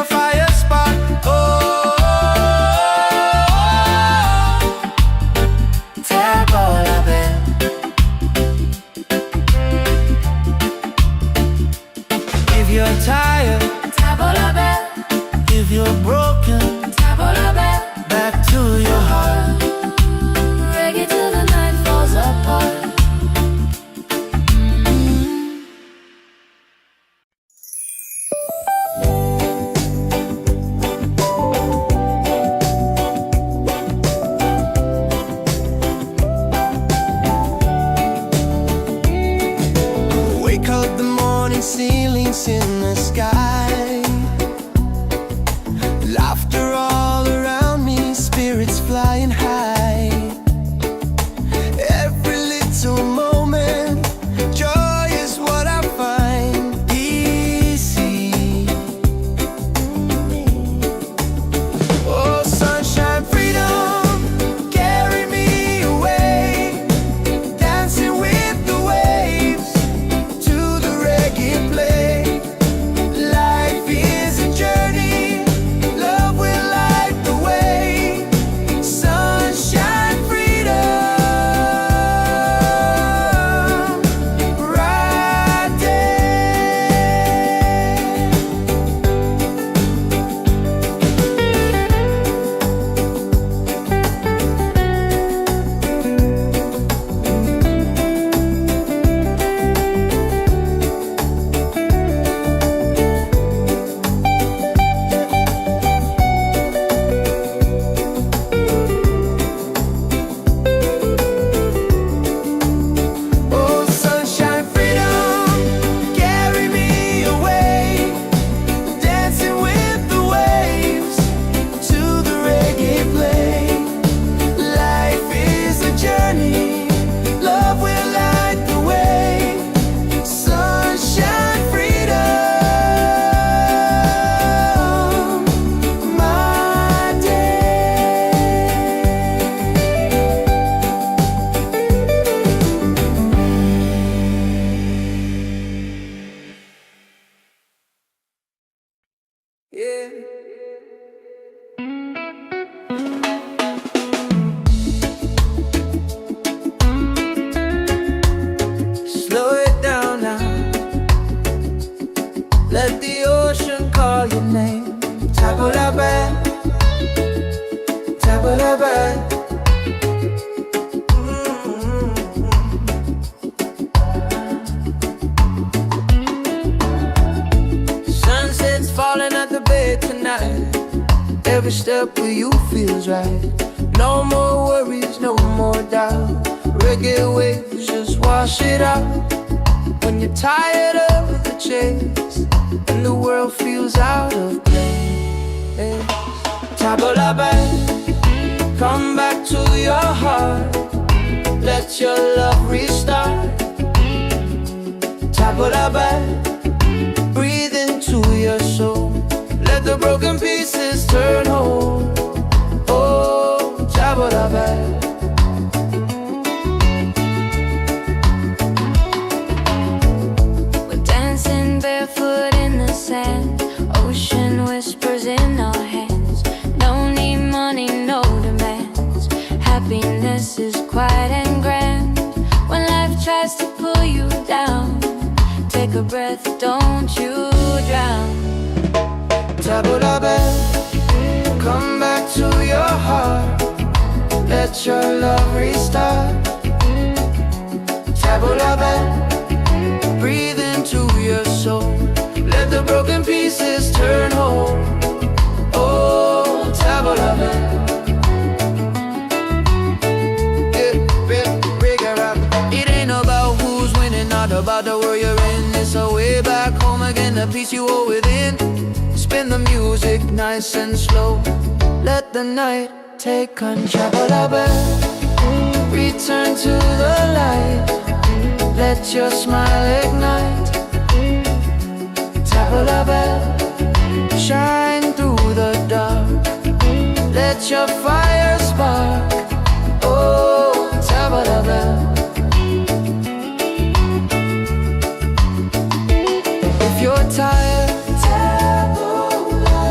a fire spark. Oh, Tabola Bell. If you're tired, Tabola Bell. If you're broken, Tabola Bell. Back to your heart. Reggae till the night falls apart. Wake up the morning, ceilings in the sky. Laughter all around me, spirits flying high. Every little moment, joy is what I find. Easy. Oh, sunshine, freedom, carry me away. Dancing with the waves to the reggae play. Life is a journey, love will light the way. Sunshine, freedom, right Oh, sunshine, freedom, carry me away. Dancing with the waves to the reggae play. Life is a journey, love will light the way. Sunshine, freedom, my day. Yeah. Slow it down now. Let the ocean call your name. Tabola Bell, Tabola Bell. Sunset's falling at the bay tonight. Every step with you feels right. No more worries, no more doubt. Reggae waves just wash it out. When you're tired of the chase and the world feels out of place. Tabola Bell, come back to your heart. Let your love restart. Tabola Bell, breathe into your soul. Let the broken pieces turn whole. Oh, Tabola Bell. We're dancing barefoot in the sand. Ocean whispers in our hands. No need money, no demands. Happiness is quiet and grand. When life tries to pull you down, take a breath, don't you drown. Tabola Bell, come back to your heart. Let your love restart. Tabola Bell, breathe into your soul. Let the broken pieces turn whole. Oh, Tabola Bell. It ain't about who's winning, not about the world you're in. It's a way back home again, the peace you hold within. Spin the music nice and slow. Let the night take control. Tabola Bell, return to the light. Let your smile ignite. Tabola Bell, shine through the dark. Let your fire spark. Oh, Tabola Bell. If you're tired, Tabola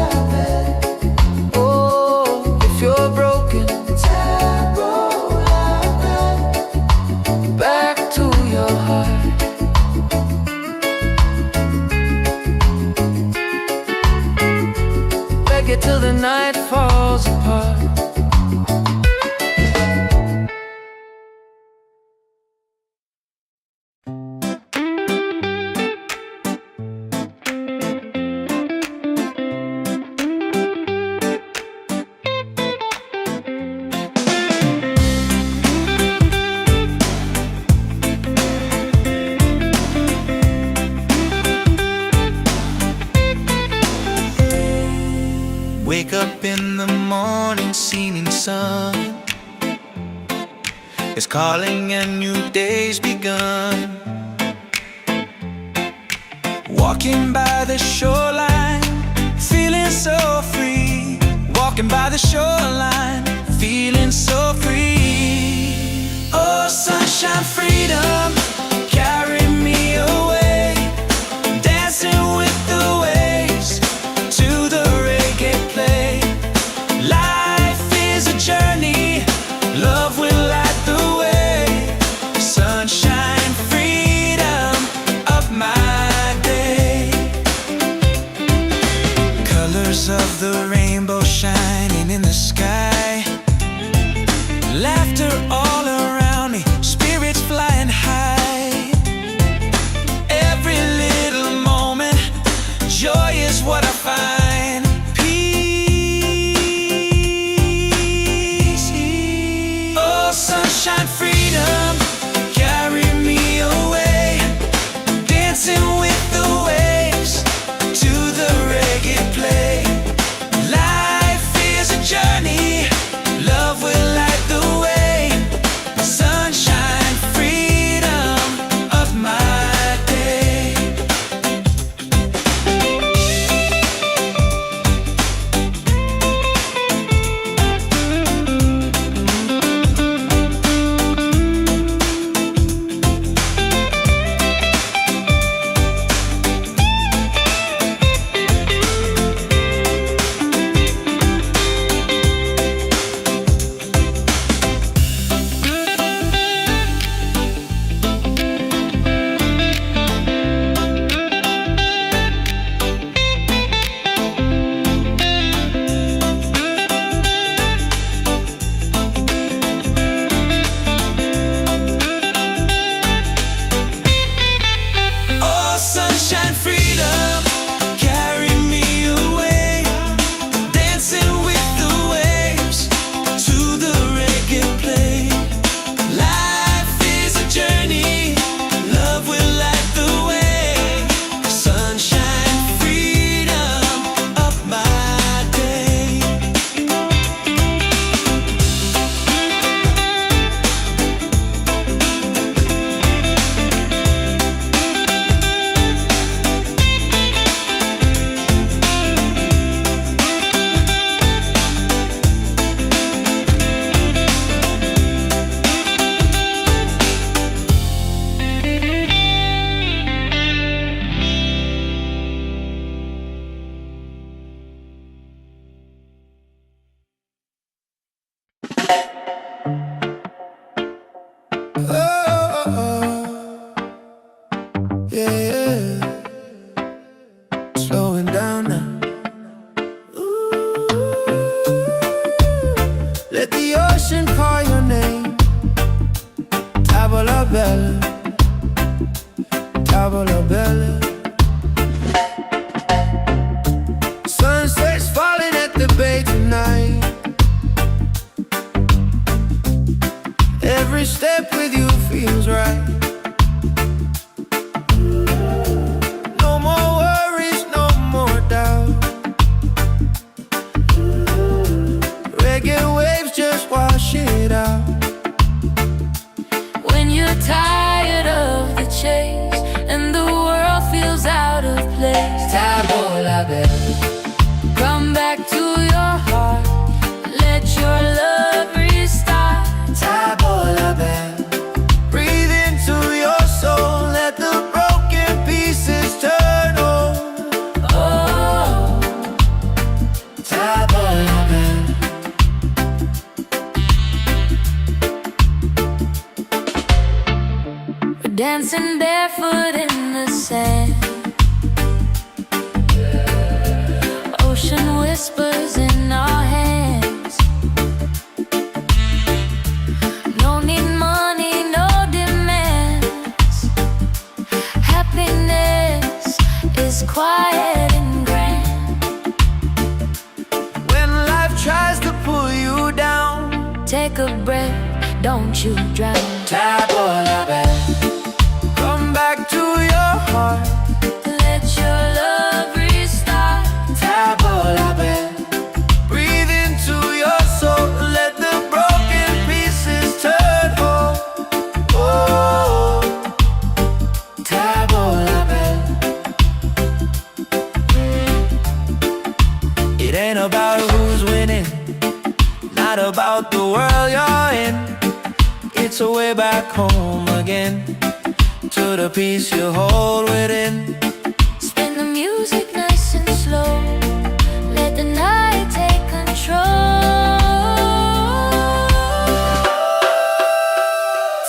till the night falls apart. Wake up in the morning, seeing sun is calling and new day's begun. Walking by the shoreline, feeling so free. Walking by the shoreline, feeling so free. Oh, sunshine, freedom, carry me away. Dancing with the waves to the reggae play. Life is a journey, love will light the way. Sunshine, freedom of my day. Colors of the rainbow shining in the sky. Laughter all around me, spirits flying high. Every little moment, joy is what I find. Peace. Oh, sunshine, freedom, carry me away. Dancing with the waves to the reggae play. Life is a journey, love will light the way. Sunshine, freedom of my day. Oh, sunshine, freedom, carry me away. Dancing with the waves to the reggae play. Life is a journey, love will light the way. Sunshine, freedom of my day. Yeah, slowing down now. Let the ocean call your name. Tavola Bella, Tavola Bella. Sunset's falling at the bay tonight. Every step with you feels right. No more worries, no more doubt. Reggae waves just wash it out. When you're tired of the chase and the world feels out of place, Tavola Bella, come back to your heart. Let your love restart. Tavola Bella. Breathe into your soul, let the broken pieces turn over. Oh, Tavola Bella. we're dancing barefoot in the sand. Ocean whispers is quiet and grand. When life tries to pull you down, take a breath, don't you drown. Tabolabe, come back to your heart. Let your love restart. Tabolabe, breathe into your soul. Let the broken pieces turn whole. Oh, Tabolabe. It ain't about who's winning, not about the world you're in. It's a way back home again, to the peace you hold within. Spin the music nice and slow, let the night take control.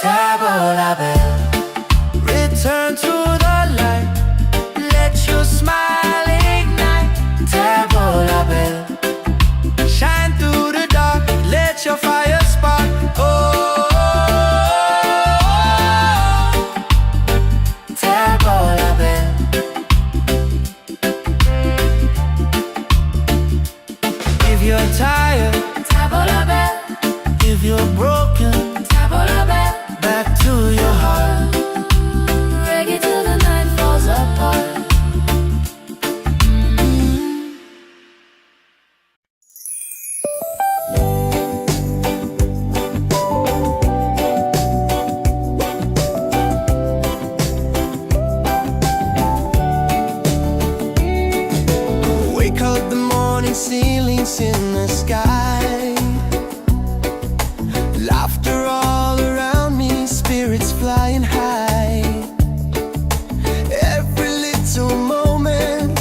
Tabolabe, return to the light, let your smile ignite. Tabolabe, shine through the dark, let your fire spark. Oh, Tabolabe. If you're tired, Tabolabe, if you're broken, tabolabe, back to your heart. reggae till the night falls apart. Wake up the morning, ceilings in the sky. Laughter all around me, spirits flying high. Every little moment,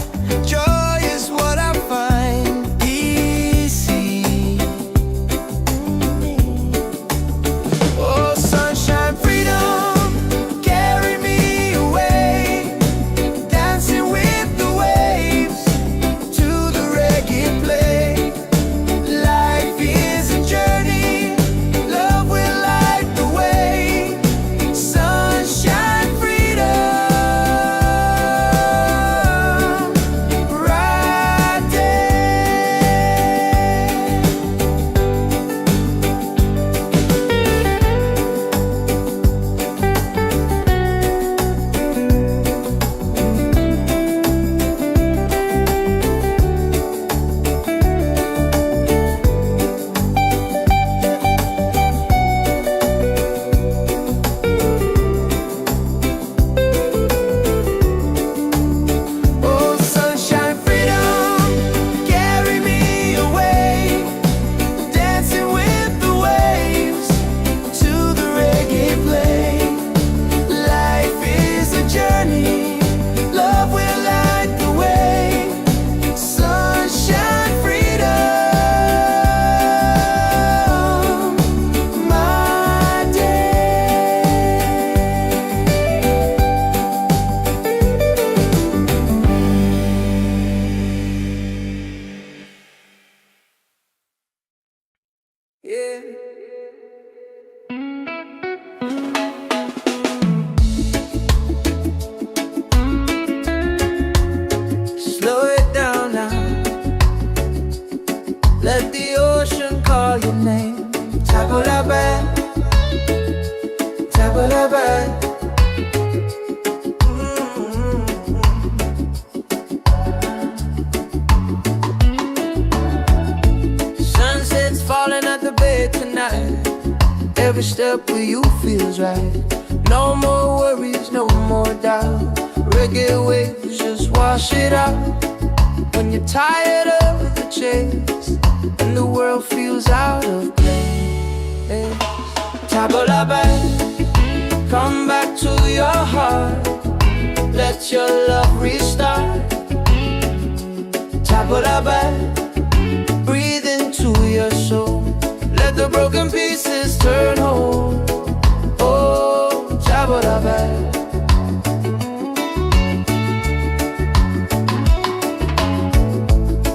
joy is what I find. Easy. Oh, sunshine, freedom, carry me away. Dancing with the waves to the reggae play. Life is a journey, love will light the way. Sunshine, freedom, right Oh, sunshine, freedom, carry me away. Dancing with the waves to the reggae play. Life is a journey, love will light the way. Sunshine, freedom, my day. Yeah. Slow it down now. Let the ocean call your name. Tabolabe, tabolabe. Sunset's falling at the bay tonight. Every step with you feels right. No more worries, no more doubt. Reggae waves just wash it out. When you're tired of the chase and the world feels out of place. Tabolabe, come back to your heart. Let your love restart. Tabolabe, breathe into your soul. Let the broken pieces turn whole. Oh, Tabolabe.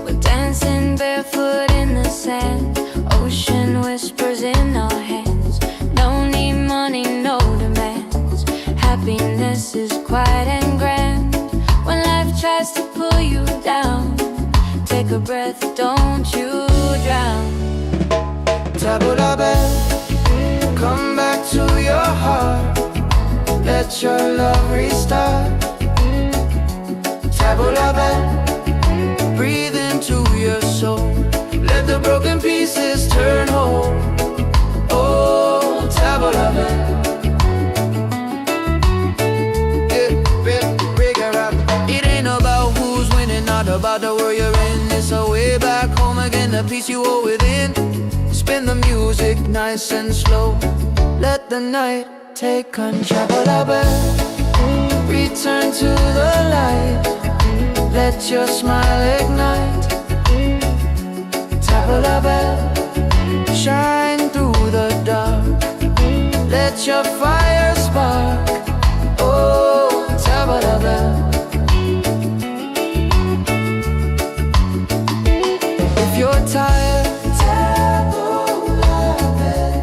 We're dancing barefoot in the sand. Ocean whispers in our hands. No need money, no demands. Happiness is quiet and grand. When life tries to pull you down, take a breath, don't you drown. Tabula bell, come back to your heart, let your love restart. Tabula bell, breathe into your soul, let the broken pieces turn whole. Oh, tabula bell. It ain't about who's winning, not about the world you're in. It's a way back home again, the peace you hold within. Spin the music nice and slow, let the night take control. Return to the light, let your smile ignite. Tabula bell, shine through the dark, let your fire spark. Oh, tabula bell. If you're tired, tabula bell.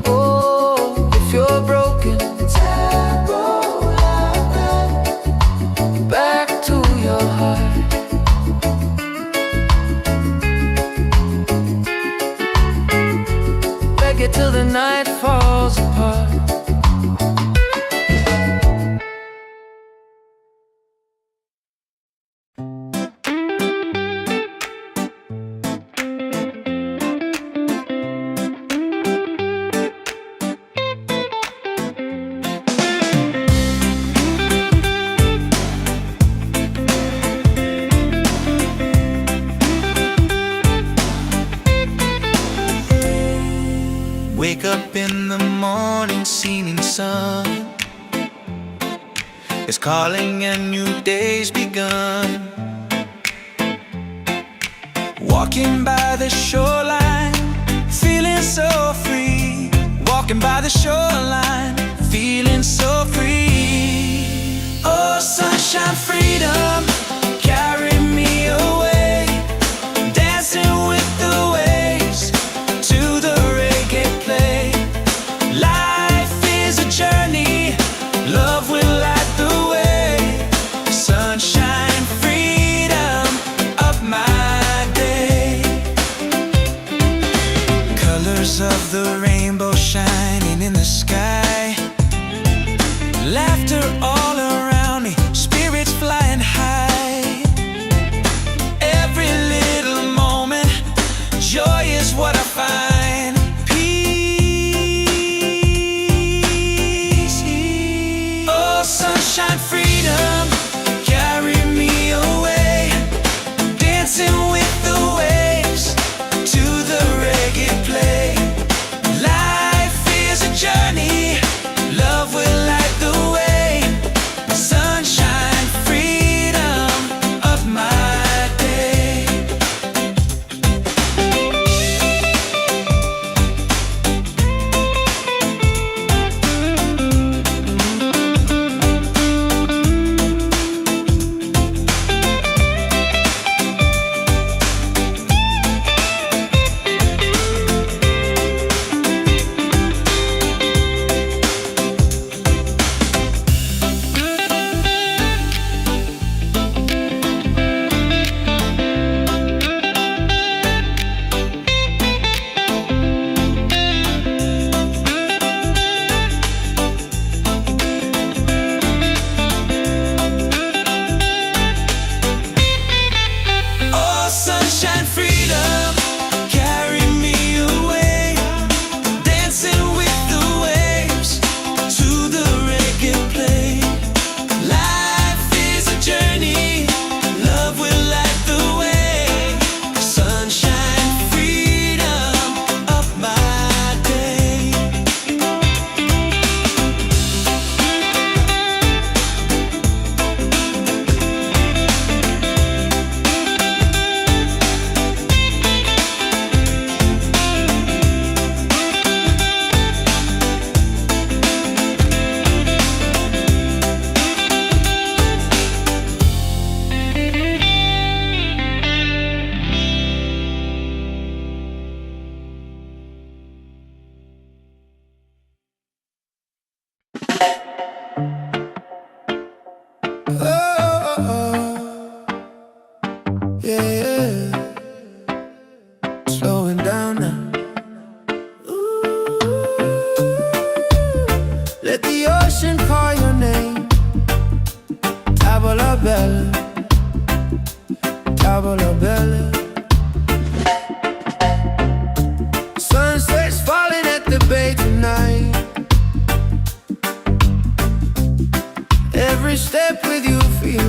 Oh, if you're broken, tabula bell. Back to your heart. Reggae till the night falls apart. Wake up in the morning, seeing sun is calling and new day's begun. Walking by the shoreline, feeling so free. Walking by the shoreline, feeling so free. Oh, sunshine, freedom, carry me away. Dancing with the waves to the reggae play. Life is a journey, love will light the way. Sunshine, freedom, up my day. Colors of the rainbow shining in the sky. Laughter all around me, spirits flying high.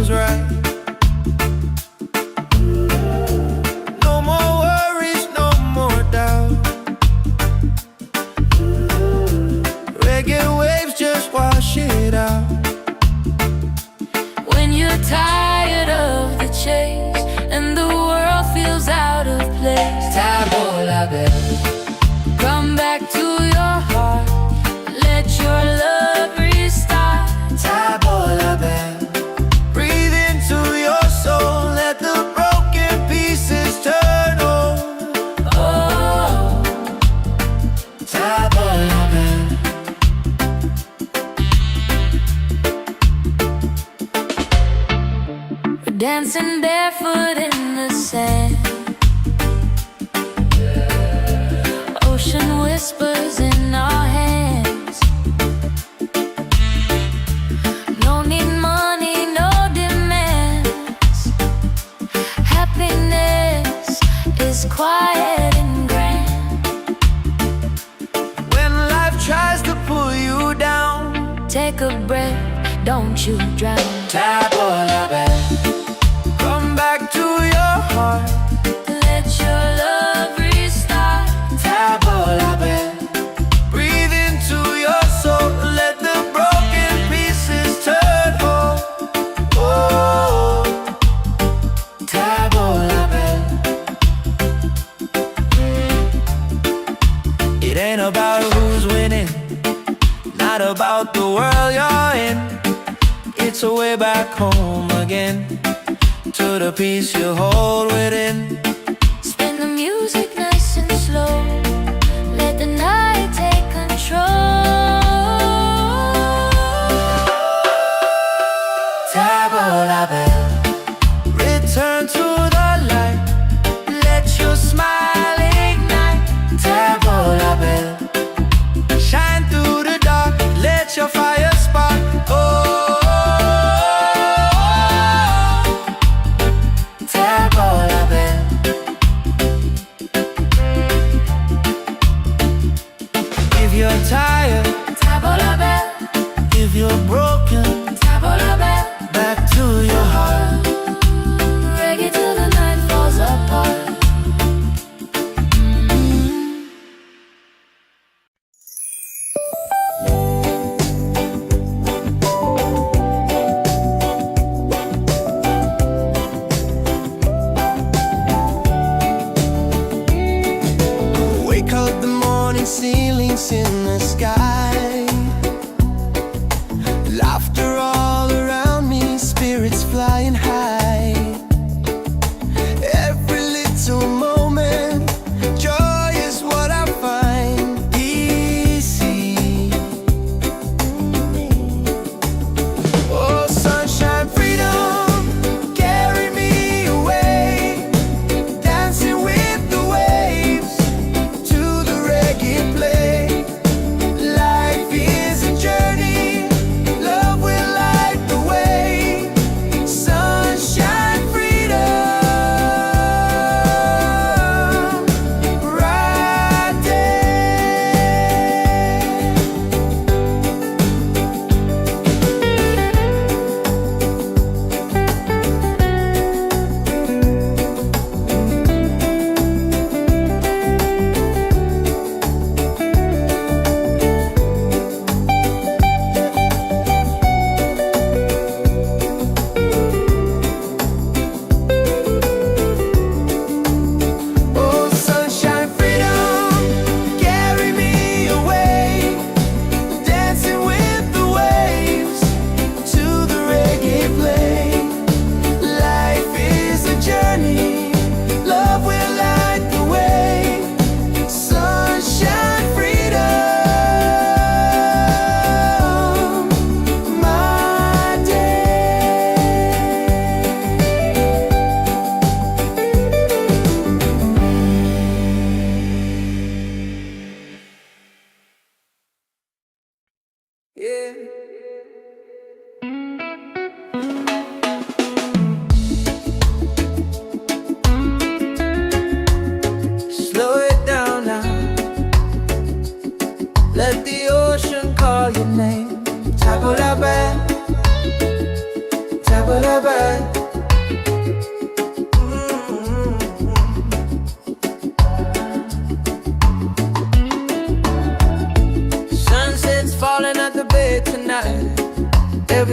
feels right. No more worries, no more doubt. Reggae waves just wash it out. When you're tired of the chase and the world feels out of place, come back to your heart, let your love restart. Breathe into your soul, let the broken pieces turn whole. Oh, we're dancing barefoot in the sand. Ocean whispers in our hands. No need money, no demands. Happiness is quiet and grand. When life tries to pull you down, Take a breath, don't you drown. come back to your heart. Let your love restart. Breathe into your soul, let the broken pieces turn whole. Oh, it ain't about who's winning, not about the world you're in. It's a way back home again, to the peace you hold within. Spin the music nice and slow. Let the night take control. Return to the light, let your smile ignite. Shine through the dark, let your fire spark. Oh, if you're tired, if you're broken, back to your heart. Reggae till the night falls apart. Wake up the morning, ceilings in the sky. Laughter all around me, spirits flying high. Every little moment, joy is what I find. Easy. Oh, sunshine, freedom, carry me away. Dancing with the waves to the reggae play. Like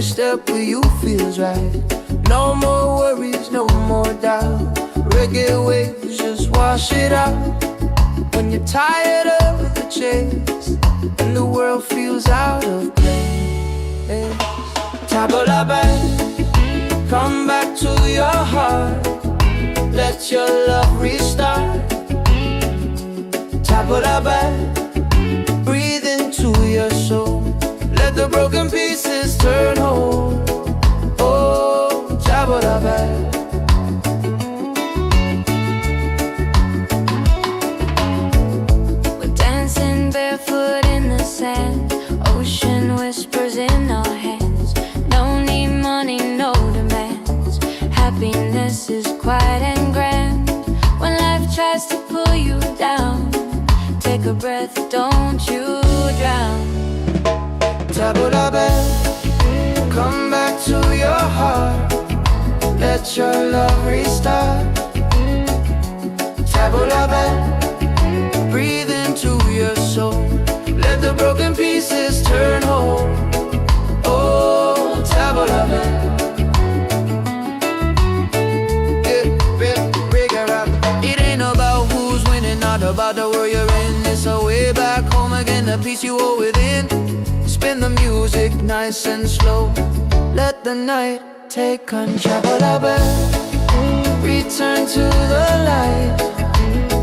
Every step with you feels right. No more worries, no more doubt. Reggae waves just wash it out. When you're tired of the chase and the world feels out of place, tabla back, come back to your heart. Let your love restart. Tabla back, breathe into your soul. Let the broken pieces turn whole. Oh, tabla back. Barefoot in the sand, ocean whispers in our hands. No need money, no demands. Happiness is quiet and grand. When life tries to pull you down, take a breath, don't you drown. Tabla back, come back to your heart. Let your love restart. Tabla back, breathe into your soul. Let the broken pieces turn whole. Oh, tabla back. It ain't about who's winning, not about the world you're in. It's a way back home again, the peace you hold within. Spin the music nice and slow. Let the night take control. Tabla back, return to the light.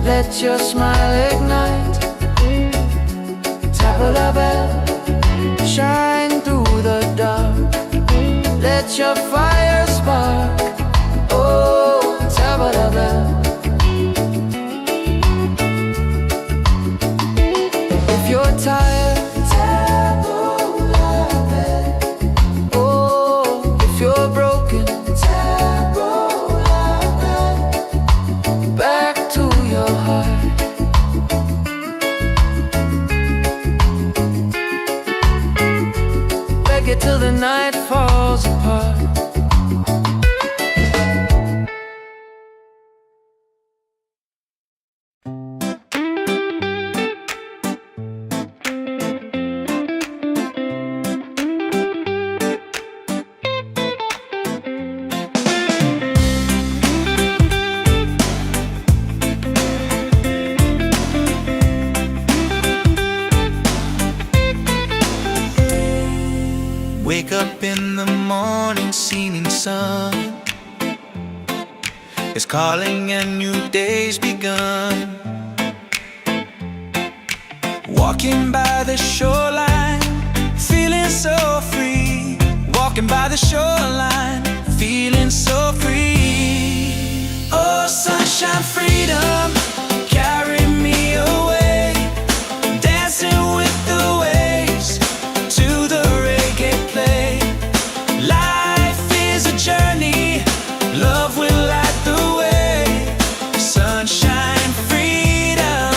Let your smile ignite. Tabla back, shine through the dark. Let your fire spark. Oh, tabla back. If you're tired, tabla back. Oh, if you're broken, tabla back. Back to your heart. Reggae till the night falls apart. Wake up in the morning, seeing sun is calling and new day's begun. Walking by the shoreline, feeling so free. Walking by the shoreline, feeling so free. Oh, sunshine, freedom, carry me away. Dancing with the waves to the reggae play. Life is a journey, love will light the way. Sunshine, freedom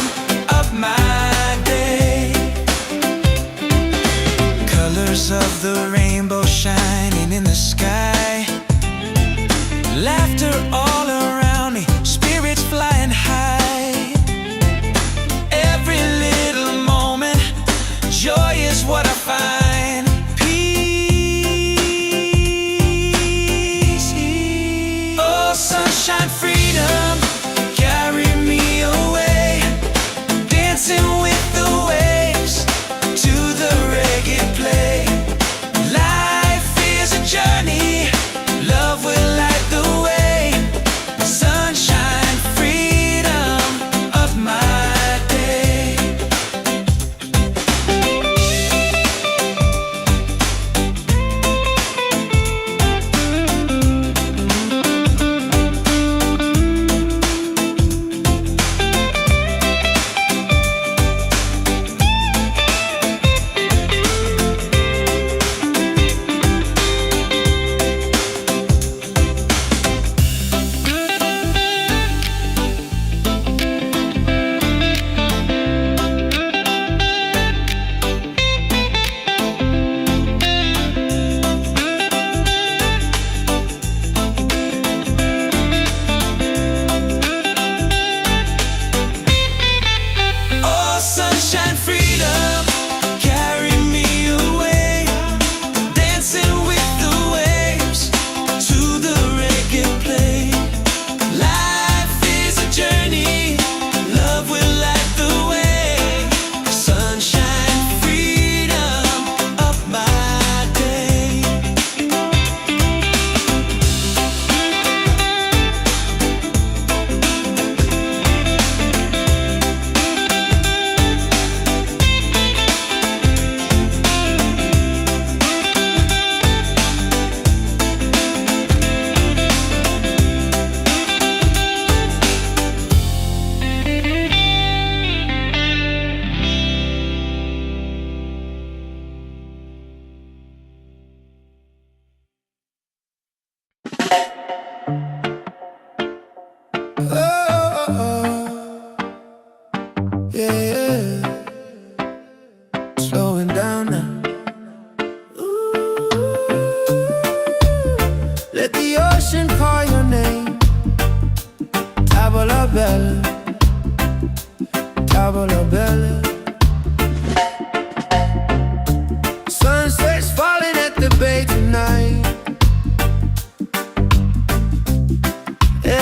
of my day. Colors of the rainbow shining in the sky. Laughter all around me, spirits flying high. Every little moment, joy is what I find. Peace. Oh, sunshine, freedom, carry me away. Dancing with the waves to the reggae play. Life is a journey, love will light the way.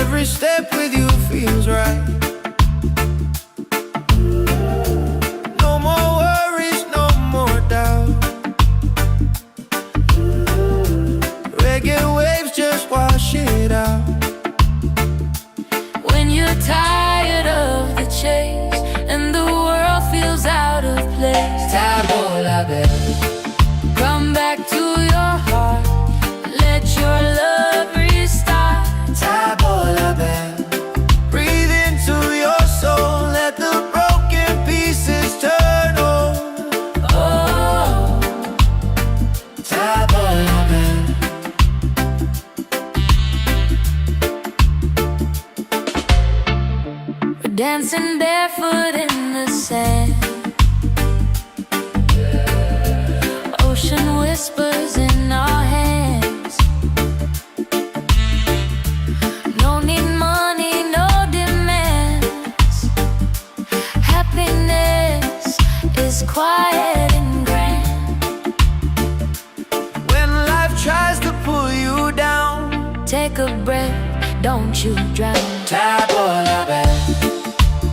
Every step with you feels right. No more worries, no more doubt. Reggae waves just wash it out. When you're tired of the chase and the world feels out of place, Tabola bell, come back to your heart. Let your love restart. Tabola bell, Breathe into your soul, let the broken pieces turn whole. Oh, Tabola bell. we're dancing barefoot in the sand. Ocean whispers in our hands. No need money, no demands. Happiness is quiet and grand. When life tries to pull you down, Take a breath, don't you drown. Tabola bell,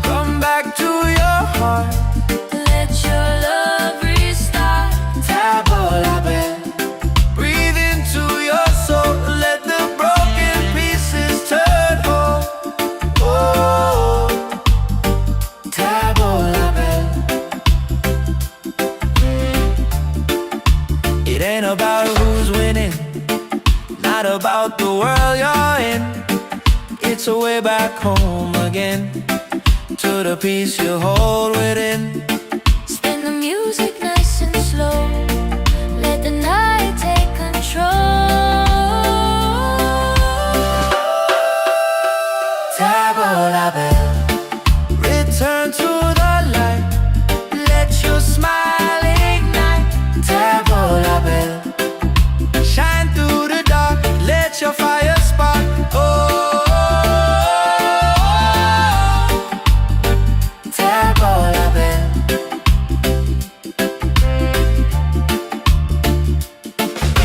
come back to your heart. Let your love restart. Tabola bell, Breathe into your soul, let the broken pieces turn whole. Oh, Tabola bell. it ain't about who's winning, not about the world you're in. It's a way back home again, to the peace you hold within. Spin the music nice and slow. Let the night take control. Tabola bell, Return to the light, let your smile ignite. Tabola bell, Shine through the dark, let your fire spark. Oh, Tabola bell,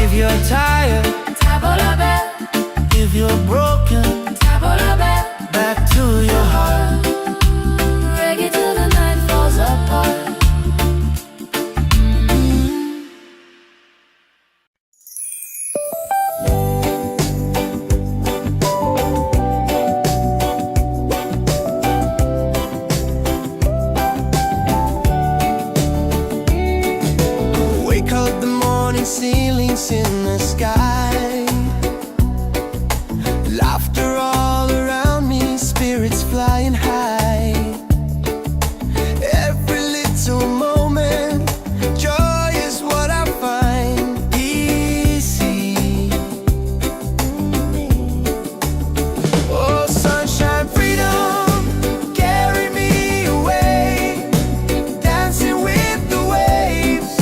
if you're tired, Tabola bell, if you're broken, tabola bell. back to your heart. Reggae till the night falls apart. Wake up the morning, ceilings in the sky. Laughter all around me, spirits flying high. Every little moment, joy is what I find easy. Oh, sunshine, freedom, carry me away. Dancing with the waves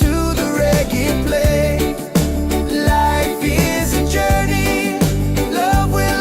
to the reggae play. Life is a journey, love will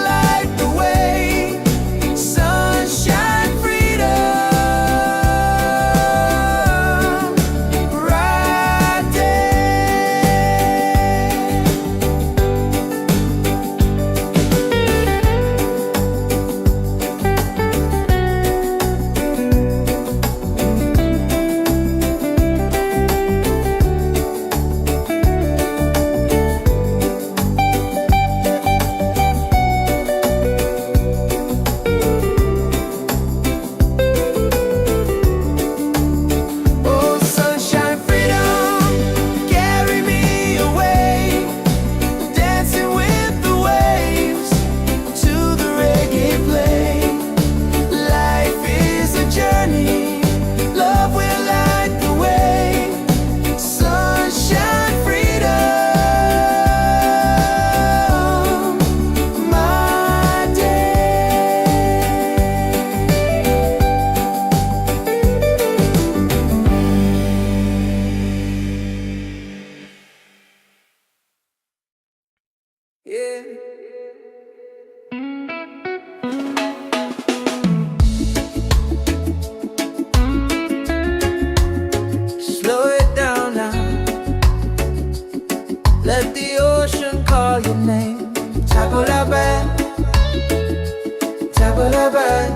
of the bed.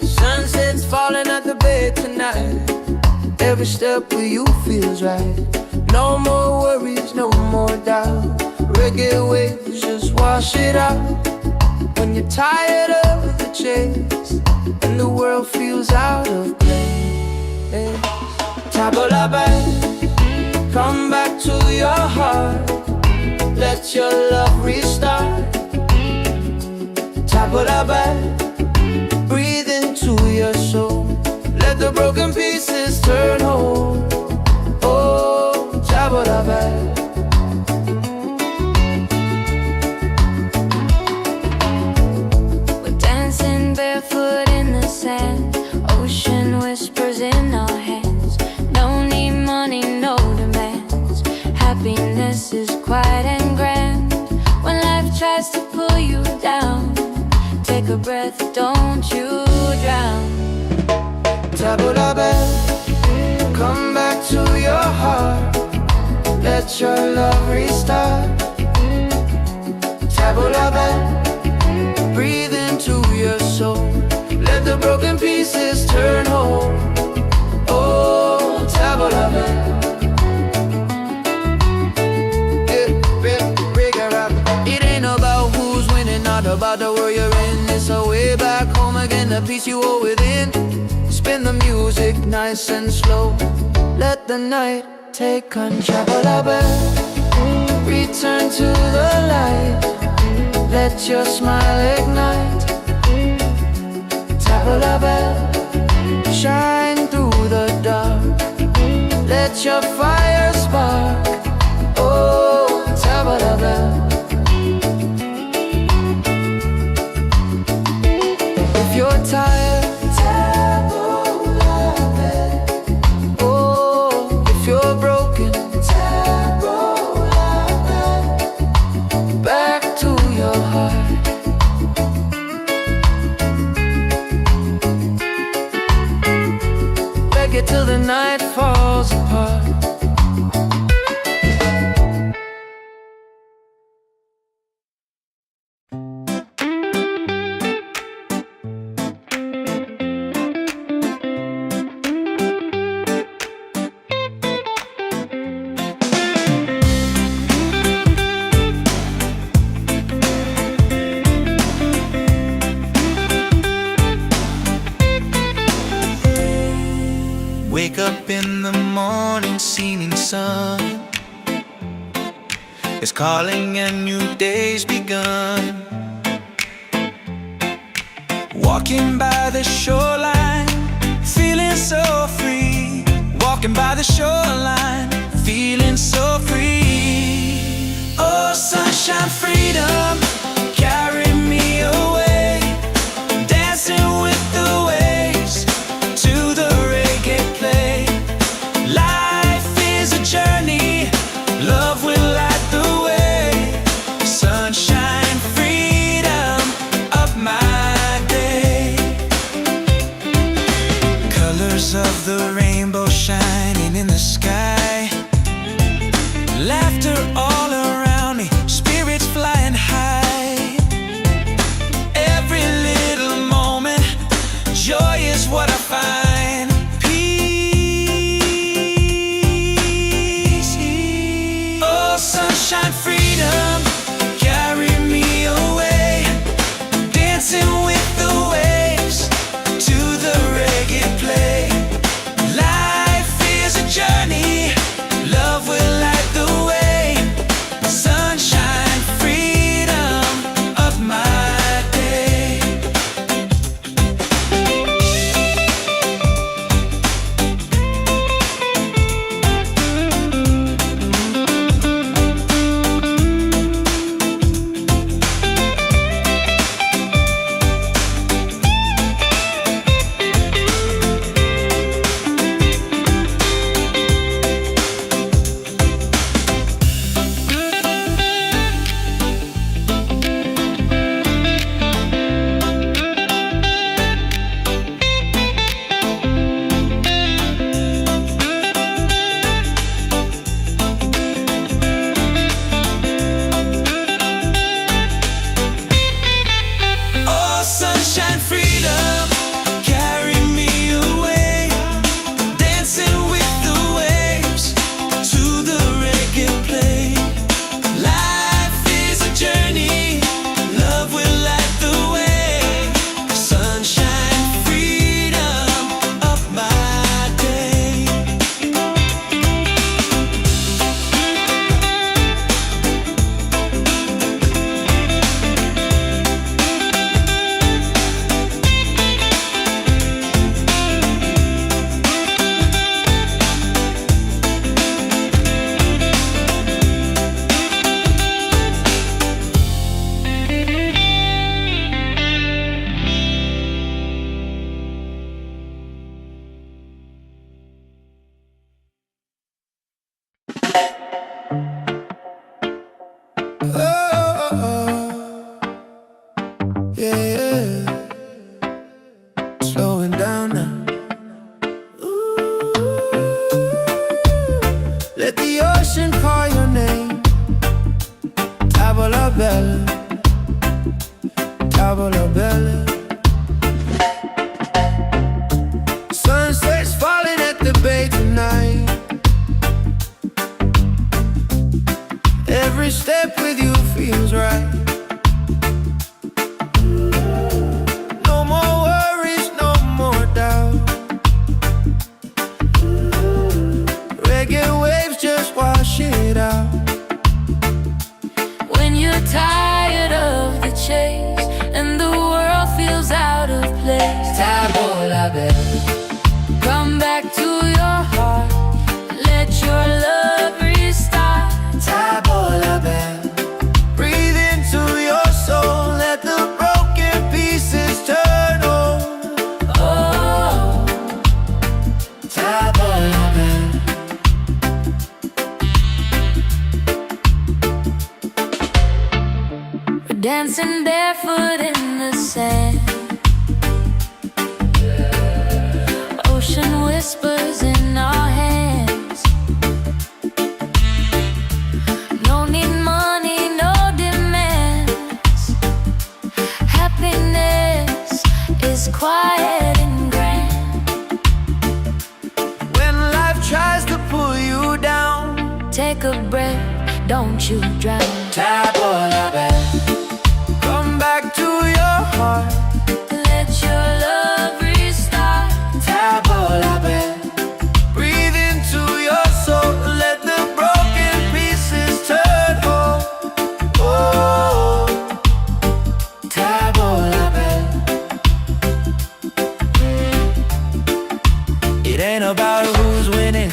Sunset's falling at the bed tonight. Every step with you feels right. No more worries, no more doubt. Reggae waves just wash it out. When you're tired of the chase and the world feels out of place, top of the bed, come back to your heart. Let your love restart. Top of the bed, breathe into your soul. Let the broken pieces turn whole. Oh, top of the bed. We're dancing barefoot in the sand. Ocean whispers in our hands. No need money, no demands. Happiness is quiet and grand. When life tries to pull you down, take a breath, don't you drown. Top of the bed, come back to your heart. Let your love restart. Top of the bed, breathe into your soul. Let the broken pieces turn whole. Oh, top of the bed. It ain't about who's winning, not about the world you're in. It's a way back home again, the peace you hold within. Spin the music nice and slow. Let the night take control of the bed. Return to the light. Let your smile ignite. Top of the bed, shine through the dark. Let your fire spark. Oh, top of the bed. If you're tired, top of the bed. Oh, if you're broken, top of the bed. Back to your heart. Reggae till the night falls apart. Wake up in the morning, seeing sun is calling and new day's begun. Walking by the shoreline, feeling so free. Walking by the shoreline, feeling so free. Oh, sunshine, freedom, carry me away. Dancing with the waves to the reggae play. Life is a journey, love will light the way. Sunshine, freedom of my day. Colors of the rainbow shining in the sky. Laughter all around me, spirits flying high. Every little moment, joy is what I find. Peace. Oh, sunshine, freedom, carry me away. Dancing with the waves to the reggae play. Life is a journey, Let the ocean call your name. Tavola bella, tavola bella. Sunset's falling at the bay tonight. Every step with you feels right. No more worries, no more doubt. Reggae waves just wash it out. When you're tired of the chase and the world feels out of place, Tavola bella, come back to your heart. Let your love restart. tavola bella. Breathe into your soul, let the broken pieces turn on. Oh, Tavola bella. we're dancing barefoot in the sand. Ocean whispers in our hands. No need money, no demands. Happiness is quiet and grand. When life tries to pull you down, Take a breath, don't you drown. tavola bella. Come back to your heart. Let your love restart. Tavola bella. Breathe into your soul, let the broken pieces turn whole. Oh, tavola bella. It ain't about who's winning,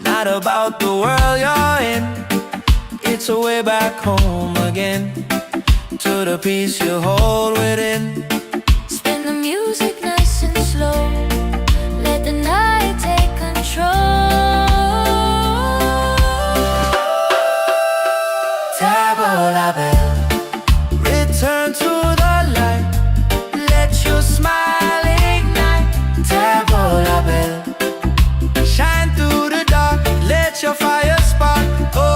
not about the world you're in. It's a way back home again, to the peace you hold within. Spin the music nice and slow. Let the night take control. Tavola bella. Return to the light. Let your smile ignite. Tavola bella. Shine through the dark. Let your fire spark. Oh,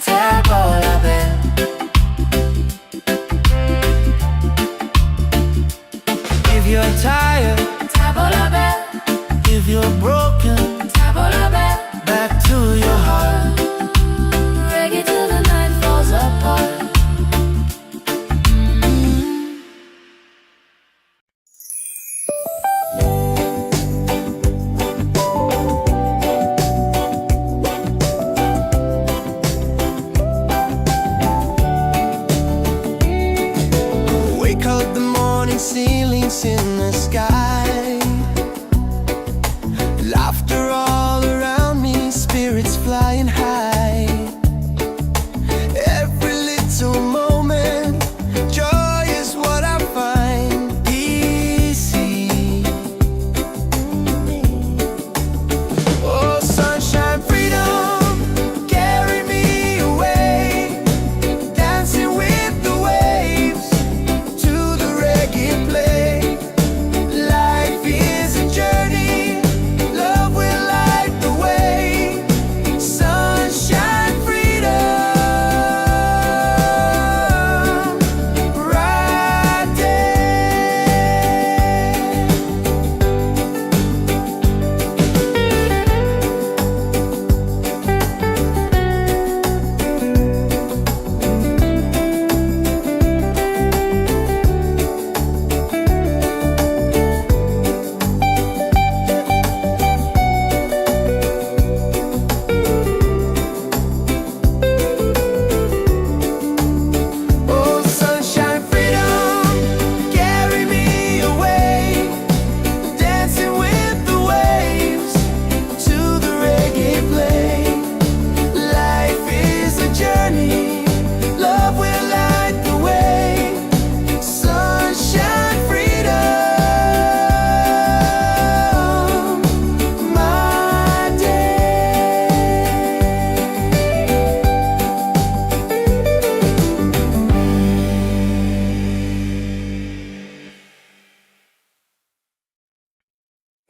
tavola bella. If you're tired, Tavola bella, if you're broken, tavola bella. back to your heart. Reggae till the night falls apart. Wake up the morning, ceilings in the sky. Laughter all around me, spirits flying high. Every little moment, joy is what I find. Easy. Oh, sunshine, freedom, carry me away. Dancing with the waves to the reggae play. Life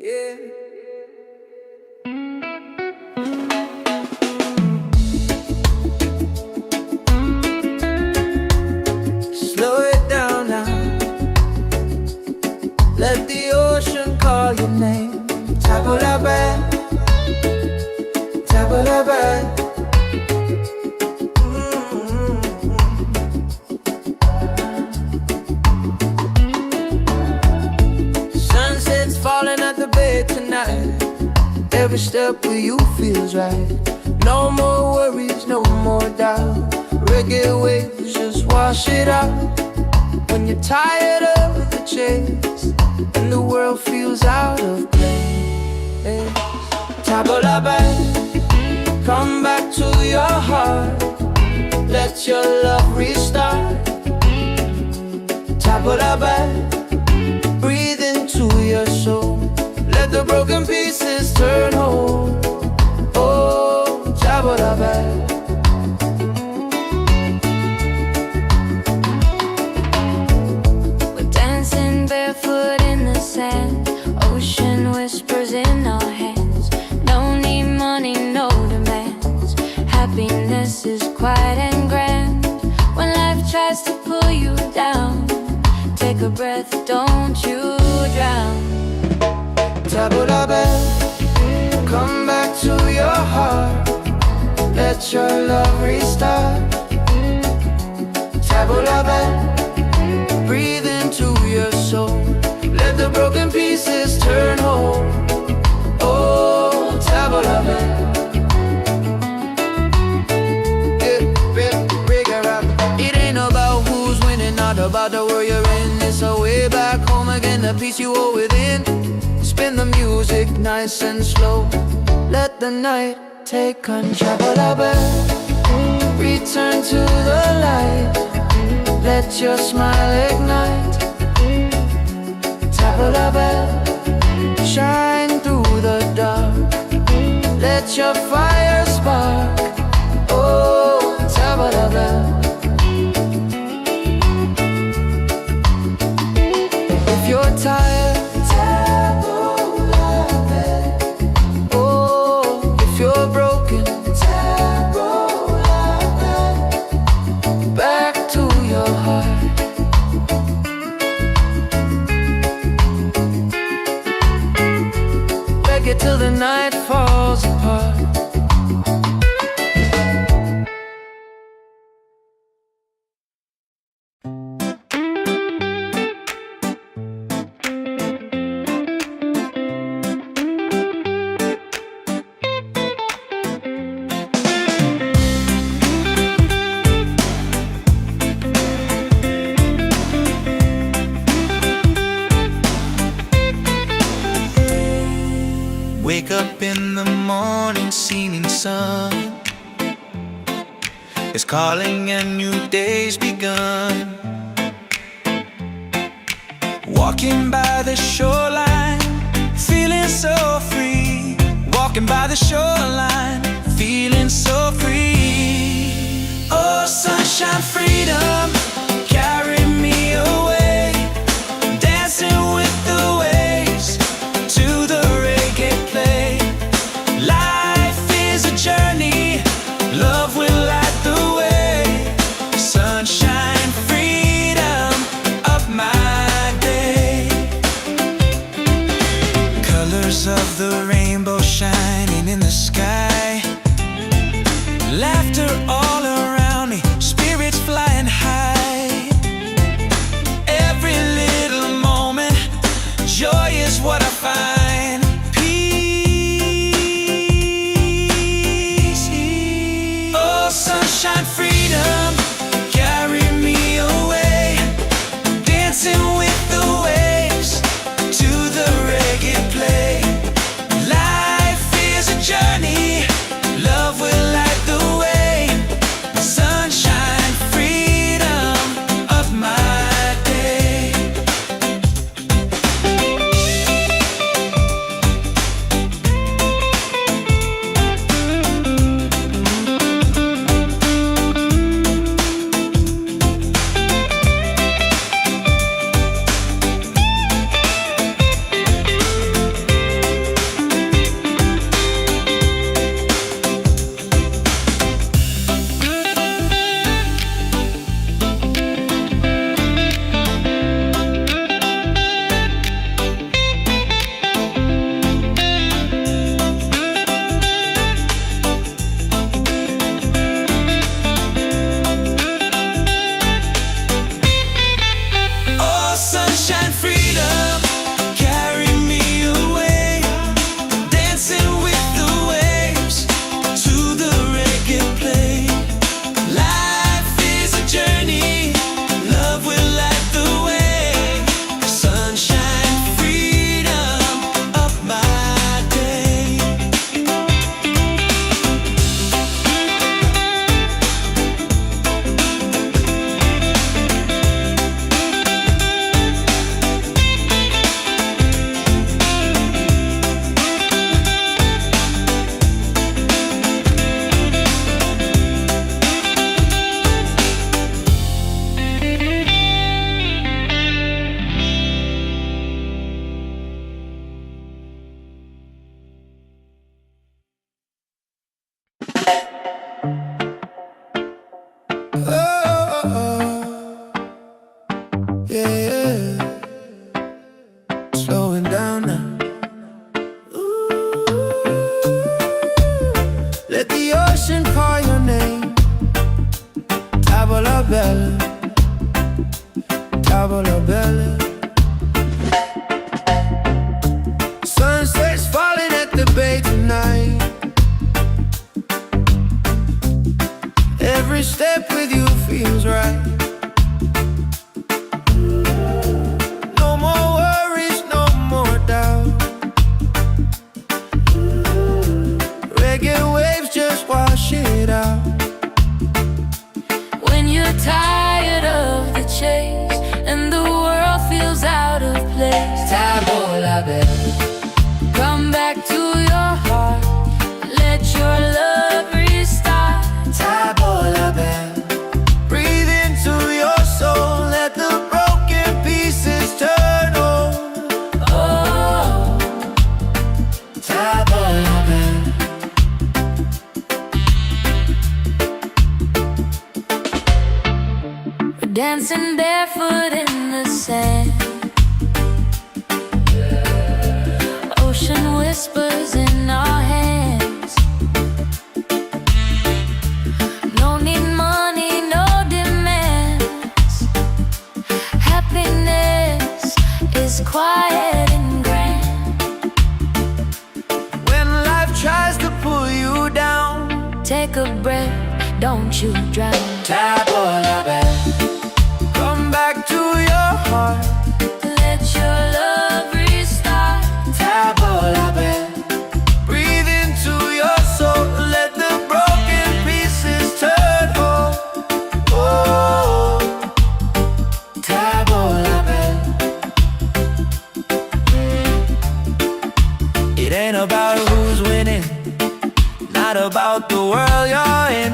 Yeah. Slow it down now. Let the ocean call your name. Tabulabai, tabulabai. Sunset's falling at the bay tonight. Every step with you feels right. No more worries, no more doubt. Reggae waves just wash it out. When you're tired of the chase and the world feels out of place, Tabulabai, come back to your heart. Let your love restart. Tabulabai, breathe into your soul. Let the broken pieces turn whole. Oh, Tabulabai. Barefoot in the sand, ocean whispers in our hands. No need money, no demands. Happiness is quiet and grand. When life tries to pull you down, take a breath, don't you drown. Tabulabai, come back to your heart. Let your love restart. Tabulabai, breathe into your soul. Let the broken pieces turn whole. Oh, Tabulabai. It ain't about who's winning, not about the world you're in. It's a way back home again, the peace you hold within. Spin the music nice and slow. Let the night take control. Tabulabai, return to the light. Let your smile ignite. Tabulabai, shine through the dark. Let your fire spark. Oh, Tabulabai. If you're tired, Tabulabai. Oh, if you're broken, Tabulabai. Back to your heart. Reggae till the night falls apart. Wake up in the morning, seeing sun is calling and new day's begun. Walking by the shoreline, feeling so free. Walking by the shoreline, feeling so free. Oh, sunshine, freedom, carry me away. Dancing with the waves to the reggae play. Life is a journey, love will light the way. Sunshine, freedom of my day. Colors of the rainbow shining in the sky. Laughter all around me, spirits flying high. Every little moment, joy is what I find. Peace. Oh, sunshine, freedom, carry me away. Dancing with the waves to the reggae play. Life is a journey, love will light the way. Yeah, slowing down now. Let the ocean call your name. Tavola bella, tavola bella. Sunset's falling at the bay tonight. Every step with you feels right. No more worries, no more doubt. Reggae waves just wash it out. When you're tired of the chase and the world feels out of place, Tavola bella, come back to your heart. Let your love restart. Tavola bella, Breathe into your soul, let the broken pieces turn on. Oh, Tavola bella. we're dancing barefoot in the sand. Ocean whispers in our hands. No need money, no demands. Happiness is quiet and grand. When life tries to pull you down, Take a breath, don't you drown. Tavola bella, come back to your heart. Let your love restart. Tavola bella, Breathe into your soul, let the broken pieces turn home. Oh, Tavola bella. it ain't about who's winning, not about the world you're in.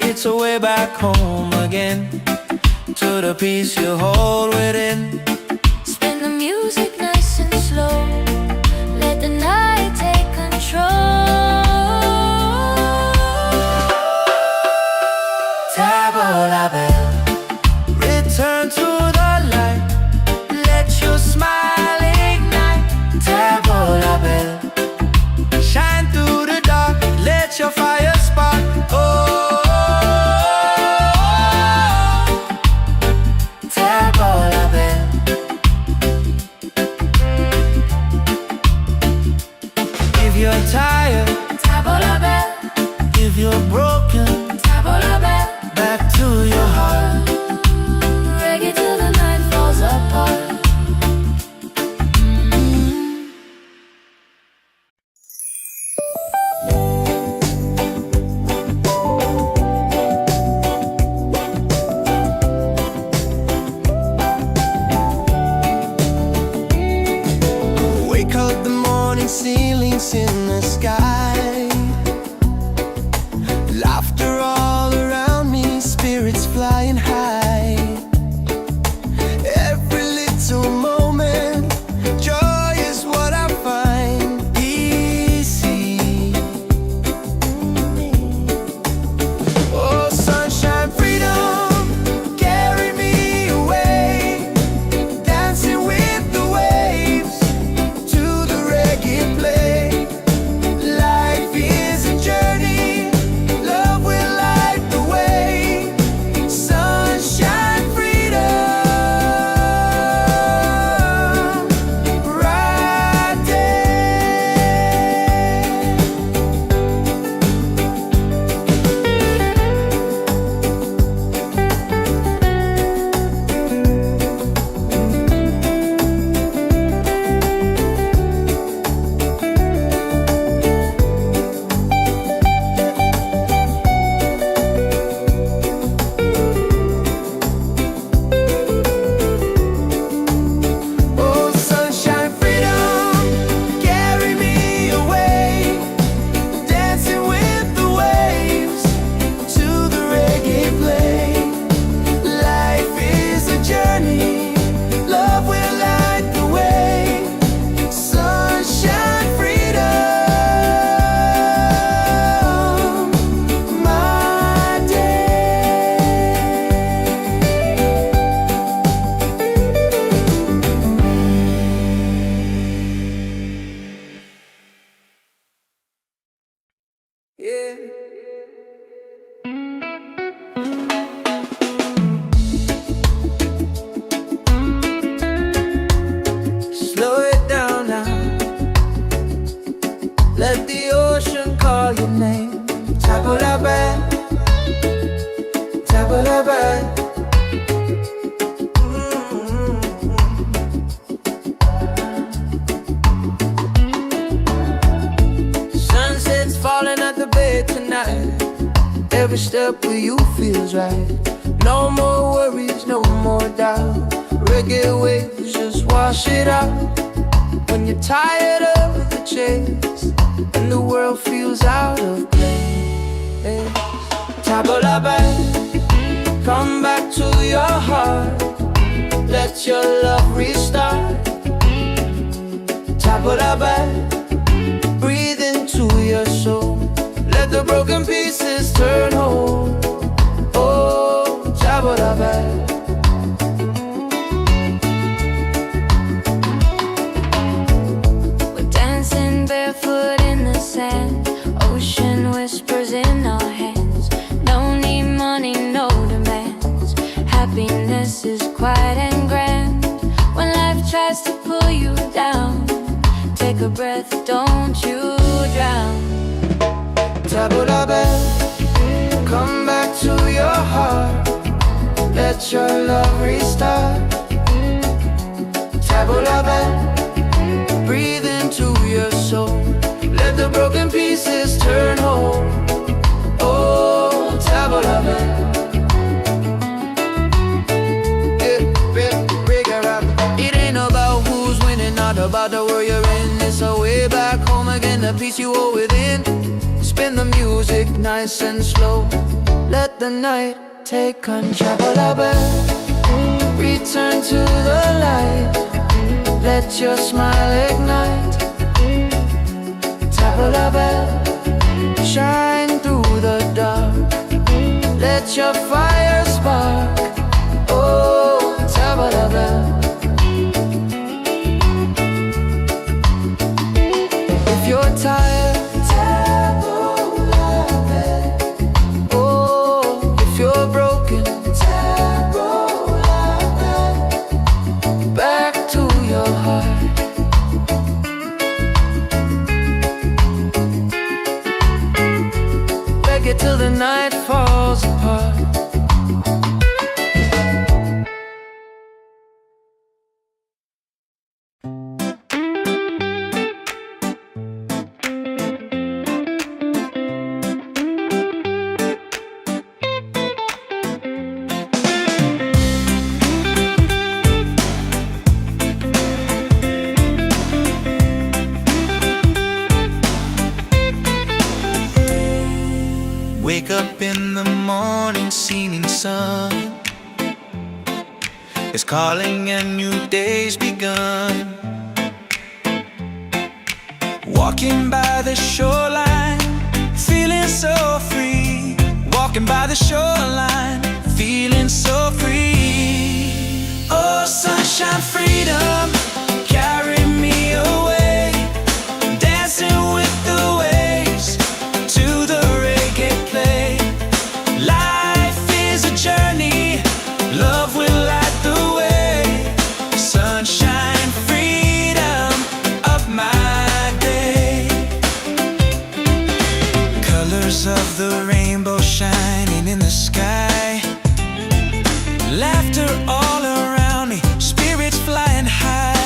It's a way back home again, to the peace you hold within. Spin the music nice and slow. Let the night take control. Tavola bella, Return to the light, let your smile ignite. Tavola bella, Shine through the dark, let your fire spark. Oh, Tavola bella, if you're tired, Tavola bell, if you're broken, Tavola bell. back to your heart. Reggae till the night falls apart. Wake up the morning, ceilings in the sky. Laughter all around me, spirits flying high. Every little moment, joy is what I find. Easy. Oh, sunshine, freedom, carry me away. Dancing with the waves to the reggae play. Life Every step with you feels right. No more worries, no more doubt. Reggae waves just wash it out. When you're tired of the chase and the world feels out of place, tabla back, come back to your heart. Let your love restart. Tabla back, breathe into your soul. Let the broken pieces turn whole. Oh, tabla back. We're dancing barefoot in the sand. Ocean whispers in our hands. No need money, no demands. Happiness is quiet and grand. When life tries to pull you down, take a breath, don't you drown. Tabla back, come back to your heart. Let your love restart. Tabla back, breathe into your soul. Let the broken pieces turn whole. Oh, tabla back. It ain't about who's winning, not about the world you're in. It's a way back home again, the peace you hold within. Spin the music nice and slow. Let the night take control. Return to the light. Let your smile ignite. Tabla back, shine through the dark. Let your fire spark. Oh, tabla back. If you're tired, till the night falls apart. Wake up in the morning, seeing sun is calling and new day's begun. Walking by the shoreline, feeling so free. Walking by the shoreline, feeling so free. Oh, sunshine, freedom, carry me away. Dancing with the waves to the reggae play. Life is a journey, love will light the way. Sunshine, freedom of my day. Colors of the rainbow shining in the sky. Laughter all around me, spirits flying high.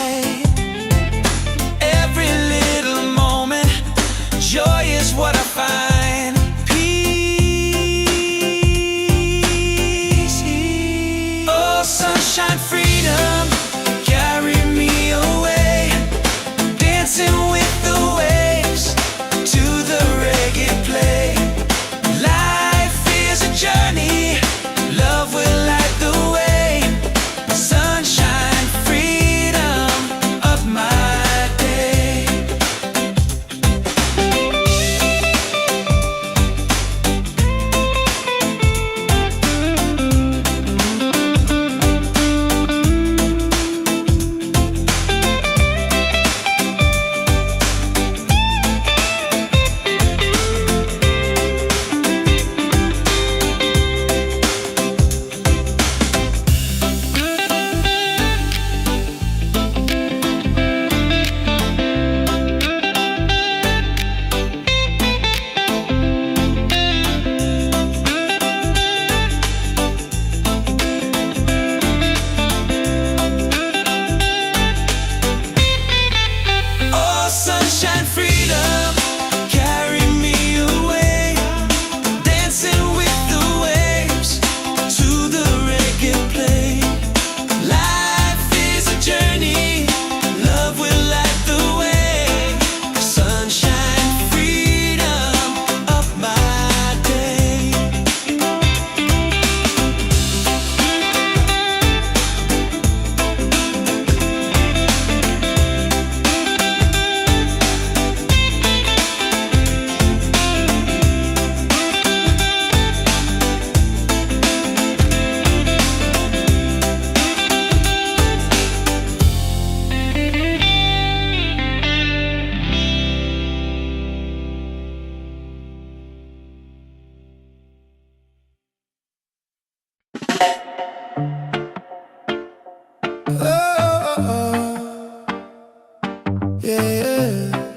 Yeah, yeah.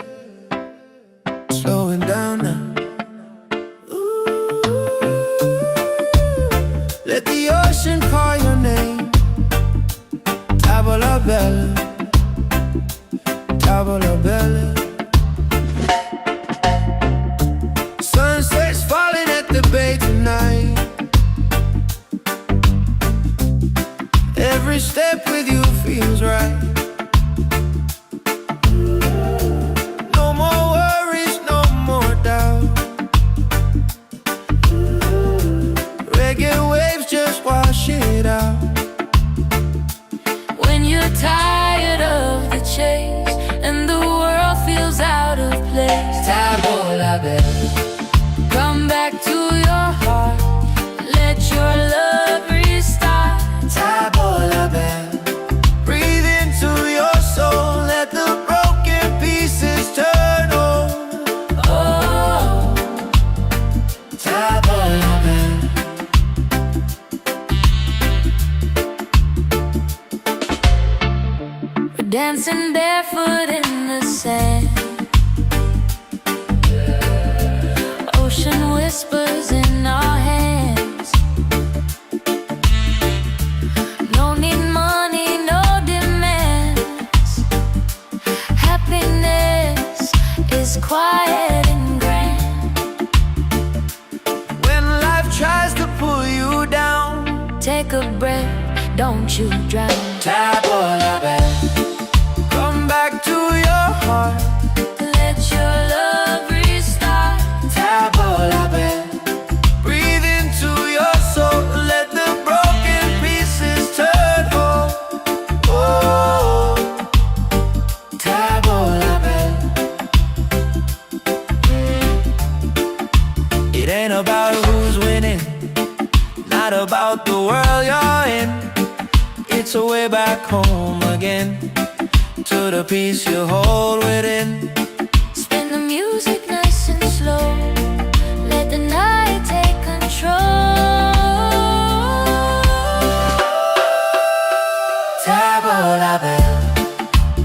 Slowing down now. Let the ocean call your name. Tavola bella, tavola bella. Sunset's falling at the bay tonight. Every step with you feels right. No more worries, no more doubt. Reggae waves just wash it out. When you're tired of the chase and the world feels out of place, Tavola bella, come back to your heart. Let your love restart. tavola bella. Breathe into your soul. Let the broken pieces turn on. Oh, Tavola bella. we're dancing barefoot in the sand. Ocean whispers in our hands. No need money, no demands. Happiness is quiet and grand. When life tries to pull you down, Take a breath, don't you drown. tavola bella. Come back to your heart. Let your love restart. Tavola bella. Breathe into your soul. Let the broken pieces turn home. Oh, tavola bella. It ain't about who's winning, not about the world you're in. It's a way back home again, to the peace you hold within. Spin the music nice and slow. Let the night take control. Tavola bella.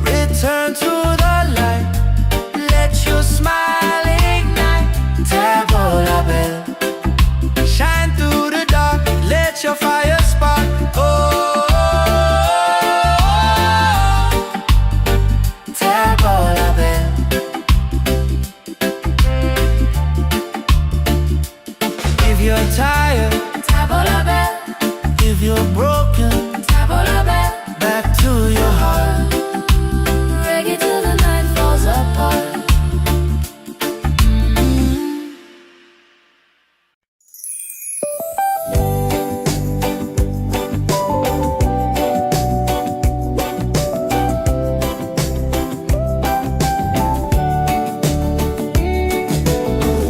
Return to the light. Let your smile ignite. Tavola bella. Shine through the dark. Let your fire spark. Oh, tavola bella. If you're tired, Tavola bell, if you're broken, tavola bell. back to your heart. Reggae till the night falls apart.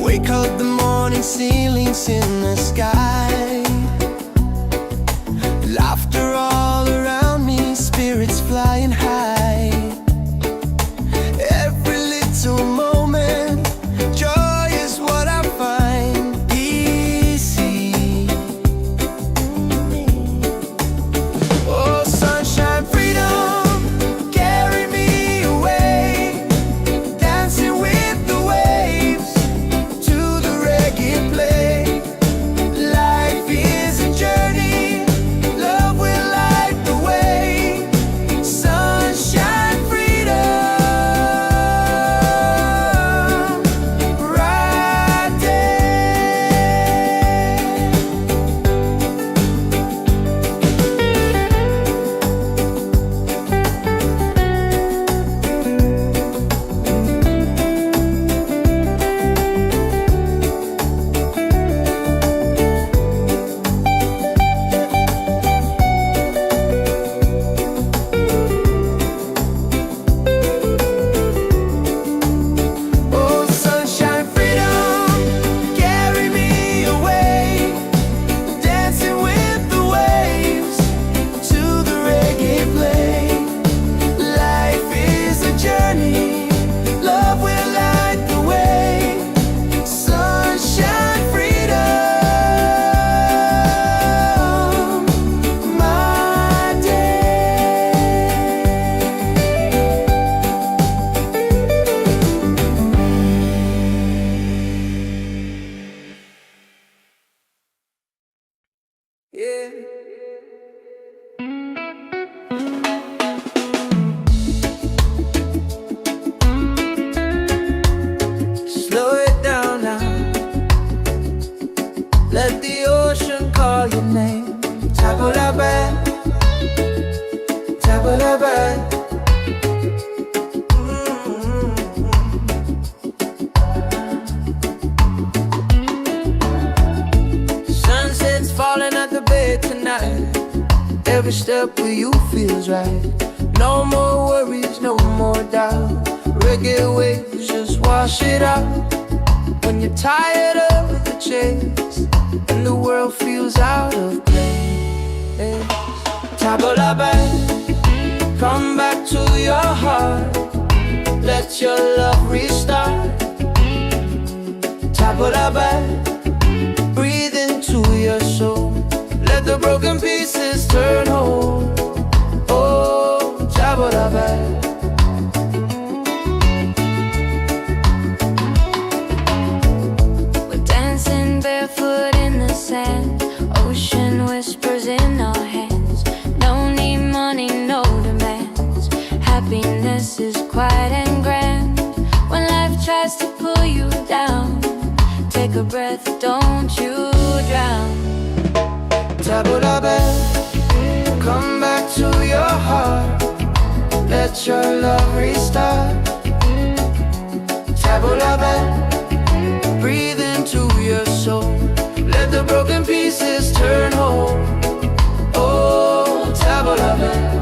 Wake up the morning, ceilings in the sky. Laughter all around me, spirits flying high. Every little moment, joy is what I find. Easy. Oh, sunshine, freedom, carry me away. Dancing with the waves to the reggae play. Every step with you feels right. No more worries, no more doubt. Reggae waves just wash it out. When you're tired of the chase and the world feels out of place, tabla back, come back to your heart. Let your love restart. Tabla back, breathe into your soul. Let the broken pieces turn whole. Oh, tabla back. We're dancing barefoot in the sand. Ocean whispers in our hands. No need money, no demands. Happiness is quiet and grand. When life tries to pull you down, take a breath, don't you drown. Tabla back, come back to your heart. Let your love restart. Tabla back, breathe into your soul. Let the broken pieces turn whole. Oh, tabla back.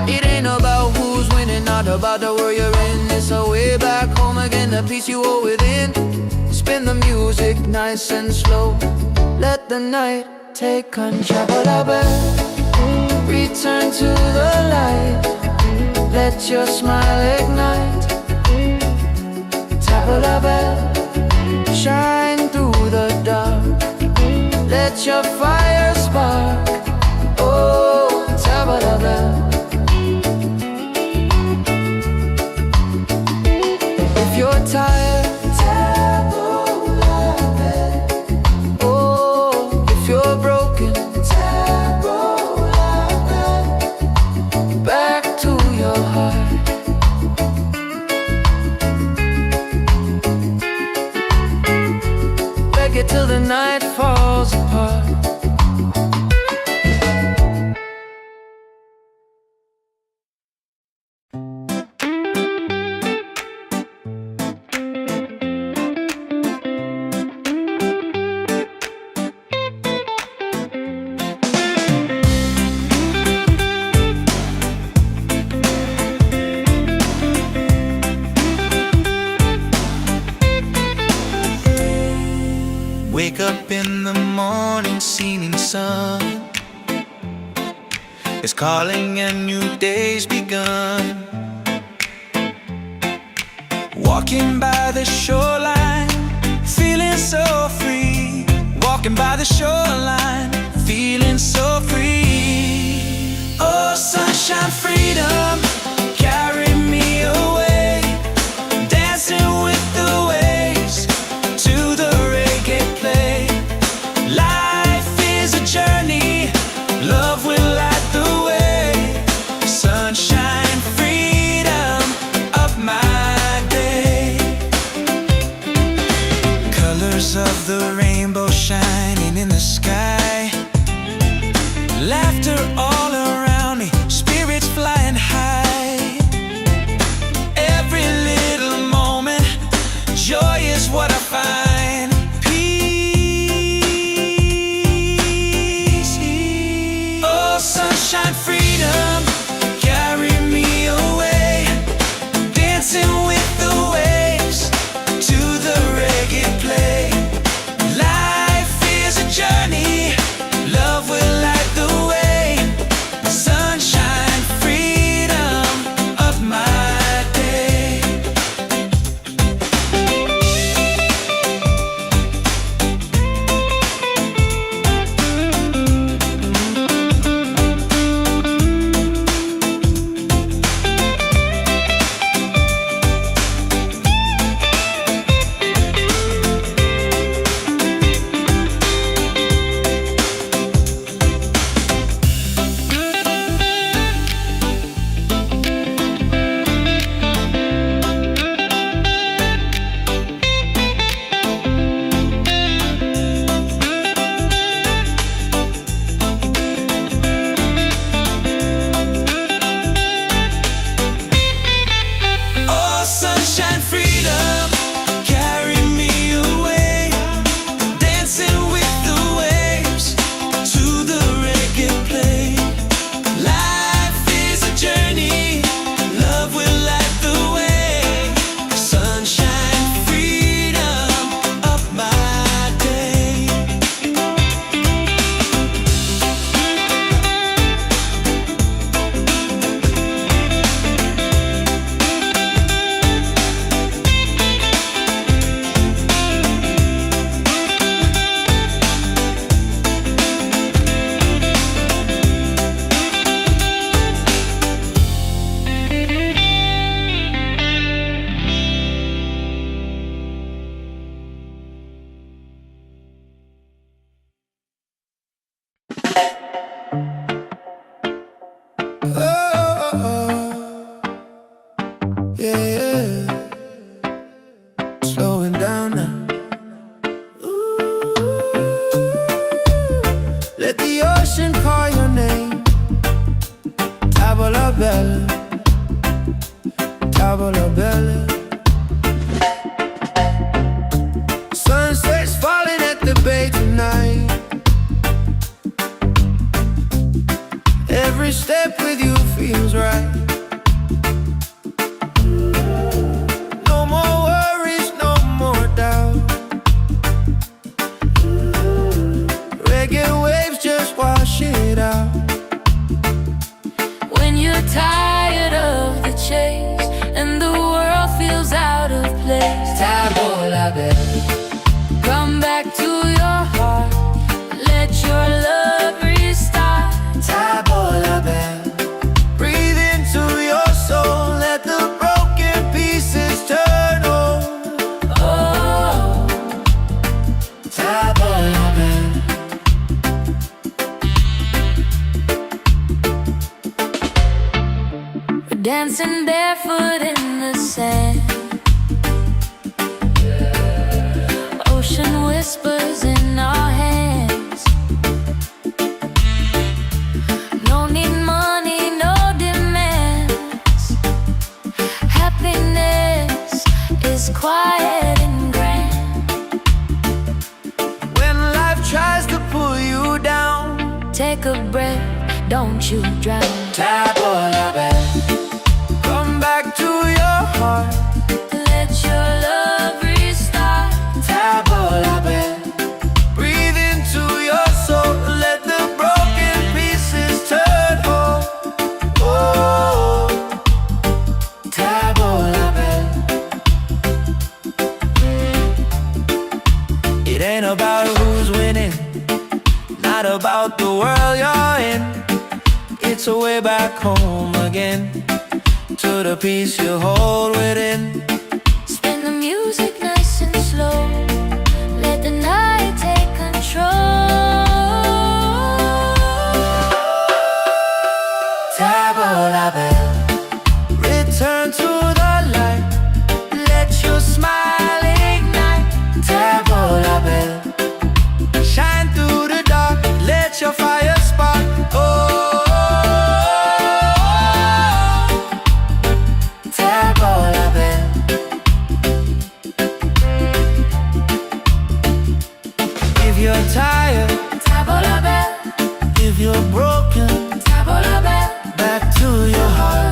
It ain't about who's winning, not about the world you're in. It's a way back home again, the peace you hold within. Spin the music nice and slow. Let the night take control. Return to the light. Let your smile ignite. Tabla bell, shine through the dark. Let your fire spark. Oh, tabla bell. If you're tired, till the night falls apart. Wake up in the morning, seeing sun is calling and new day's begun. Walking by the shoreline, feeling so free. Walking by the shoreline, feeling so free. Oh, sunshine, freedom, carry me away. Dancing with the waves to the reggae play. Life is a journey, love will light the way. Sunshine, freedom of my day. Colors of the rainbow shining in the sky. Laughter all around me, spirits flying high. Oh, yeah, yeah. Slowing down now. Ooh. Let the ocean call your name. Tavola bella, tavola bella. Sunset's falling at the bay tonight. Every step with you feels right. No more worries, no more doubt. Reggae waves just wash it out. When you're tired of the chase and the world feels out of place, Tavola bella, come back to your heart. Let your love restart. Tavola bella, Breathe into your soul. Let the broken pieces turn whole. Oh, Tavola bella. we're dancing barefoot in the sand. Ocean whispers in our hands. No need money, no demands. Happiness is quiet and grand. When life tries to pull you down, Take a breath, don't you drown. Tavola bella, come back to your heart. Let your love restart. Tavola bella, Breathe into your soul. Let the broken pieces turn whole. Oh, Tavola bella. it ain't about who's winning, not about the world you're in. It's a way back home again, to the peace you hold within. Spin the music nice and slow. Let the night take control. Tavola bella, Return to the light. Let your smile ignite. Tavola bella, Shine through the dark. Let your fire spark. Oh, Tavola bella, if you're tired, Tavola bella, if you're broken, tavola bella. back to your heart.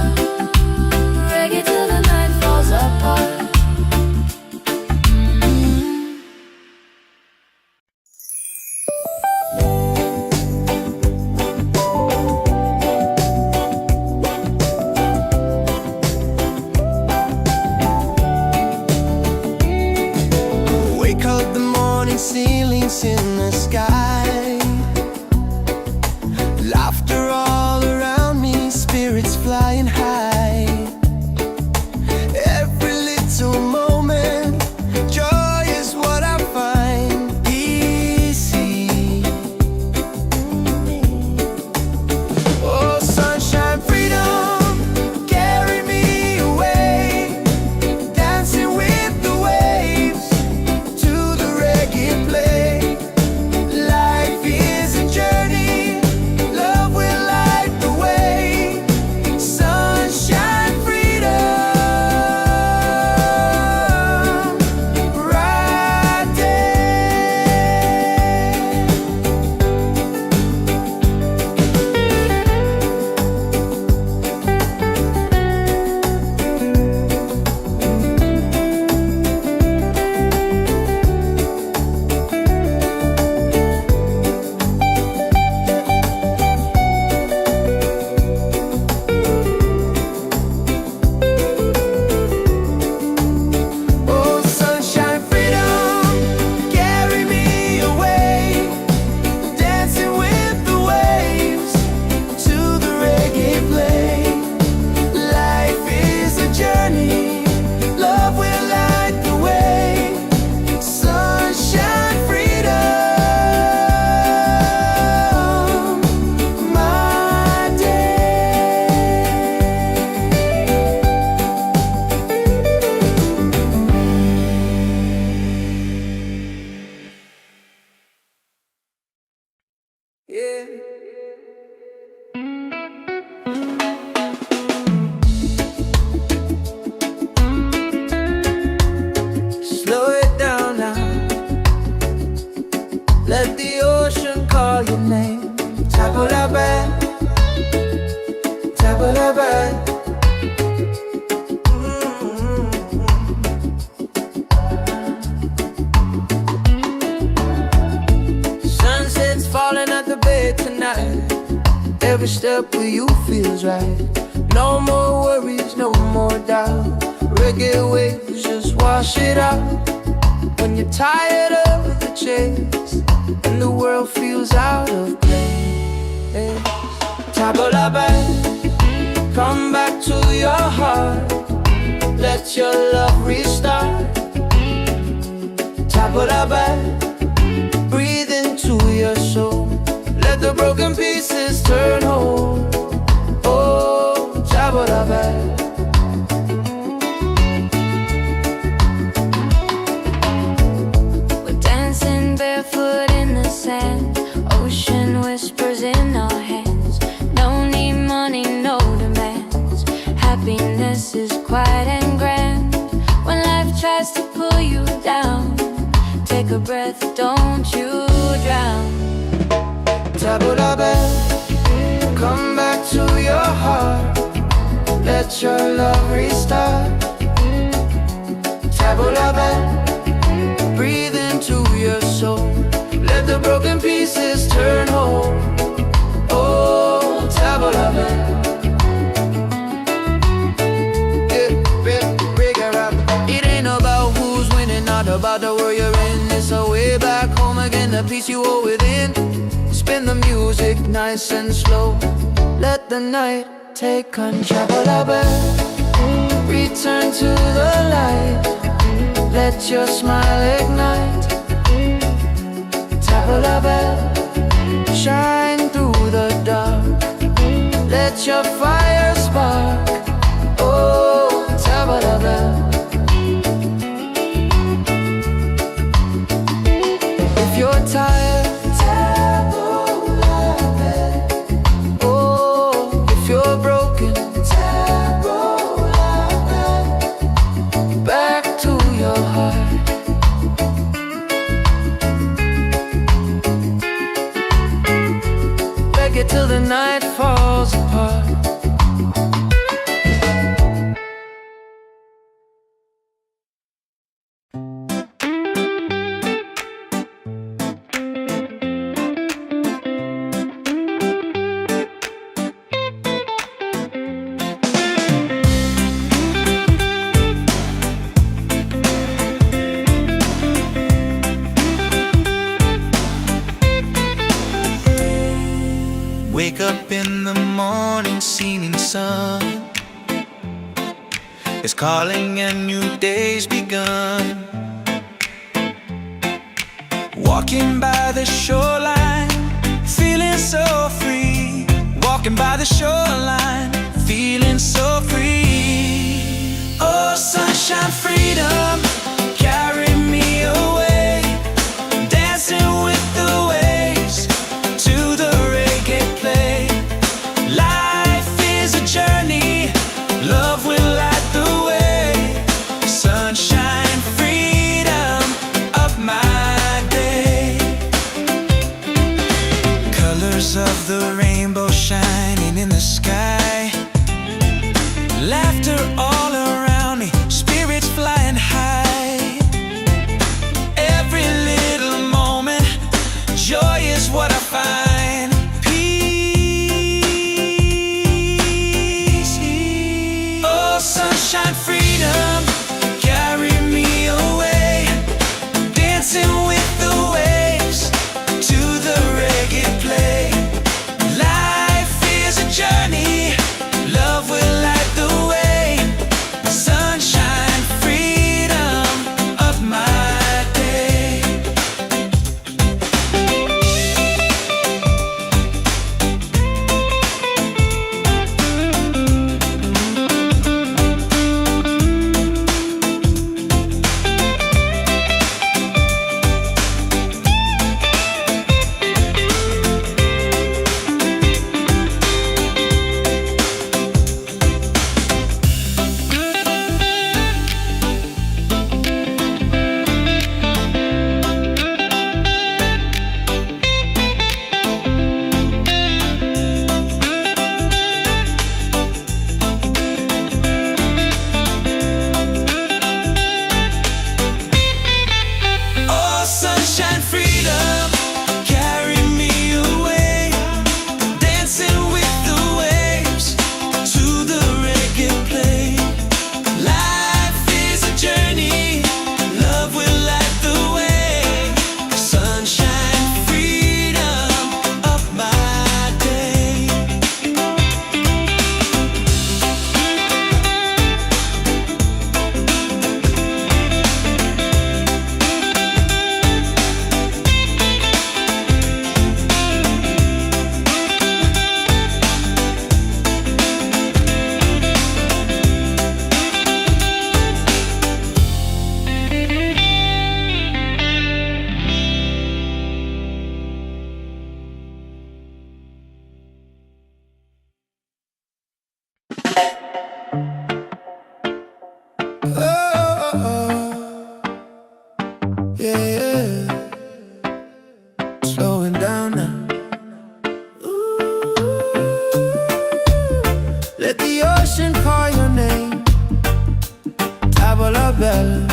bad. Sunset's falling at the bed tonight. Every step with you feels right. No more worries, no more doubt. Reggae waves just wash it out. When you're tired of the chase and the world feels out of place, table la bed, come back to your heart. Let your love restart. Table la bed, breathe into your soul. Let the broken pieces turn whole. Oh, table la bed. Barefoot in the sand, ocean whispers in our hands. No need money, no demands. Happiness is quiet and grand. When life tries to pull you down, take a breath, don't you drown. Table la bed, come back to your heart. Let your love restart. Table la bed, breathe into your soul. Let the broken pieces turn whole. Oh, table la bed. It ain't about who's winning, not about the world you're in. It's a way back home again, the peace you hold within. Spin the music nice and slow. Let the night take control. Table la bed, return to the light. Let your smile ignite. Table la bed, shine through the dark. Let your fire spark. Oh, table la bed. If you're tired, table la bed. Oh, if you're broken, table la bed. Back to your heart. Reggae till the night falls apart. Wake up in the morning, seeing sun is calling and new day's begun. Walking by the shoreline, feeling so free. Walking by the shoreline, feeling so free. Oh, sunshine, freedom, carry me away. Dancing with the waves to the reggae play. Life is a journey, love will light the way. Sunshine, freedom of my day. Colors of the rainbow shining in the sky. Laughter all around me, spirits fly Let the ocean call your name. Tavola bella,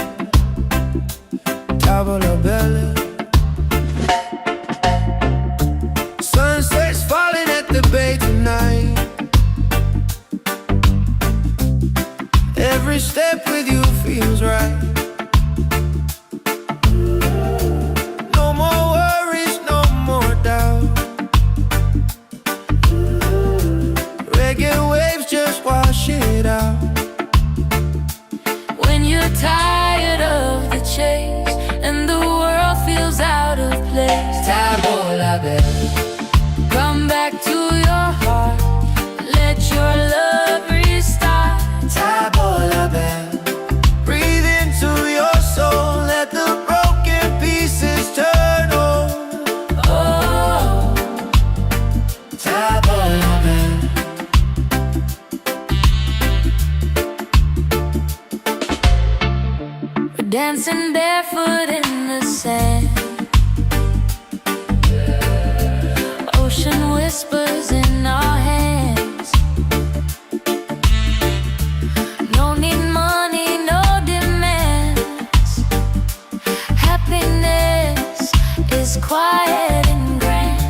tavola bella. Sunset's falling at the bay tonight. Every step with you feels right. No more worries, no more doubt. Reggae waves just wash it out. When you're tired of the chase and the world feels out of place, Tavola bella, come back to your heart. Let your love restart. Tavola bella. Breathe into your soul. Let the broken pieces turn on. Oh, Tavola bella. we're dancing barefoot in the sand. Ocean whispers in our hands. No need money, no demands. Happiness is quiet and grand.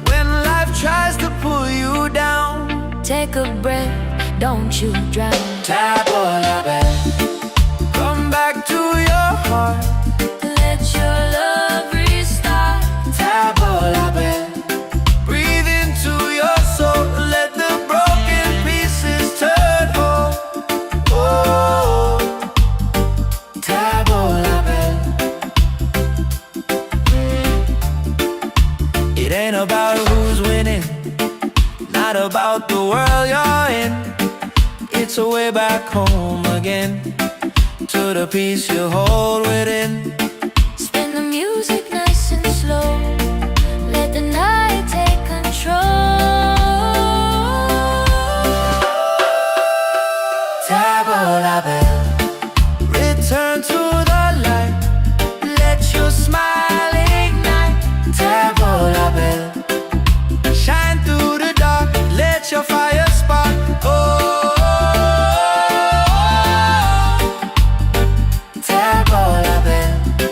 When life tries to pull you down, Take a breath, don't you drown. Tavola bella. Come back to your heart. Let your love restart. Tavola bella. Breathe into your soul. Let the broken pieces turn whole. Oh, Tavola bella. It ain't about who's winning, not about the world you're in. It's a way back home again, to the peace you hold within. Spin the music nice and slow. Let the night take control. Tavola bella. Return to the light. Let your smile ignite. Tavola bella. Shine through the dark. Let your fire spark. Oh, Tavola bella.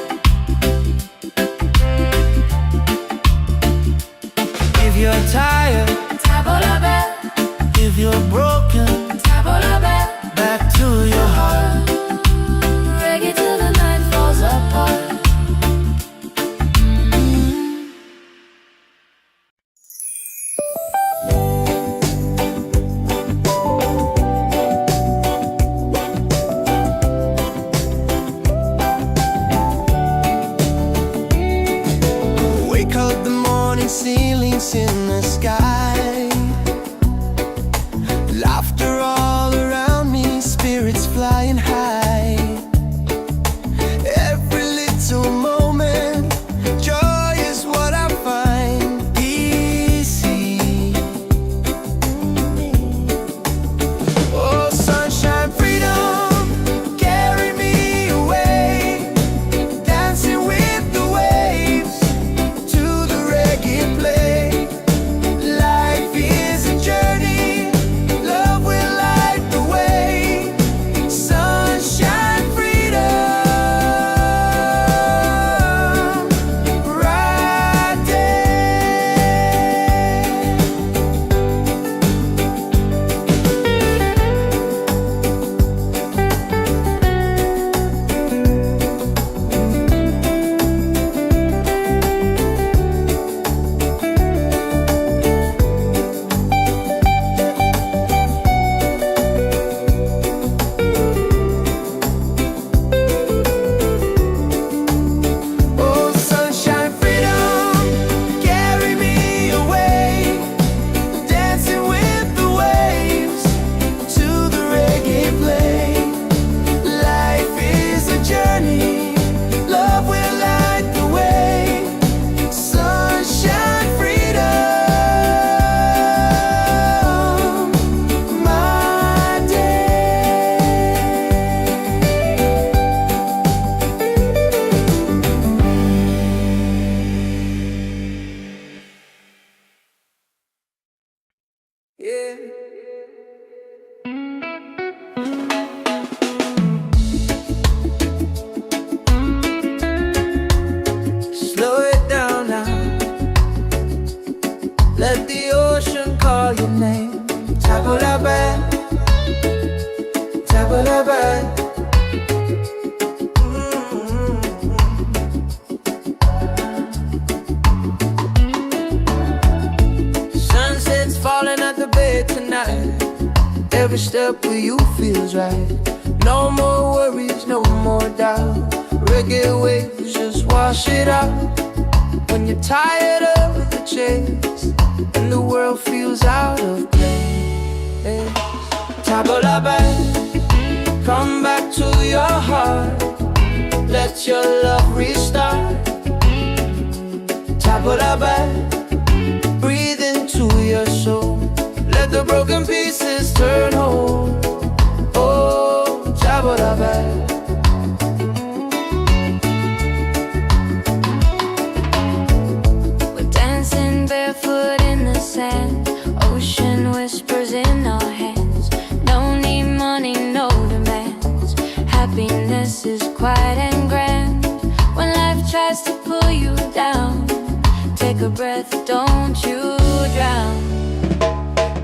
Yeah. Slow it down now. Let the ocean call your name. Tabula-bay, tabula-bay. Sunset's falling at the bay tonight. Every step with you feels right. No more worries, no more doubt. Reggae waves just wash it out. When you're tired of the chase and the world feels out of place, Tabula-bay, come back to your heart. Let your love restart. Tabula-bay, breathe into your soul. Let the broken pieces turn whole. Oh, Tabula-bay. Barefoot in the sand, ocean whispers in our hands. No need money, no demands. Happiness is quiet and grand. When life tries to pull you down, take a breath, don't you drown.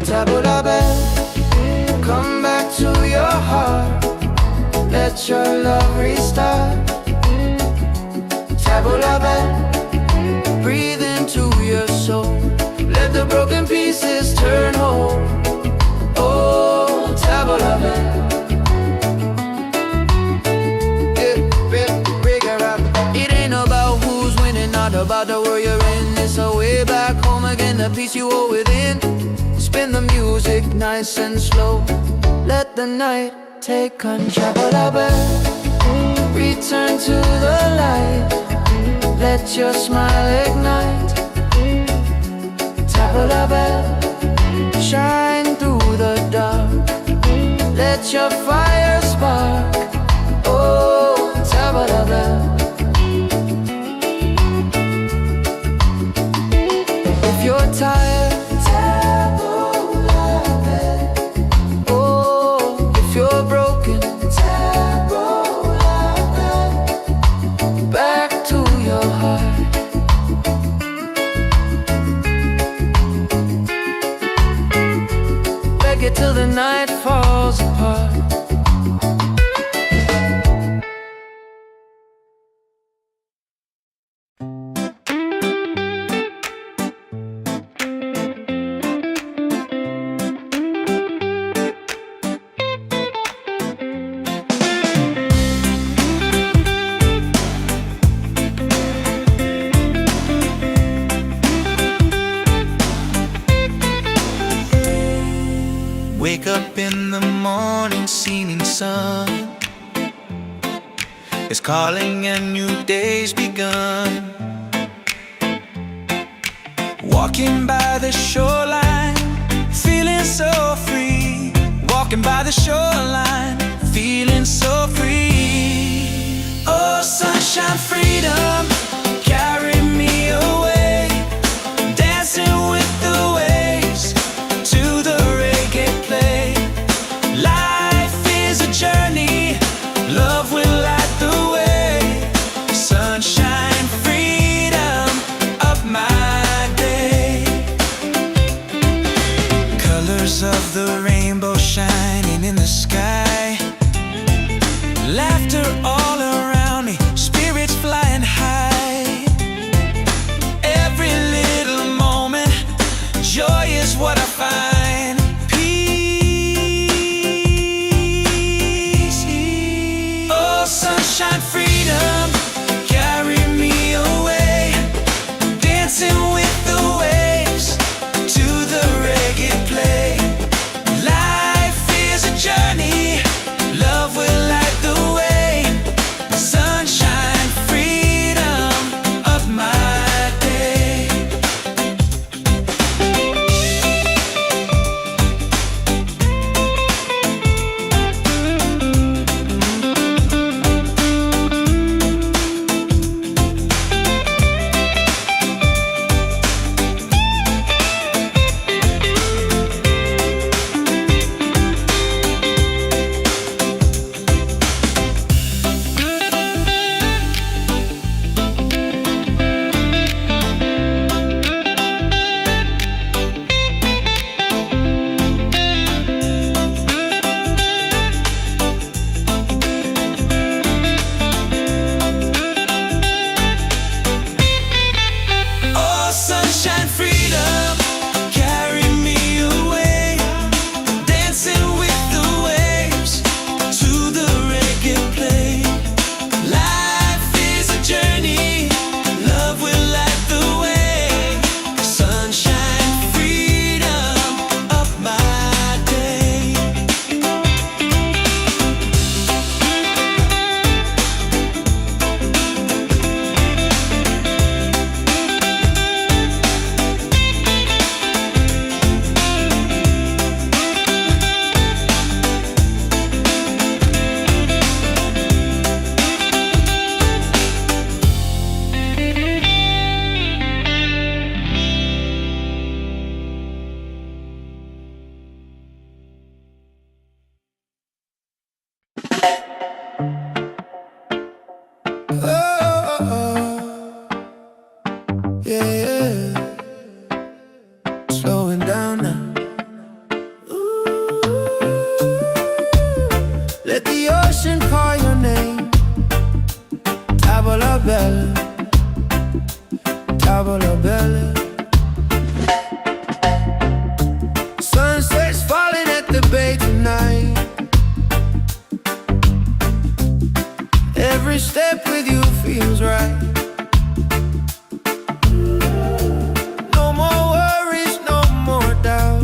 Tabula-bay, come back to your heart. Let your love restart. Tabula-bay, breathe into your soul. Let the broken pieces turn whole. Oh, Tabula-bay. It ain't about who's winning, not about the world you're in. It's a way back home again, the peace you hold within. Spin the music nice and slow. Let the night take control. Tabula-bay, return to the light. Let your smile ignite. Tabula-bay, shine through the dark. Let your fire spark. Oh, Tabula-bay. If you're tired, Tabula-bay. Oh, if you're broken, Tabula-bay. Back to your heart. Reggae till the night falls apart. Wake up in the morning, seeing sun is calling and new day's begun. Walking by the shoreline, feeling so free. Walking by the shoreline, feeling so free. Oh, sunshine, freedom, carry me away. Dancing with the waves to the reggae play. Life is a journey, love will light the way. Sunshine, freedom, up my day. Colors of the rainbow shining in the sky. Laughter all around me, spirits flying high. Every little moment, joy is what I find. Peace. Oh, sunshine, freedom, carry me away. Dancing with the waves to the reggae play. Life is a journey, love will light the way. table la belle. Sunset's falling at the bay tonight. Every step with you feels right. No more worries, no more doubt.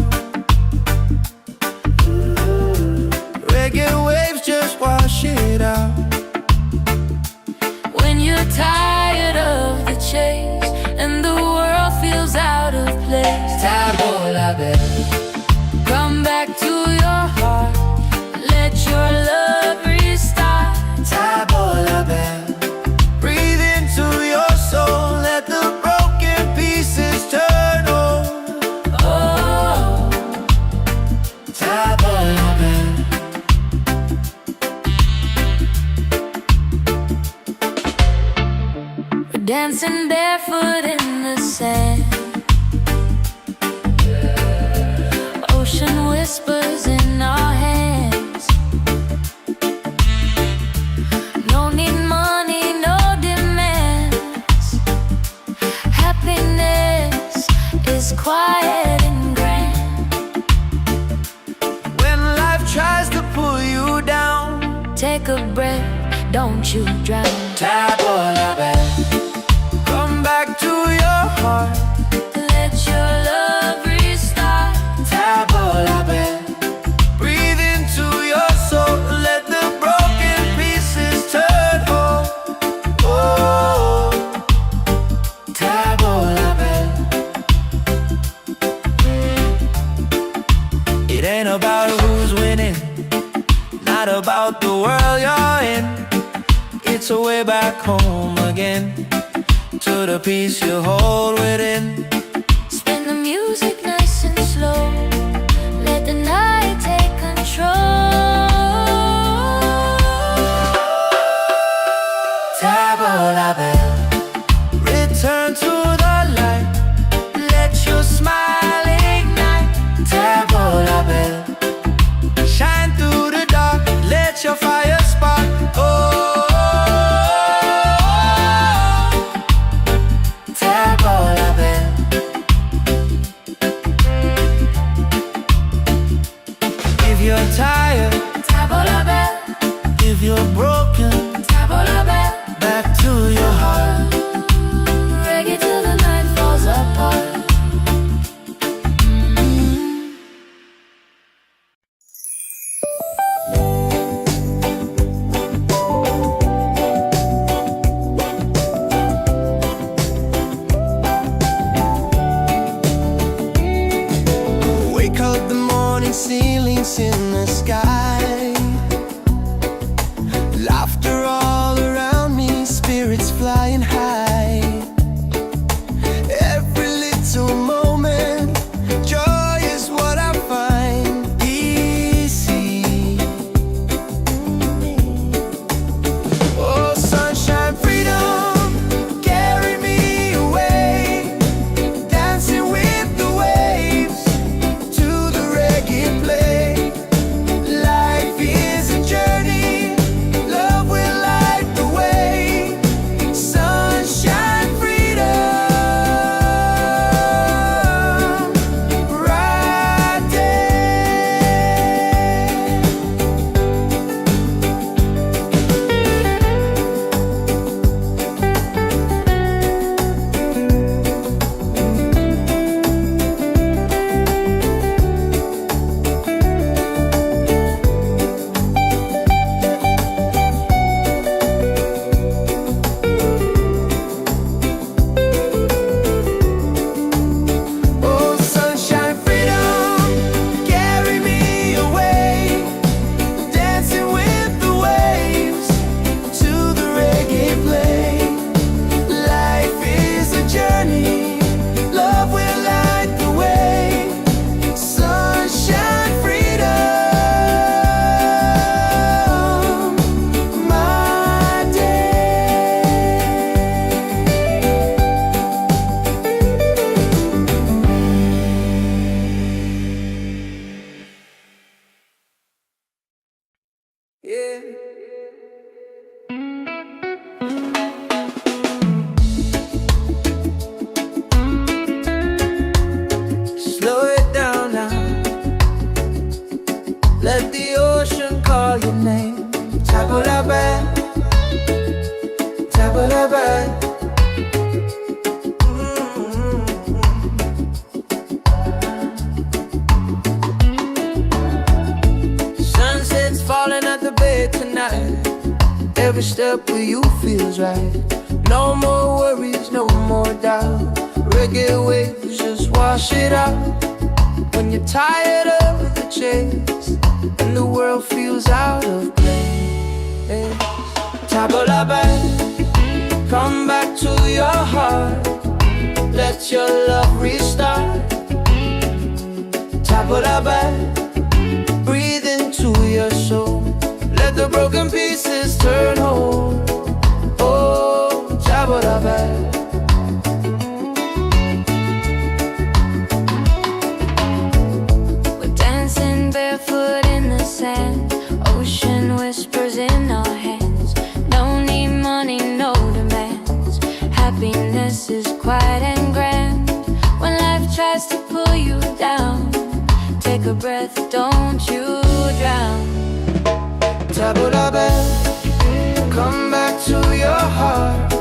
Reggae waves just wash it out. When you're tired of the chase and the world feels out of place, Table la belle. come back to your heart. Let your love restart. Table la belle. Breathe into your soul. Let the broken pieces turn whole. Oh, Table la belle. we're dancing barefoot in the sand. Ocean whispers in our hands. No need money, no demands. Happiness is quiet and grand. When life tries to pull you down, Take a breath, don't you drown. table la belle. Come back to your heart. Let your love restart. Table la belle. Breathe into your soul. Let the broken pieces turn whole. Oh, table la belle. It ain't about who's winning, not about the world you're in. It's a way back home again, to the peace you hold within. Spin the music nice and slow. Let the night take control. Table la belle. Return to the light. Let your smile ignite. Table la belle. Shine through the dark. Let your fire spark. Oh, table la belle. If you're tired, Table la belle, if you're broken, table la belle. back to your heart. Reggae till the night falls apart. Wake up the morning, ceilings in the sky. Laughter all around me, spirits flying high. Every little moment, joy is what I find. Easy. Oh, sunshine, freedom, carry me away. Dancing with the waves to the reggae play. Life Let the ocean call your name. Tabulabe, tabulabe. Sunset's falling at the bay tonight. Every step with you feels right. No more worries, no more doubt. Reggae waves just wash it out. When you're tired of the chase and the world feels out of place, Tabulabe, come back to your heart. Let your love restart. Tabulabe, breathe into your soul. Let the broken pieces turn whole. Oh, Tabulabe. Barefoot in the sand, ocean whispers in our hands. No need money, no demands. Happiness is quiet and grand. When life tries to pull you down, take a breath, don't you drown. Tabulabe, come back to your heart.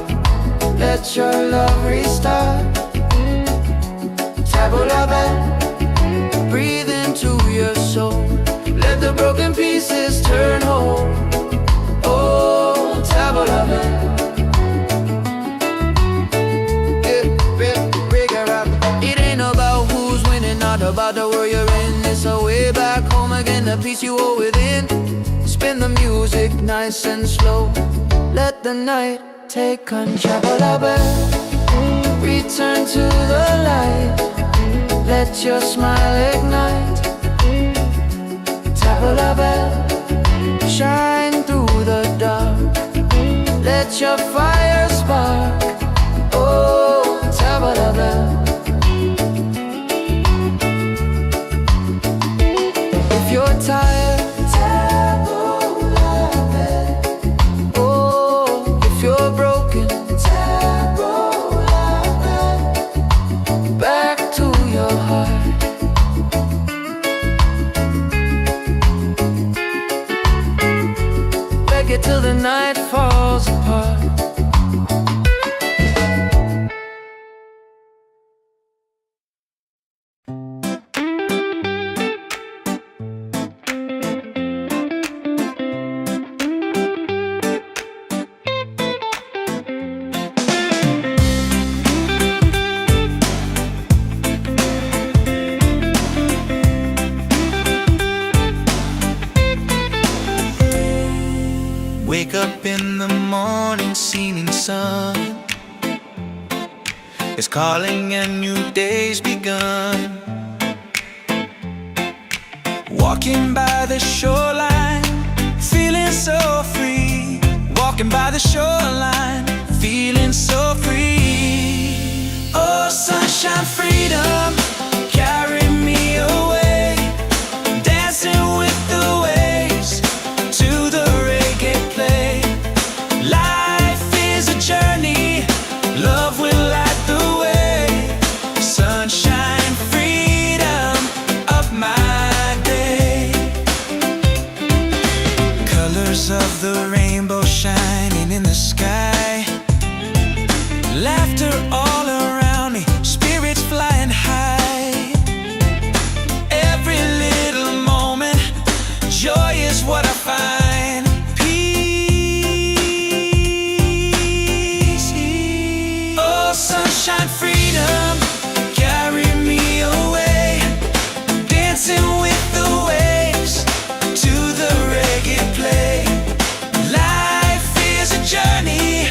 Let your love restart. Tabulabe, breathe into your soul. Let the broken pieces turn whole. Oh, Tabulabe. It ain't about who's winning, not about the world you're in. It's a way back home again, the peace you hold within. Spin the music nice and slow. Let the night take control. Tabulabe, return to the light. Let your smile ignite. Tabulabe, shine through the dark. Let your fire spark. Oh, Tabulabe. If you're tired, Tabulabe. Oh, if you're broken, Tabulabe. Back to your heart. Reggae till the night falls apart. Wake up in the morning, seeing sun is calling and new day's begun. Walking by the shoreline, feeling so free. Walking by the shoreline, feeling so free. Oh, sunshine, freedom, carry me away. Dancing with the waves to the reggae play. Life is a journey, love will light the way. Sunshine, freedom of my day. Colors of the rainbow shining in the sky. Laughter all around me, spirits flying high. Every little moment, joy is what I find. Peace. Oh, sunshine, freedom, carry me away. Dancing with the waves to the reggae play. Life is a journey,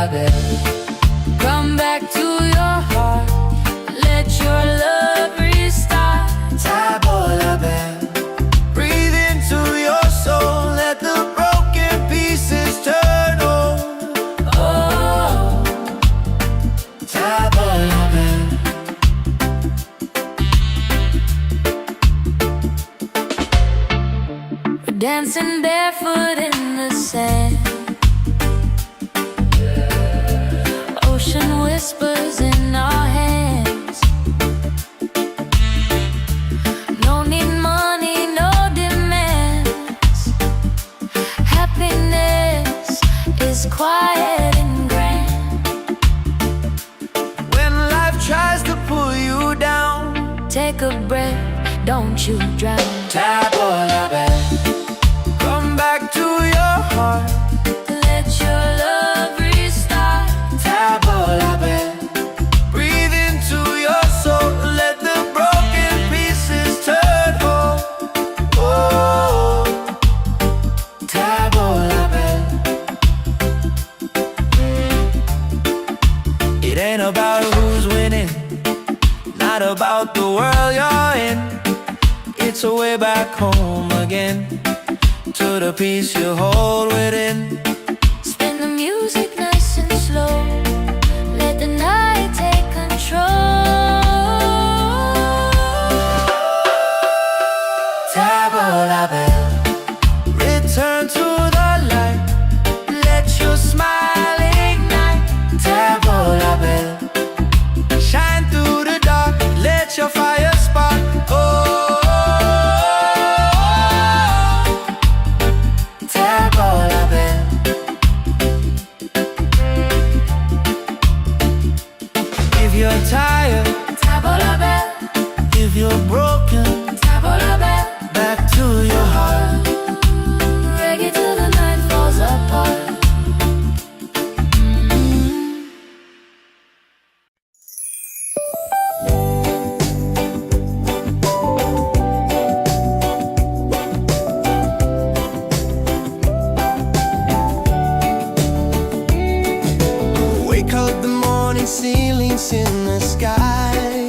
la belle. Come back to your heart, let your love restart. Tabo la belle. Breathe into your soul, let the broken pieces turn whole. Oh, Tabo la belle. we're dancing barefoot in the sand. Ocean whispers in our hands. No need money, no demands. Happiness is quiet and grand. When life tries to pull you down, Take a breath, don't you drown. Tabo la belle. Come back to your heart, Let your love restart. Tabo la belle. Breathe into your soul, let the broken pieces turn whole. Oh, Tabo la belle. It ain't about who's winning, not about the world you're in. It's a way back home again, to the peace you hold within. Spin the music nice and slow. Let the night take control. Tabo la belle. Return to the light, let your smile ignite. Tabo la belle. Shine through the dark, let your fire spark. Oh, Tabo la belle. If you're tired, Tabo la belle, if you're broken, tabo la belle. back to your heart. Reggae till the night falls apart. Wake up the morning, ceilings in the sky.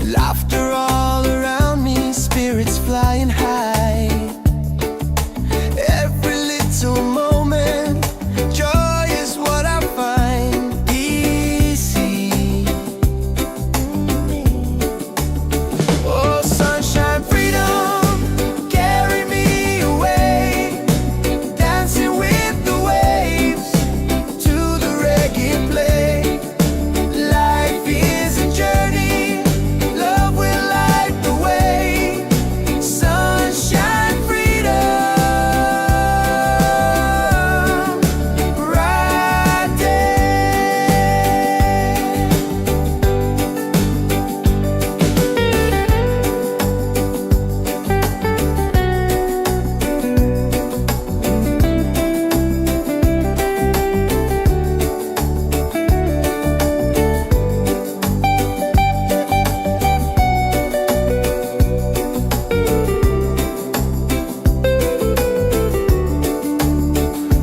Laughter all around me, spirits flying high. Every little moment, joy is what I find. Easy. Oh, sunshine, freedom, carry me away. Dancing with the waves to the reggae play. Life is a journey, love will light the way. Sunshine, freedom, right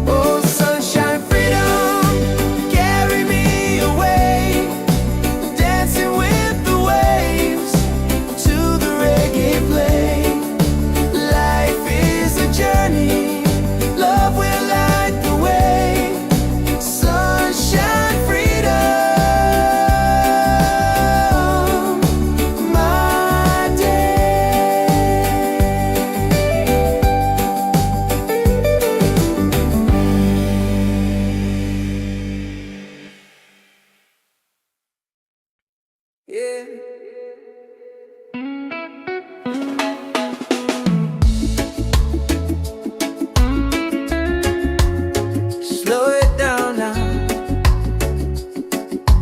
Oh, sunshine, freedom, carry me away. Dancing with the waves to the reggae play. Life is a journey, love will light the way. Sunshine, freedom, my day. Yeah. Slow it down now.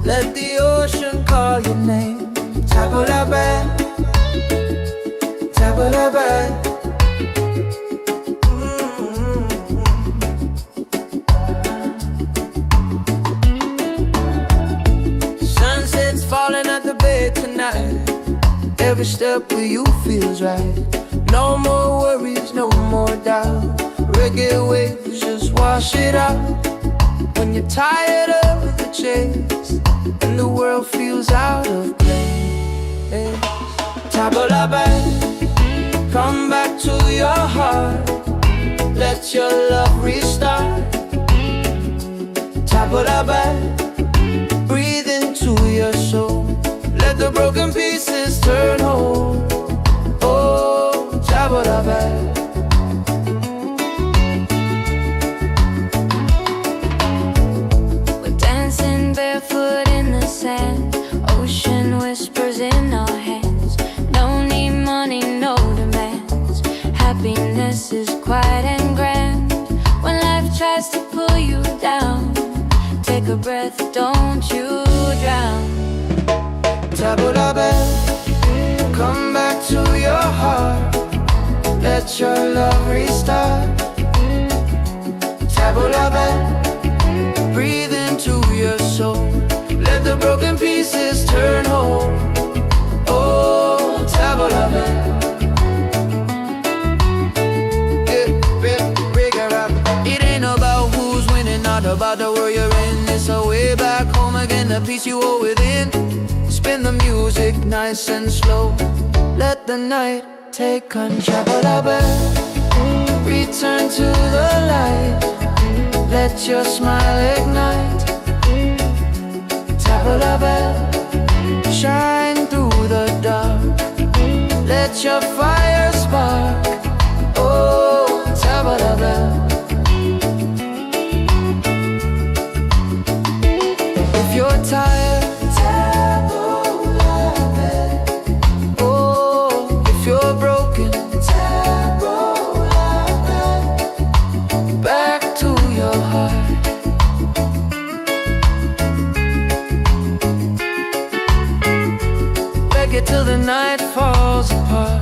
Let the ocean call your name. Tabo la belle, tabo la belle. Sunset's falling at the bay tonight. Every step with you feels right. No more worries, no more doubt. Reggae waves just wash it out. when you're tired of the chase and the world feels out of place. Tabula back, come back to your heart. Let your love restart. Tabula back, breathe into your soul. Let the broken pieces turn whole. Oh, tabula back. Barefoot in the sand, ocean whispers in our hands. No need money, no demands. Happiness is quiet and grand. When life tries to pull you down, take a breath, don't you drown. Tabula back, come back to your heart. Let your love restart. Tabula back, breathe into your soul. Let the broken pieces turn whole. Oh, tabula back. It ain't about who's winning, not about the world you're in. It's a way back home again, the peace you hold within. Spin the music nice and slow. Let the night take control. Tabula back, return to the light. Let your smile ignite. Tabula back, shine through the dark. Let your fire spark. Oh, tabula back. If you're tired, tabula back. Oh, if you're broken, tabula back. Back to your heart. Reggae till the night falls apart.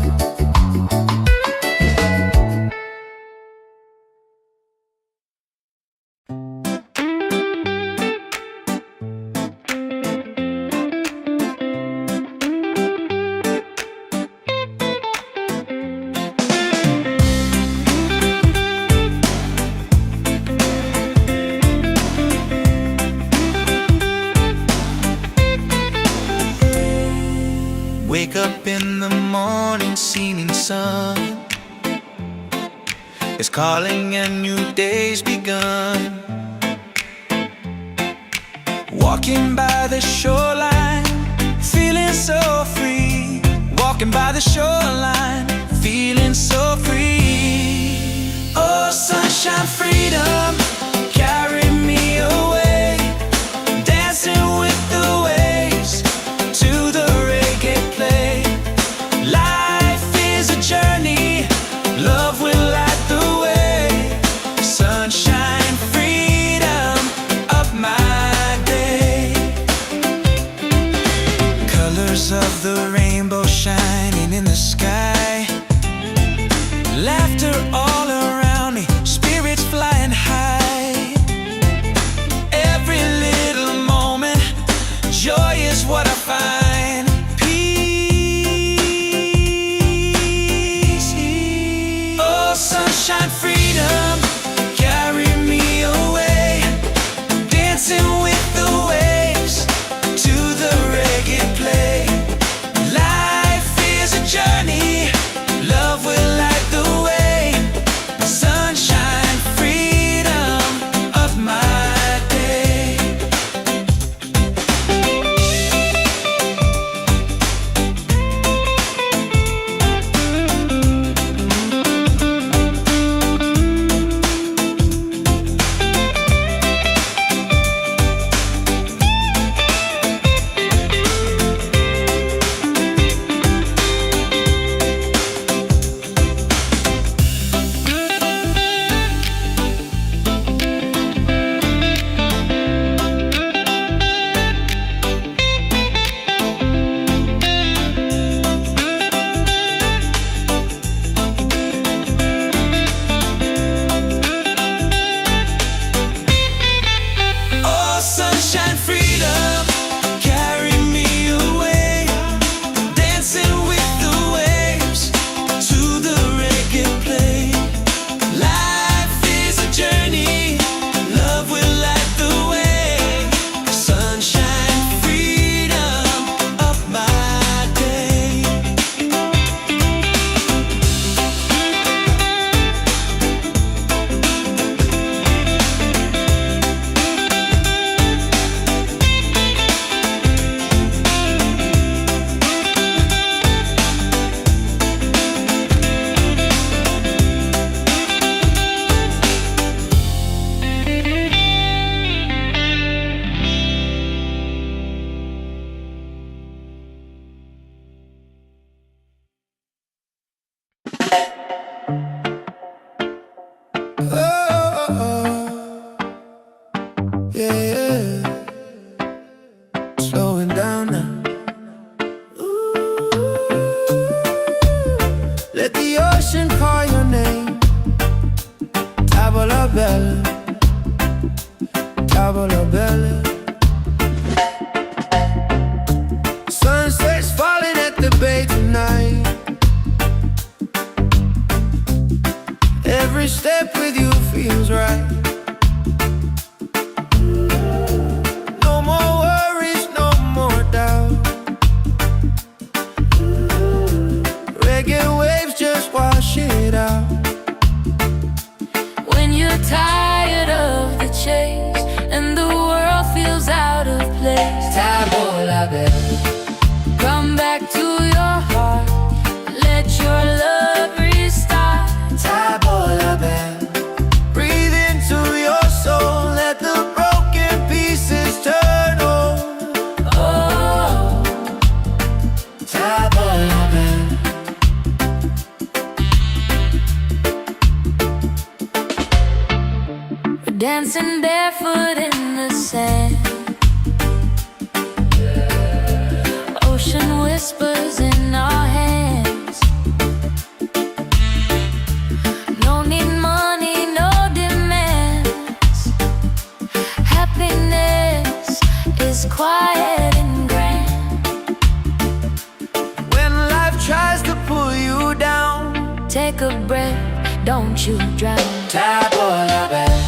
Wake up in the morning, seeing sun is calling and new day's begun. Walking by the shoreline, feeling so free. Walking by the shoreline, feeling so free. Oh, sunshine, freedom, carry me away. Dancing with the waves to the reggae play. Life is a journey, love will light the way. Sunshine, freedom, up my day. Colors of the rainbow shining in the sky. Laughter all around me, spirits flying high. table la belle. Sunset's falling at the bay tonight. Every step with you feels right. No more worries, no more doubt. Reggae waves just wash it out. When you're tired of the chase and the world feels out of place, Table la belle. come back to your heart. Let your love restart. Table la belle. Breathe into your soul. Let the broken pieces turn whole. Oh, Table la belle. we're dancing barefoot in the sand. Ocean whispers in our hands. No need money, no demands. Happiness is quiet and grand. When life tries to pull you down, Take a breath, don't you drown. table la belle.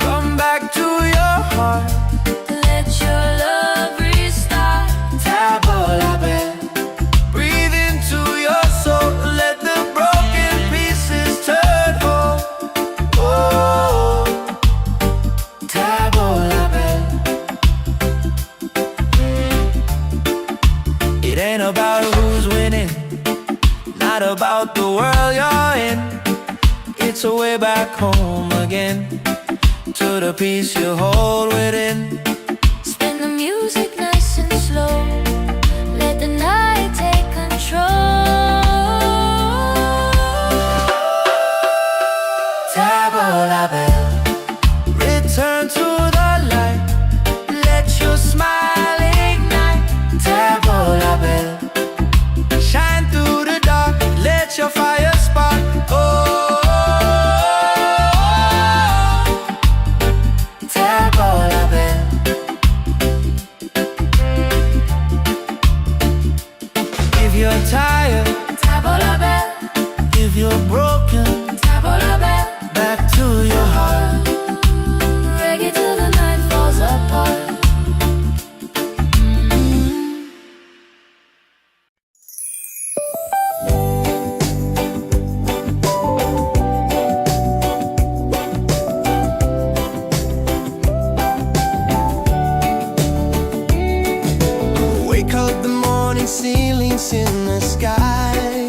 Come back to your heart. Let your love restart. Table la belle. Breathe into your soul. Let the broken pieces turn whole. Oh, table la belle. It ain't about who's winning, not about the world you're in. It's a way back home again, to the peace you hold within. Spin the music nice and slow. Let the night take control. Table la belle. Return to the light. Let your smile ignite. Table la belle. Shine through the dark. Let your fire spark. Oh, table la belle. If you're tired, Table la belle, if you're broken, table la belle. back to your heart. Reggae till the night falls apart. Wake up the morning, ceilings in the sky.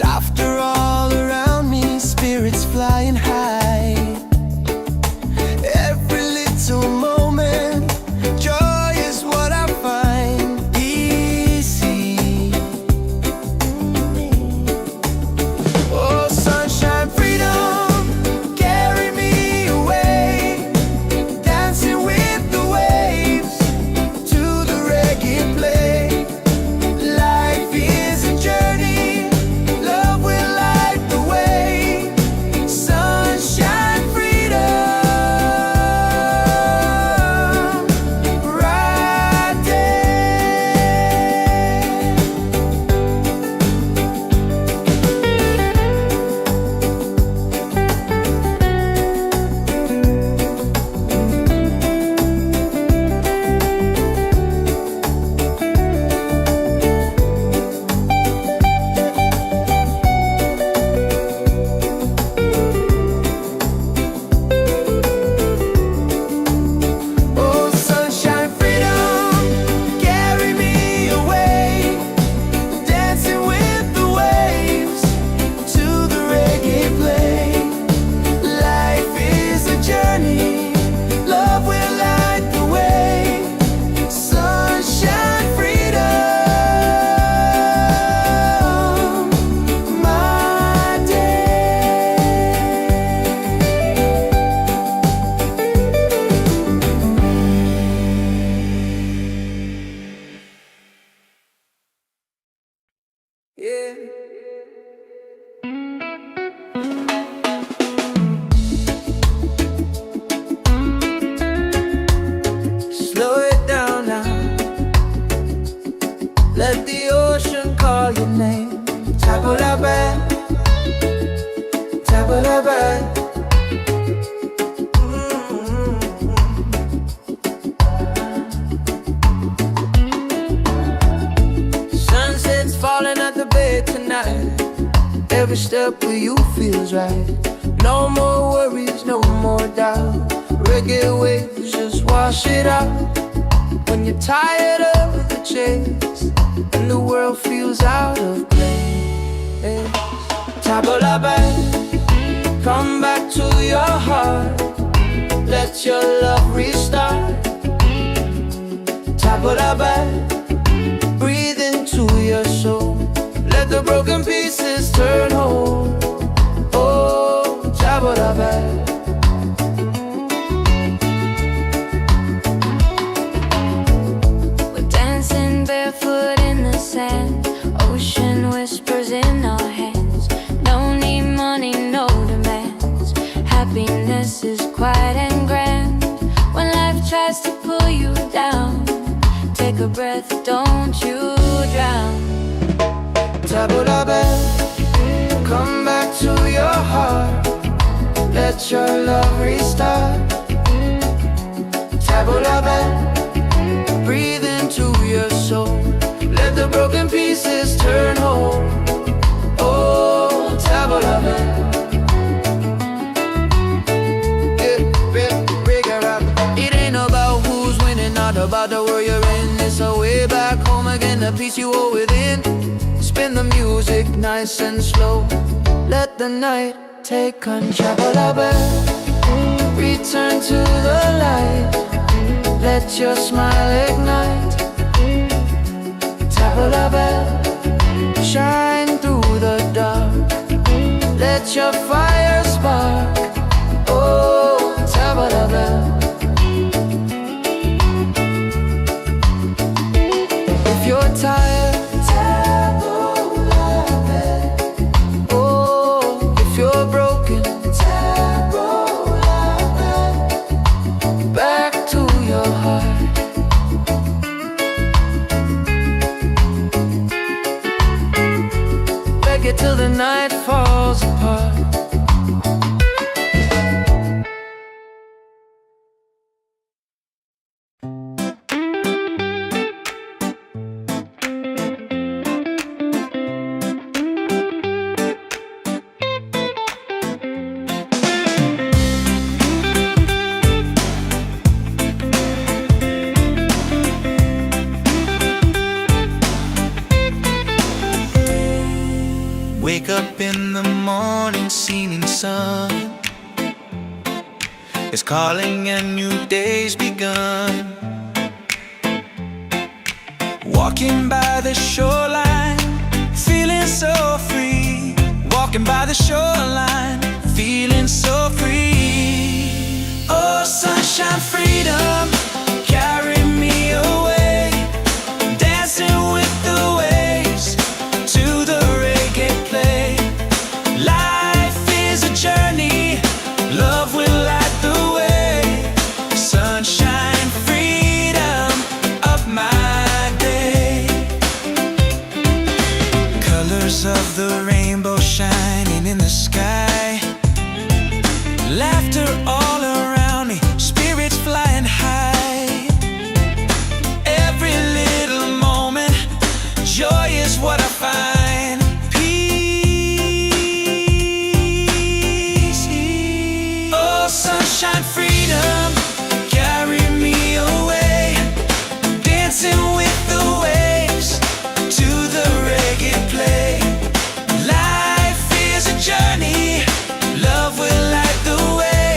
Laughter all around me, spirits flying high. Every little moment, joy is what I find easy. Oh, sunshine, freedom, carry me away. Dancing with the waves to the reggae play. Life is a journey, love will light the way. Sunshine. Every step with you feels right. No more worries, no more doubt. Reggae waves just wash it out. When you're tired of the chase and the world feels out of place, tabla back, come back to your heart. Let your love restart. Tabla back, breathe into your soul. Let the broken pieces turn whole. Oh, tabla back. Barefoot in the sand, ocean whispers in our hands. Don't need money, no demands. Happiness is quiet and grand. When life tries to pull you down, take a breath, don't you drown. Tabla back, come back to your heart. Let your love restart. Tabla back, breathe into your soul. Let the broken pieces turn whole. Oh, tabla back. It ain't about who's winning, not about the world you're in. It's a way back home again, the peace you hold within. Spin the music nice and slow. Let the night take control. Tabla back, return to the light. Let your smile ignite. Tabla back, shine through the dark. Let your fire spark. Oh, tabla back. If you're tired, tabla back. Oh, if you're broken, tabla back. Back to your heart. Reggae till the night falls apart. Wake up in the morning, seeing sun is calling and new day's begun. Walking by the shoreline, feeling so free. Walking by the shoreline, feeling so free. Oh, sunshine, freedom, carry me away. Dancing with the waves to the reggae play. Life is a journey, love will light the way. Sunshine, freedom of my day. Colors of the rainbow shining in the sky. Laughter all around me, spirits flying high. Every little moment, joy is what I find. Sunshine, freedom, carry me away. Dancing with the waves to the reggae play. Life is a journey, love will light the way.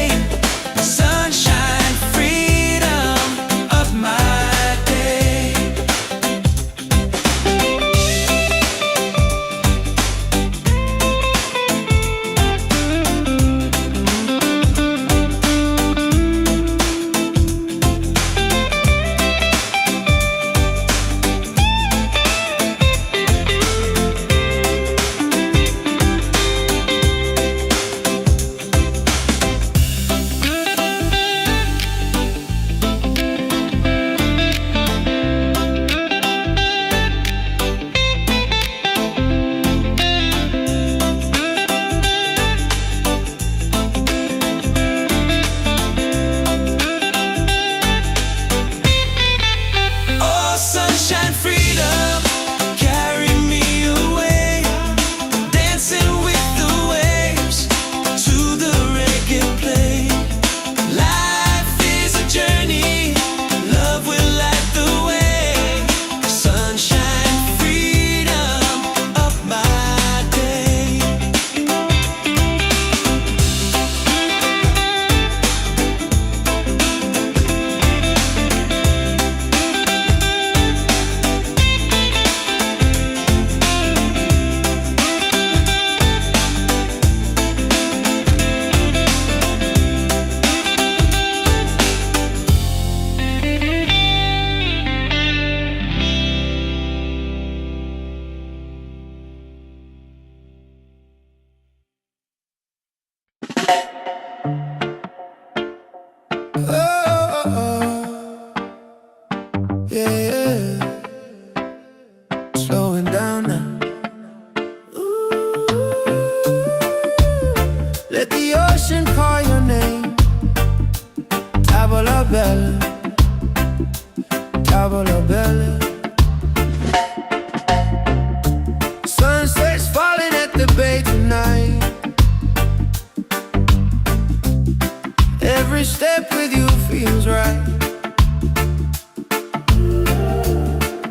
Every step with you feels right.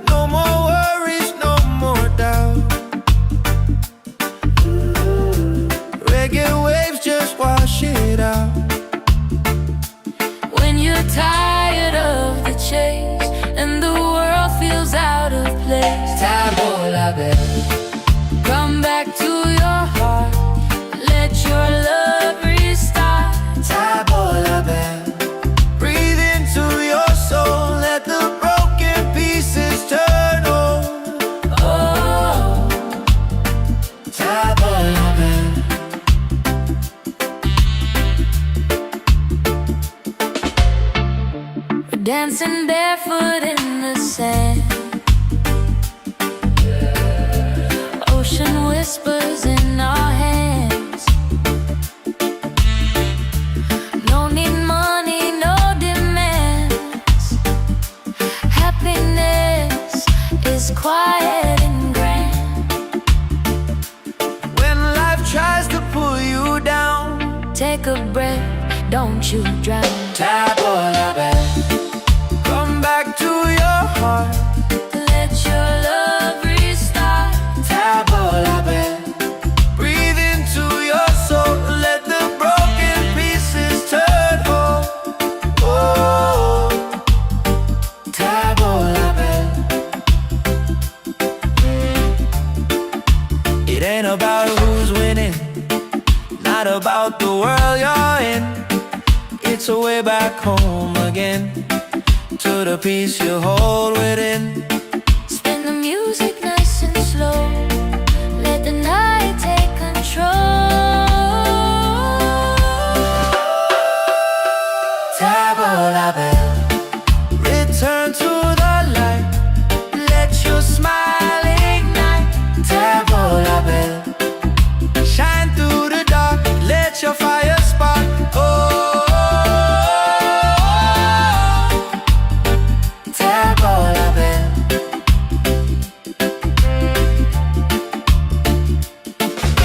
No more worries, no more doubt. Reggae waves just wash it out. When you're tired of the chase and the world feels out of place, come back to your heart, let your love restart. Breathe into your soul, let the broken pieces turn on. Oh, we're dancing barefoot in the sand. Ocean whispers in our hands. No need money, no demands. Happiness is quiet and grand. When life tries to pull you down, Take a breath, don't you drown. come back to your heart. Let your love restart. Breathe into your soul, let the broken pieces turn home. Oh, it ain't about who's winning, not about the world you're in. It's a way back home again, to the peace you hold within. Spin the music nice and slow. Let the night take control. Return to the light, let your smile ignite. Shine through the dark, let your fire spark. Oh,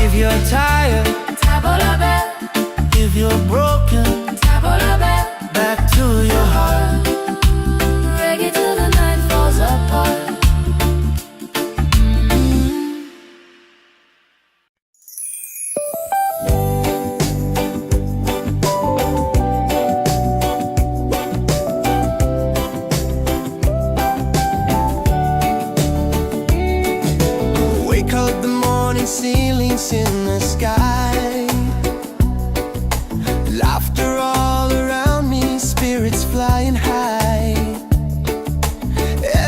if you're tired, if you're broken, back to your heart. Reggae till the night falls apart. Wake up the morning, ceilings in the sky. Laughter all around me, spirits flying high.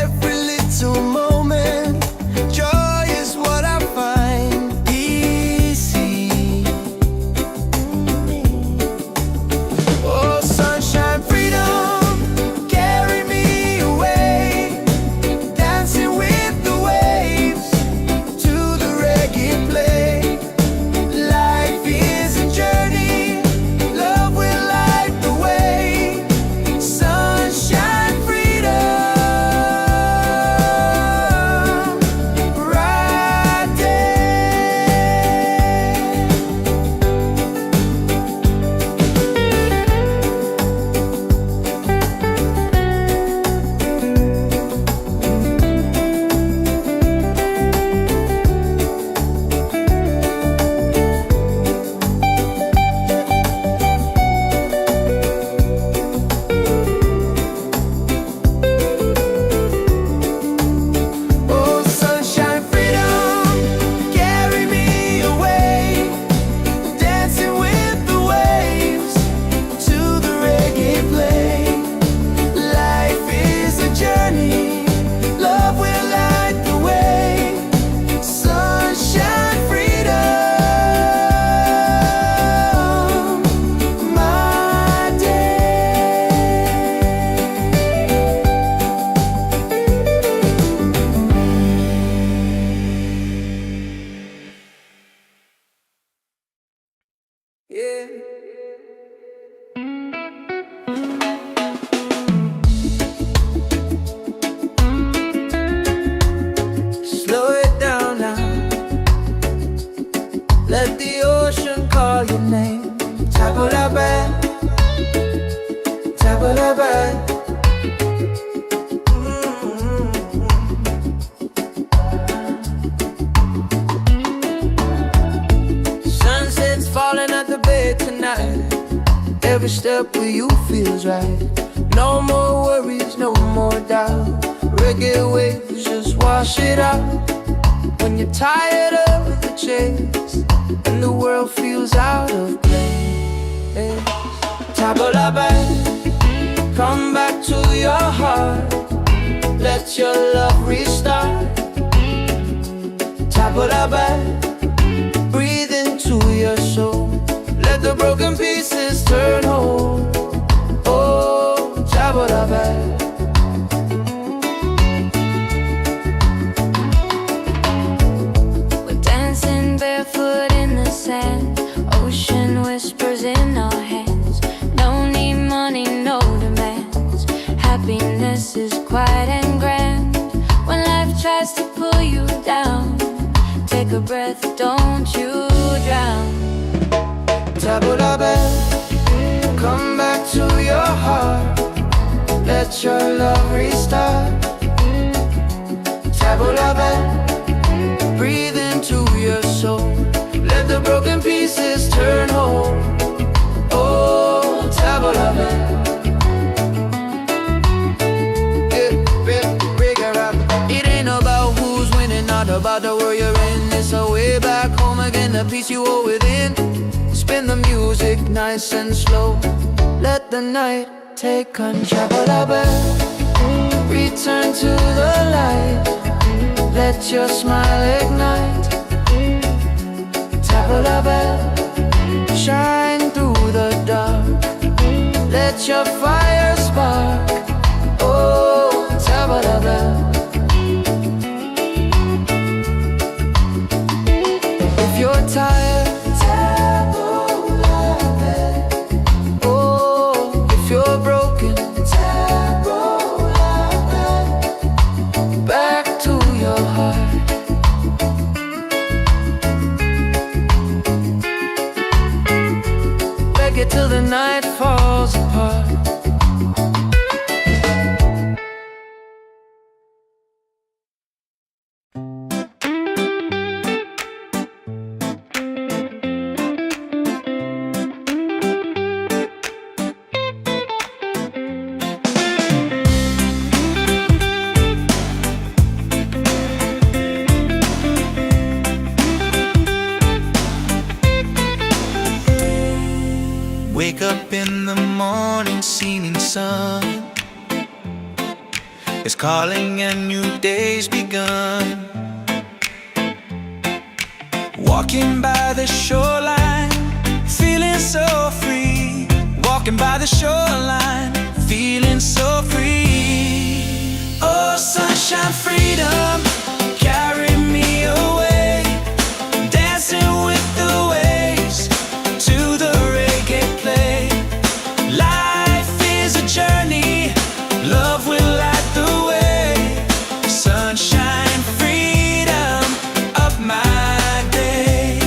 Every little moment, joy is what I find easy. Oh, sunshine, freedom, carry me away. Dancing with the waves to the reggae play. Life is a journey, love will last. Every step with you feels right. No more worries, no more doubt. Reggae waves just wash it out. When you're tired of the chase and the world feels out of place, tabla back, come back to your heart. Let your love restart. Tabla back, breathe into your soul. Let the broken pieces turn whole. Oh, tabla back. We're dancing barefoot in the sand. Ocean whispers in our hands. No need money, no demands. Happiness is quiet and grand. When life tries to pull you down, take a breath, don't you drown. Tabla back, come back to your heart. Let your love restart. Tabla back, breathe into your soul. Let the broken pieces turn whole. Oh, tabla back. It ain't about who's winning, not about the world you're in. It's a way back home again, the peace you hold within. Spin the music nice and slow. Let the night take control. Return to the light. Let your smile ignite. Tabla bell, shine through the dark. Let your fire spark. Oh, tabla bell. If you're tired, back to your heart. Reggae till the night falls apart. Wake up in the morning, seeing sun is calling and new day's begun. Walking by the shoreline, feeling so free. Walking by the shoreline, feeling so free. Oh, sunshine, freedom, carry me away. Dancing with the waves to the reggae play. Life is a journey, love will light the way. Sunshine, freedom, up my day.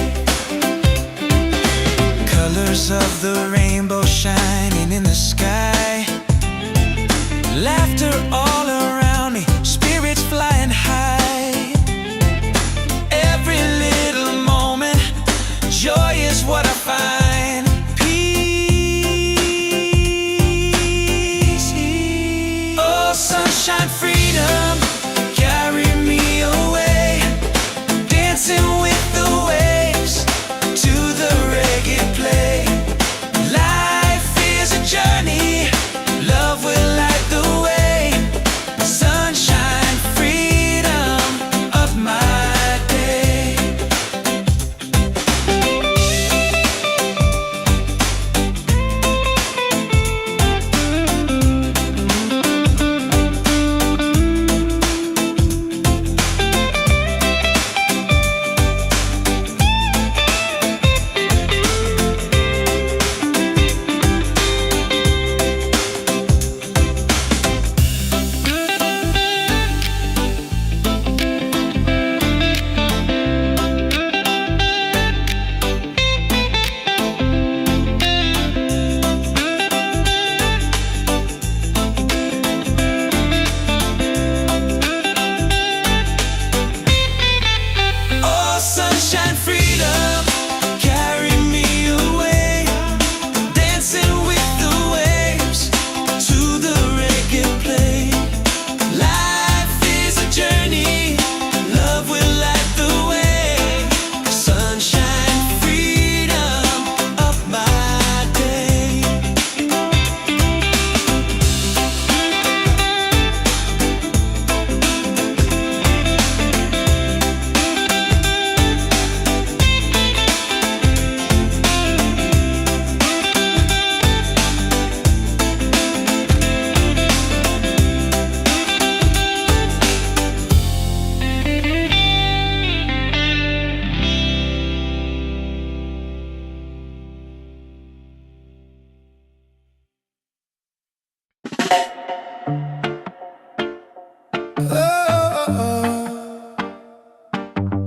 Colors of the rainbow shining in the sky.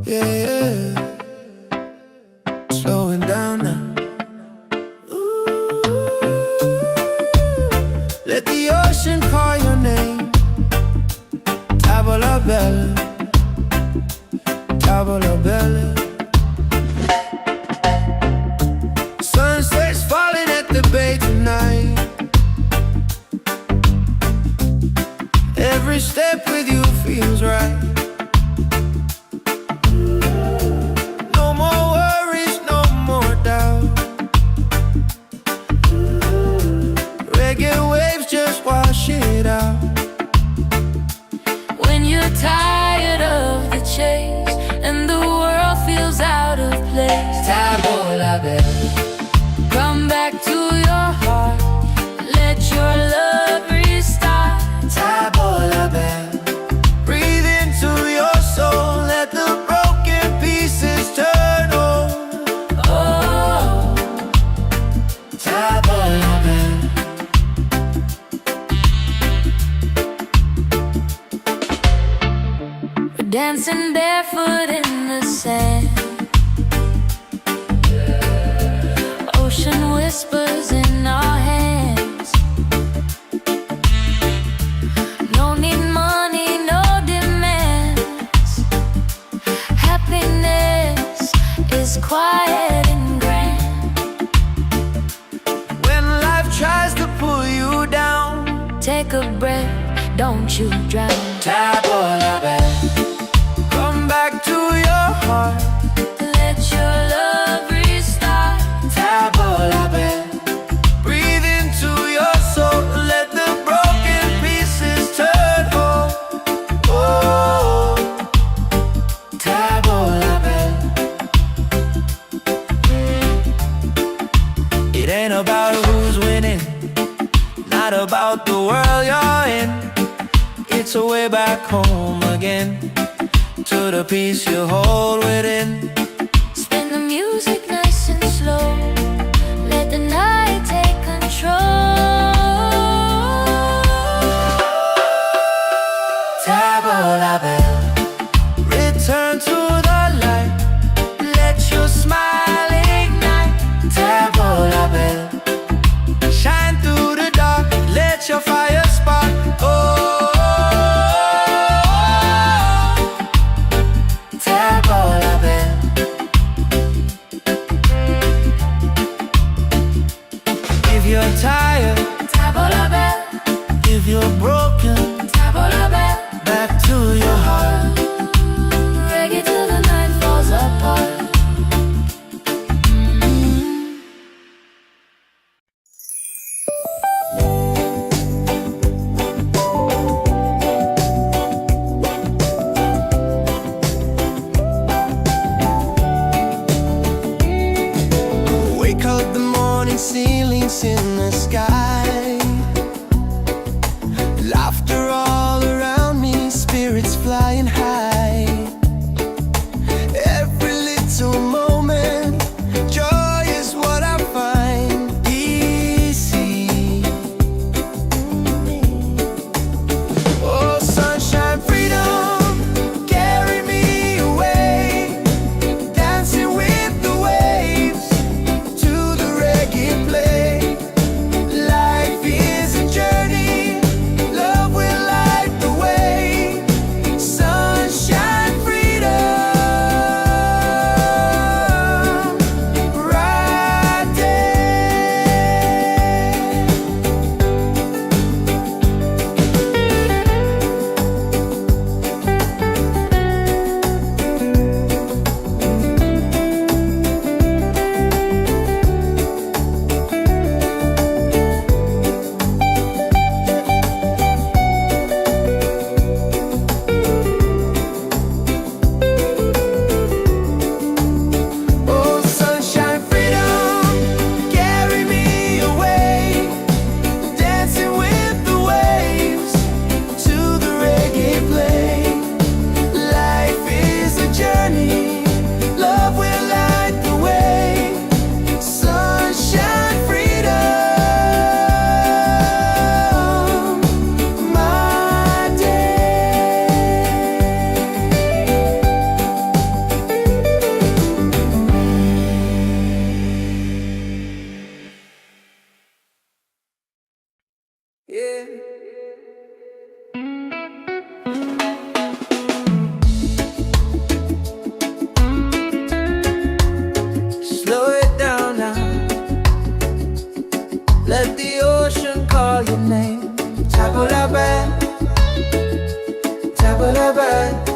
Yeah, slowing down now. Let the ocean call your name. Tavola bella, tavola bella. Sunset's falling at the bay tonight. Every step with you feels right. No more worries, no more doubt. Reggae waves just wash it out. When you're tired of the chase and the world feels out of place, Tavola bella, come back to your heart. Let your love restart. Tavola bella, Breathe into your soul, let the broken pieces turn whole. Oh, Tavola bella. we're dancing barefoot in the sand. Ocean whispers in our hands. No need money, no demands. Happiness is quiet and grand. When life tries to pull you down, Take a breath, don't you drown. Tavola bella, come back to your heart. Let your love restart. Tavola bella, Breathe into your soul, let the broken pieces turn whole. Oh, Tavola bella. it ain't about who's winning, not about the world you're in. It's a way back home again, to the peace you hold within. Spin the music nice and slow. Let the night take control. Tavola bella, Return to the light, let your smile ignite. Tavola bella, Shine through the dark, let your fire spark. Oh, Tavola bella, if you're tired, Tavola bell, if you're broken, Tavola bell. back to your heart. Reggae till the night falls apart. Wake up the morning, ceilings in the sky. Laughter all around me, spirits flying high. Every little moment, joy is what I find easy. Oh, sunshine, freedom, carry me away. Dancing with the waves to the reggae play. Light Yeah. Slow it down now. Let the ocean call your name. Tabula-bad, tabula-bad.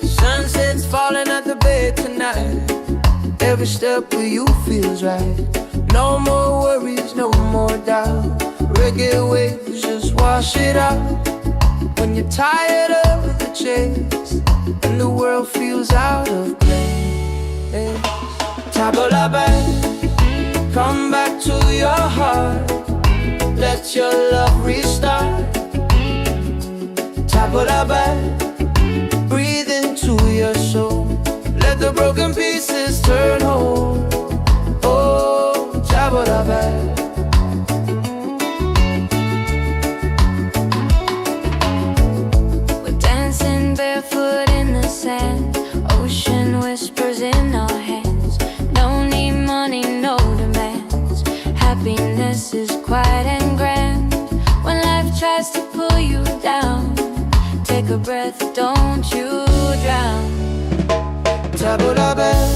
Sunset's falling at the bay tonight. Every step with you feels right. No more worries, no more doubt. Reggae waves just wash it out. When you're tired of the chase and the world feels out of place, tabula-bad, come back to your heart. Let your love restart. Tabula-bad, breathe into your soul. Let the broken pieces turn whole. Oh, tabula-bad. Barefoot in the sand, ocean whispers in our hands. No need money, no demands. Happiness is quiet and grand. When life tries to pull you down, take a breath, don't you drown. Tabula-bad,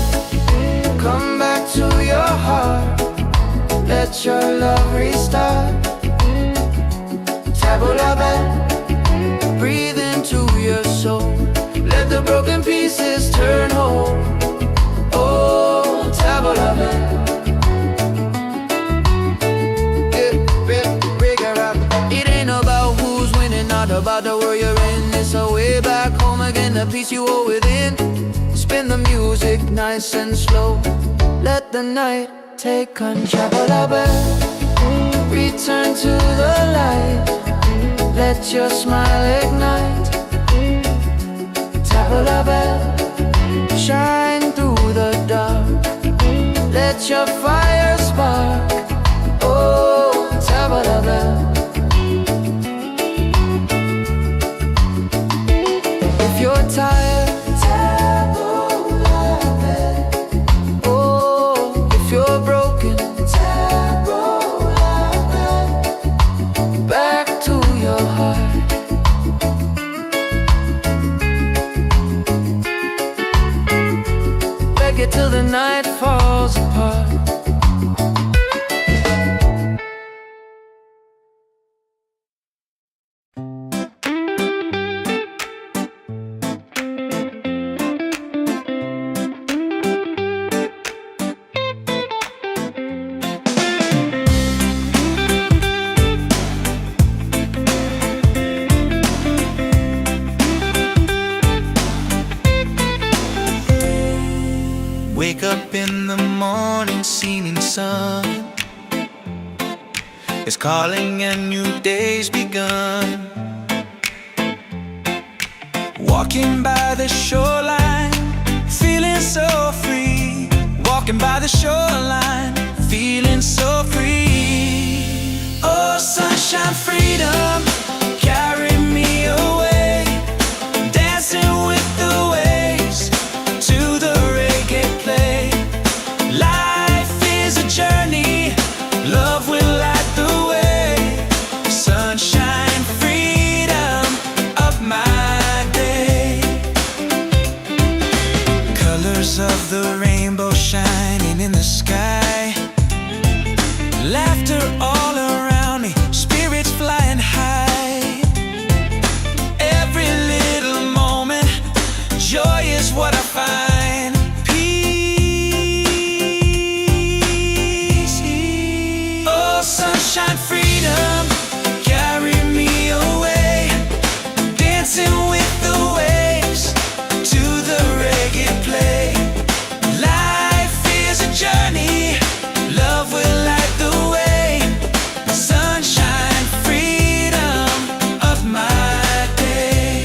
come back to your heart. Let your love restart. Tabula-bad, breathe into your soul. Let the broken pieces turn whole. Oh, tabula-bad. It ain't about who's winning, not about the world you're in. It's a way back home again, the peace you hold within. Spin the music nice and slow. Let the night take control. Tabula-bad, return to the light. Let your smile ignite. Tabula-bad, shine through the dark. Let your fire spark. Oh, tabula-bad. If you're tired, tabula-bad. Oh, if you're broken, tabula-bad. Back to your heart. Reggae till the night falls apart. Wake up in the morning, seeing sun is calling and new day's begun. Walking by the shoreline, feeling so free. Walking by the shoreline, feeling so free. Oh, sunshine, freedom, carry me away. Dancing with the waves to the reggae play. Life is a journey, love will light the way. Sunshine, freedom of my day. Colors of the rainbow shining in the sky. Laughter all around me, spirits flying high. Every little moment, joy is what I find. Peace. Oh, sunshine, freedom, carry me away. Dancing with the waves to the reggae play. Life is a journey, love will light the way. Sunshine, freedom of my day.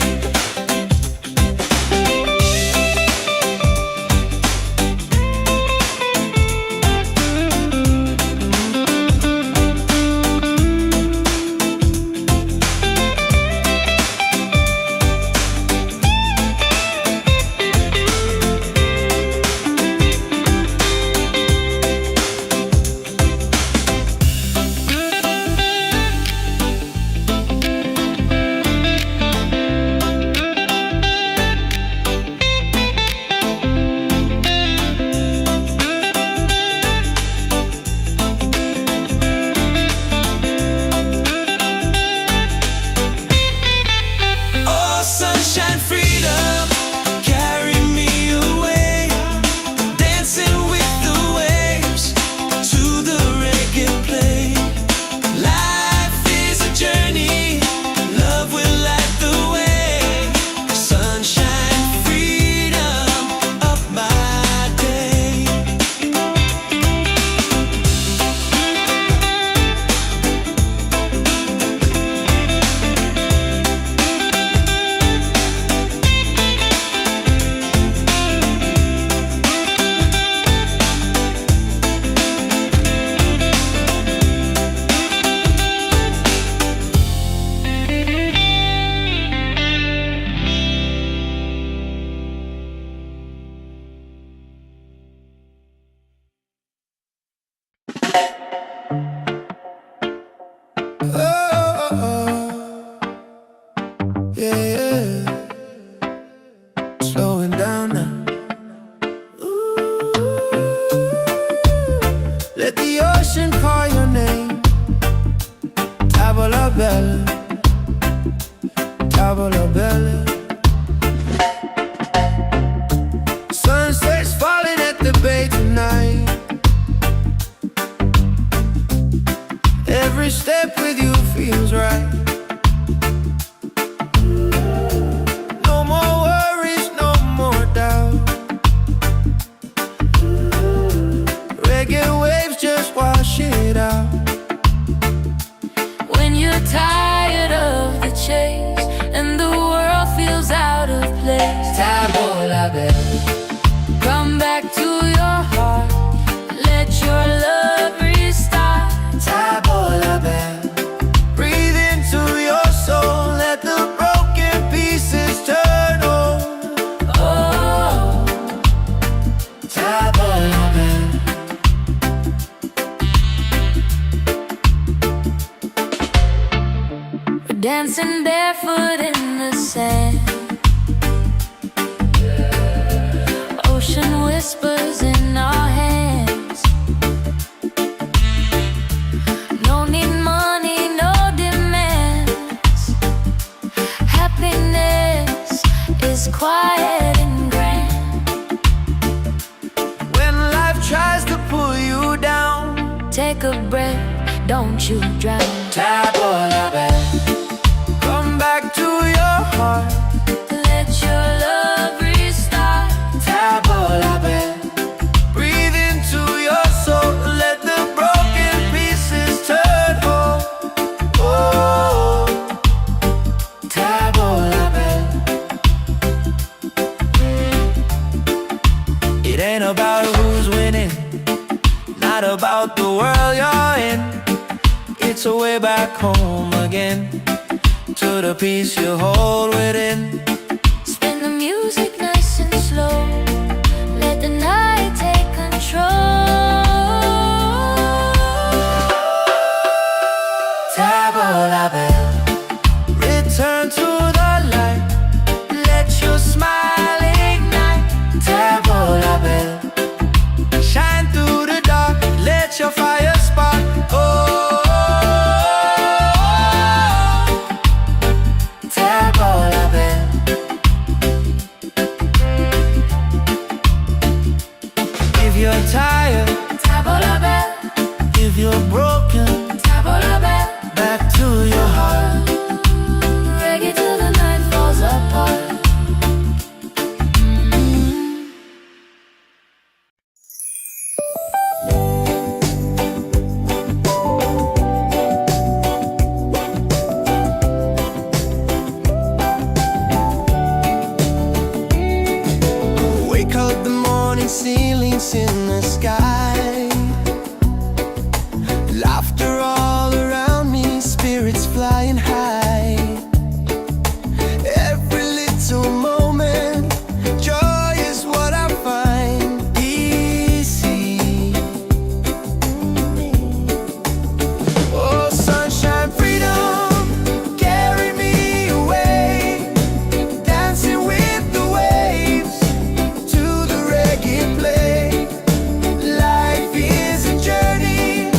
Table la belle. Come back to your heart, let your love restart. Table la belle. Breathe into your soul, let the broken pieces turn on. Oh, Table la belle. we're dancing barefoot in the sand. Ocean whispers in our hands. No need money, no demands. Happiness is quiet and grand. When life tries to pull you down, Take a breath, don't you drown. table la belle. Come back to your heart, Let your love restart. table la belle. Breathe into your soul, let the broken pieces turn home. Oh, table la belle. It ain't about who's winning, not about the world you're in. It's a way back home again, to the peace you hold within. Spin the music nice and slow. Let the night take control. Table la belle. Return to the light, let your smile ignite. Table la belle. Shine through the dark, let your fire spark. Oh, table la belle. If you're tired, Table la belle, if you're broken, table la belle. back to your heart. Reggae till the night falls apart. Wake up the morning, ceilings in the sky. Laughter all around me, spirits flying high. Every little moment, joy is what I find. Easy. Oh, sunshine, freedom, carry me away. Dancing with the waves to the reggae play. Life is a journey,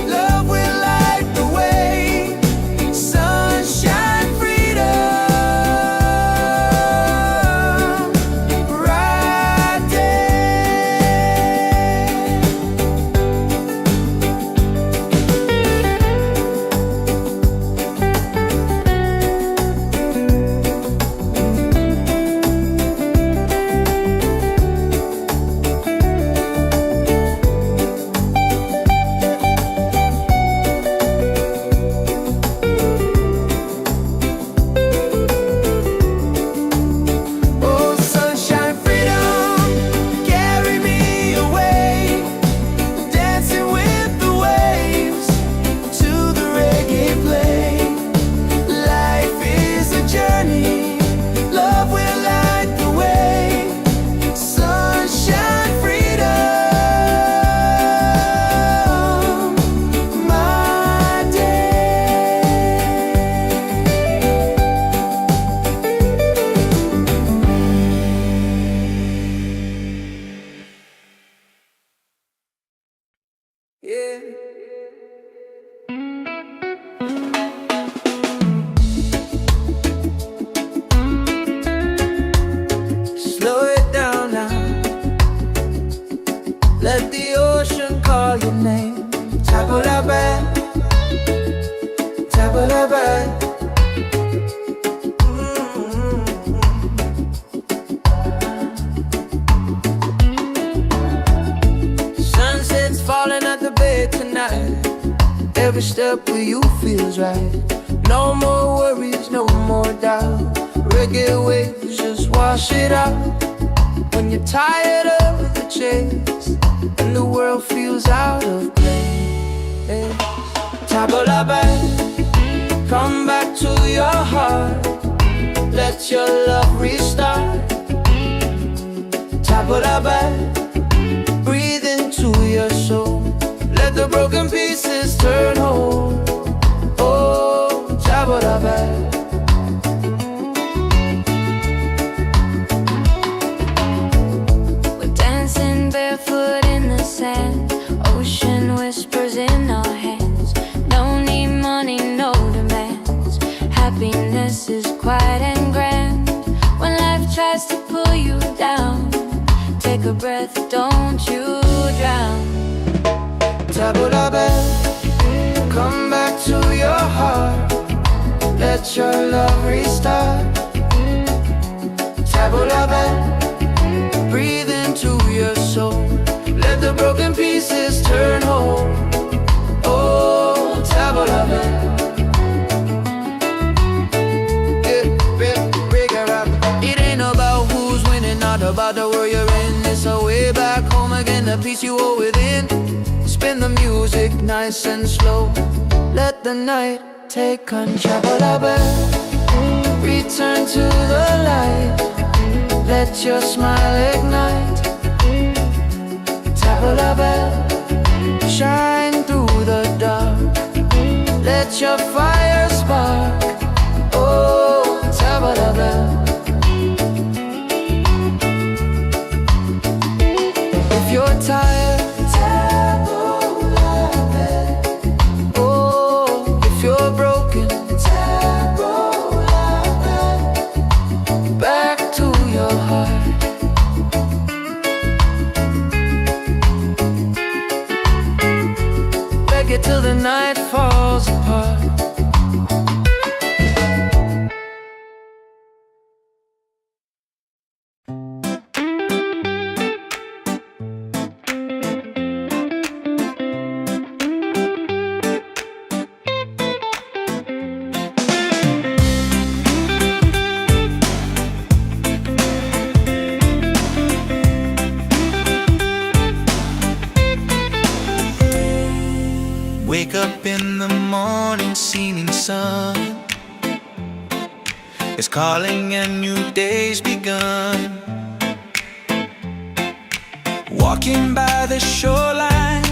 love will light the way. Sunshine, freedom, right Oh, sunshine, freedom, carry me away. Dancing with the waves to the reggae play. Life is a journey, love will light the way. Sunshine, freedom, my day. Yeah. Slow it down now. Let the ocean call your name. Table la belle, table la belle. Sunset's falling at the bay tonight. Every step with you feels right. No more worries, no more doubt. Reggae waves just wash it out. When you're tired of the chase and the world feels out of place, tabla back, come back to your heart. Let your love restart. Tabla back, breathe into your soul. Let the broken pieces turn whole. Oh, tabla back. Barefoot in the sand, ocean whispers in our hands. No need money, no demands. Happiness is quiet and grand. When life tries to pull you down, take a breath, don't you drown. Tabla back, come back to your heart. Let your love restart. Tabla back, breathe into your soul. Let the broken pieces turn whole. Oh, tabla back. It ain't about who's winning, not about the world you're in. It's a way back home again, the peace you hold within. Spin the music nice and slow. Let the night take control. Tabla back, return to the light. Let your smile ignite. Tabla back, shine through the dark. Let your fire spark. Oh, tabla back. If you're tired, tabla back. Oh, if you're broken, tabla back. Back to your heart. Reggae till the night falls apart. Wake up in the morning, seeing sun is calling and new day's begun. Walking by the shoreline,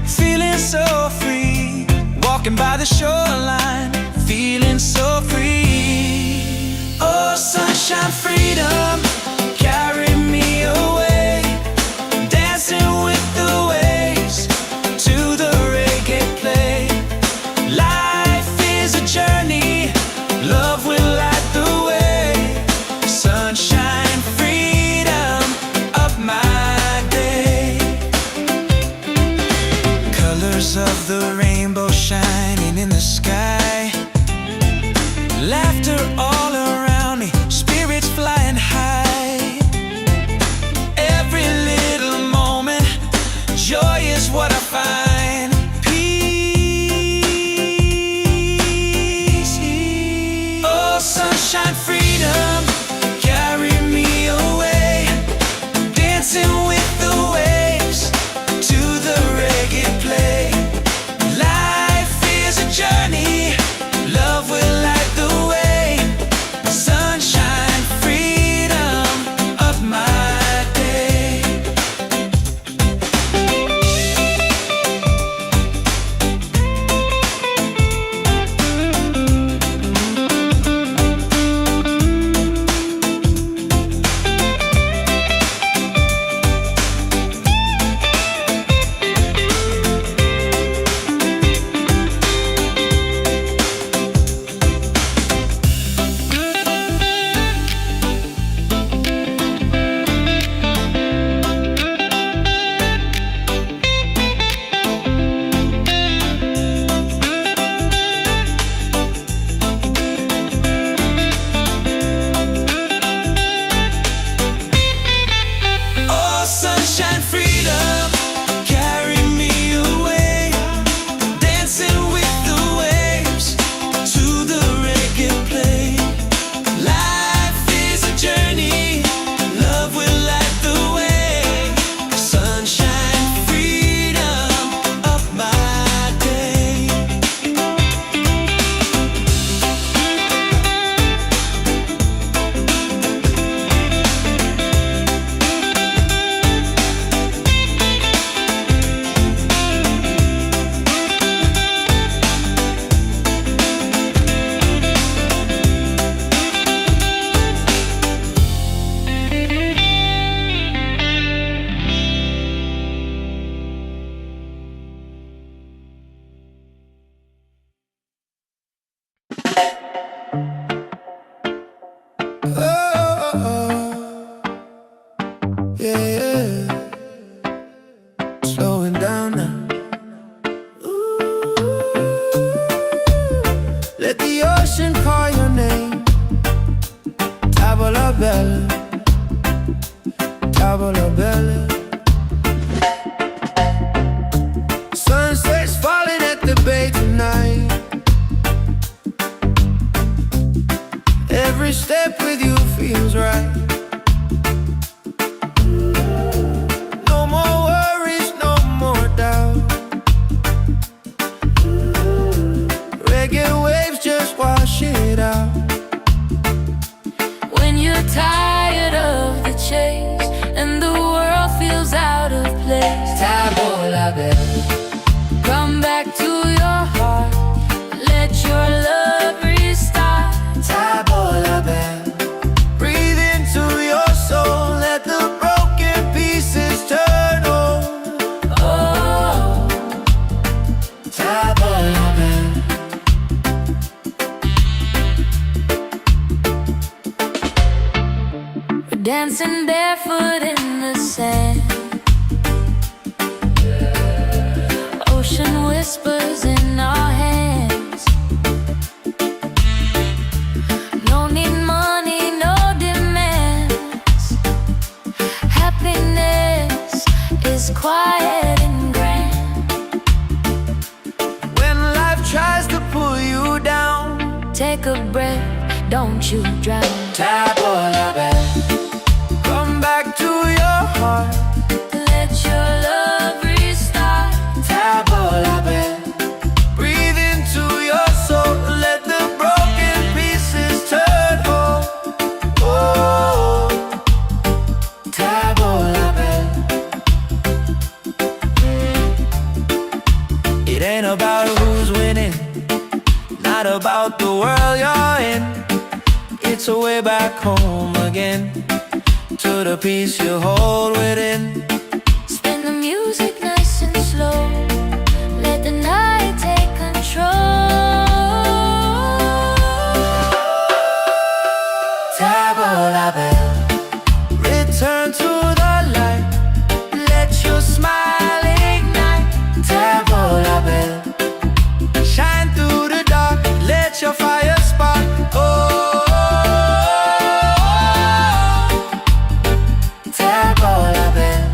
feeling so free. Walking by the shoreline, feeling so free. Oh, sunshine, freedom, carry me away. Dancing with the waves to the reggae play. Life is a journey, love will light the way. Sunshine, freedom of my day. Colors of the rainbow shining in the sky. Laughter all around me, spirits flying high. Yeah, yeah. Slowing down now. Ooh. Let the ocean call your name. Tavola bella, tavola bella. Sunset's falling at the bay tonight. Every step with you feels right. No more worries, no more doubt. Reggae waves just wash it out. When you're tired of the chase and the world feels out of place, Tavola bella, come back to your heart. Let your love restart. Tavola bella. Breathe into your soul. Let the broken pieces turn whole. Oh, Tavola bella. we're dancing barefoot in the sand. Ocean whispers in our hands. No need money, no demands. Happiness is quiet and grand. When life tries to pull you down, Take a breath, don't you drown. Tavola bella. come back to your heart. Let your love restart. Tavola bella. Breathe into your soul. Let the broken pieces turn whole. Oh, Tavola bella. it ain't about who's winning, not about the world you're in. It's a way back home again, to the peace you hold within. Spin the music nice and slow. Let the night take control. Tavola bella. Return to the light. Let your smile ignite. Tavola bella. Shine through the dark. Let your fire spark. Oh, Tavola bella.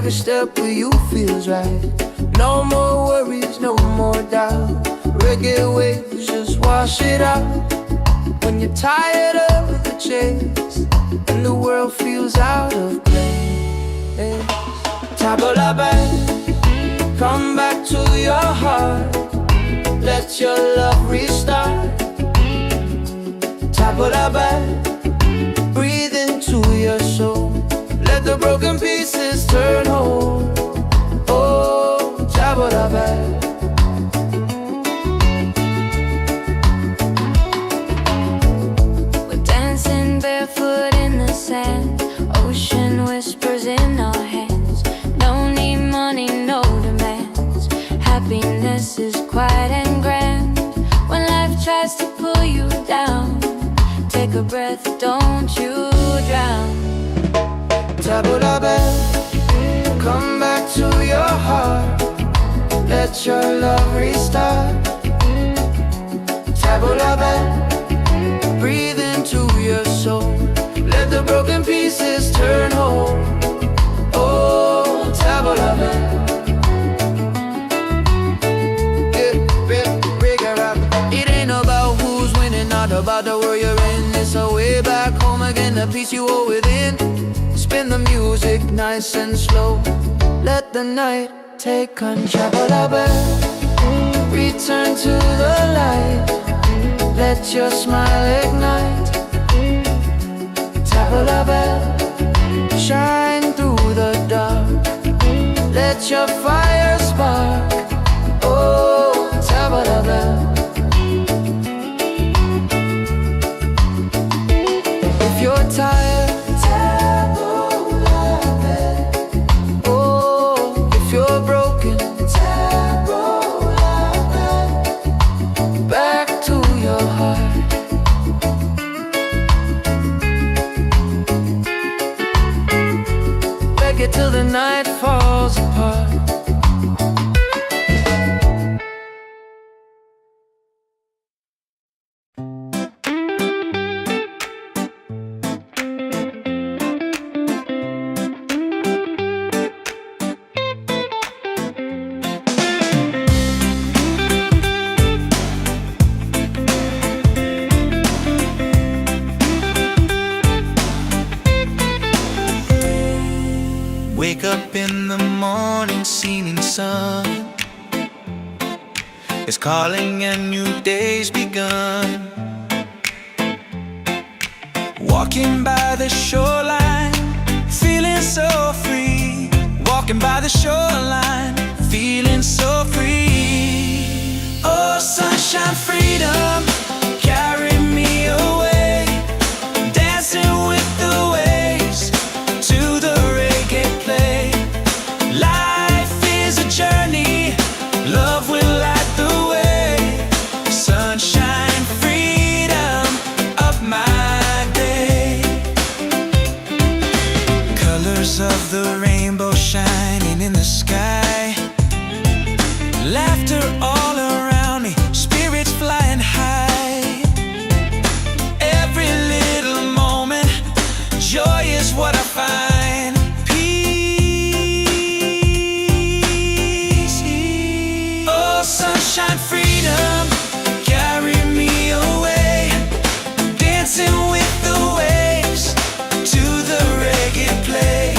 Every step with you feels right. No more worries, no more doubt. Reggae waves just wash it out. When you're tired of the chase and the world feels out of place, tabla back, come back to your heart. Let your love restart. Tabla back, breathe into your soul. Let the broken pieces turn whole. Oh, tabla back. We're dancing barefoot in the sand. Ocean whispers in our hands. No need money, no demands. Happiness is quiet and grand. When life tries to pull you down, take a breath, don't you drown. Tabla back, come back to your heart. Let your love restart. Tabla back, breathe into your soul. Let the broken pieces turn whole. Oh, tabla back. It ain't about who's winning, not about the world you're in. It's a way back home again, the peace you hold within. Spin the music nice and slow. Let the night take control. Return to the light. Let your smile ignite. Tabla bell, shine through the dark. Let your fire spark. Oh, tabla bell. If you're tired, till the night falls apart. Wake up in the morning, seeing sun is calling and new day's begun. Walking by the shoreline, feeling so free. Walking by the shoreline, feeling so free. Oh, sunshine, freedom, carry me away. Dancing with the waves to the reggae play. Life is a journey, love will light the way. Sunshine, freedom of my day. Colors of the rainbow shining in the sky. Laughter all around me, spirits flying high. Every little moment, joy is what I find. Sunshine, freedom, carry me away. Dancing with the waves to the reggae play.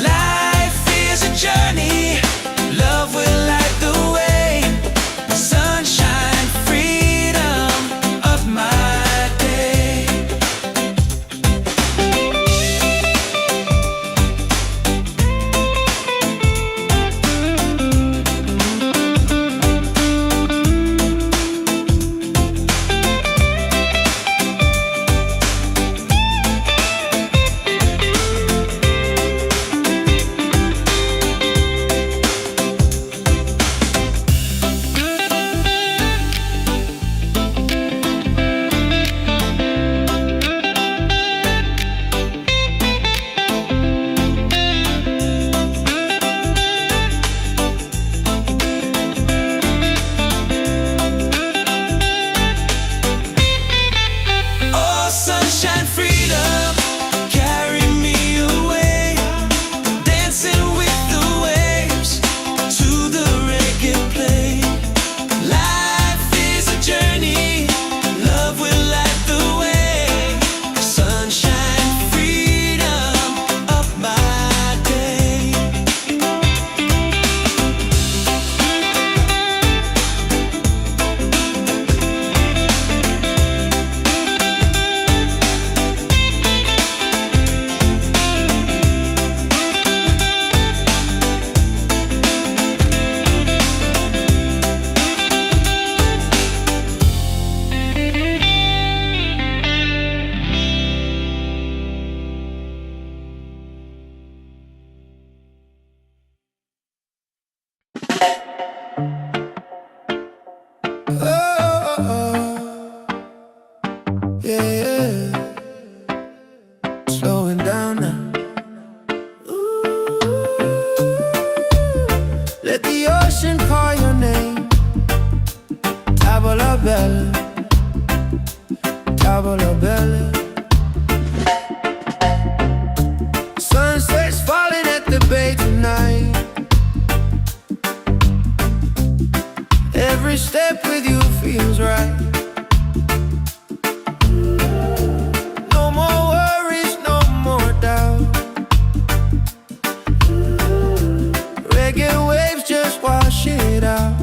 Life is a journey, love will light the way. Sunshine, freedom of my day. bella, tavola bella. Sunset's falling at the bay tonight. Every step with you feels right. No more worries, no more doubt. Reggae waves just wash it out.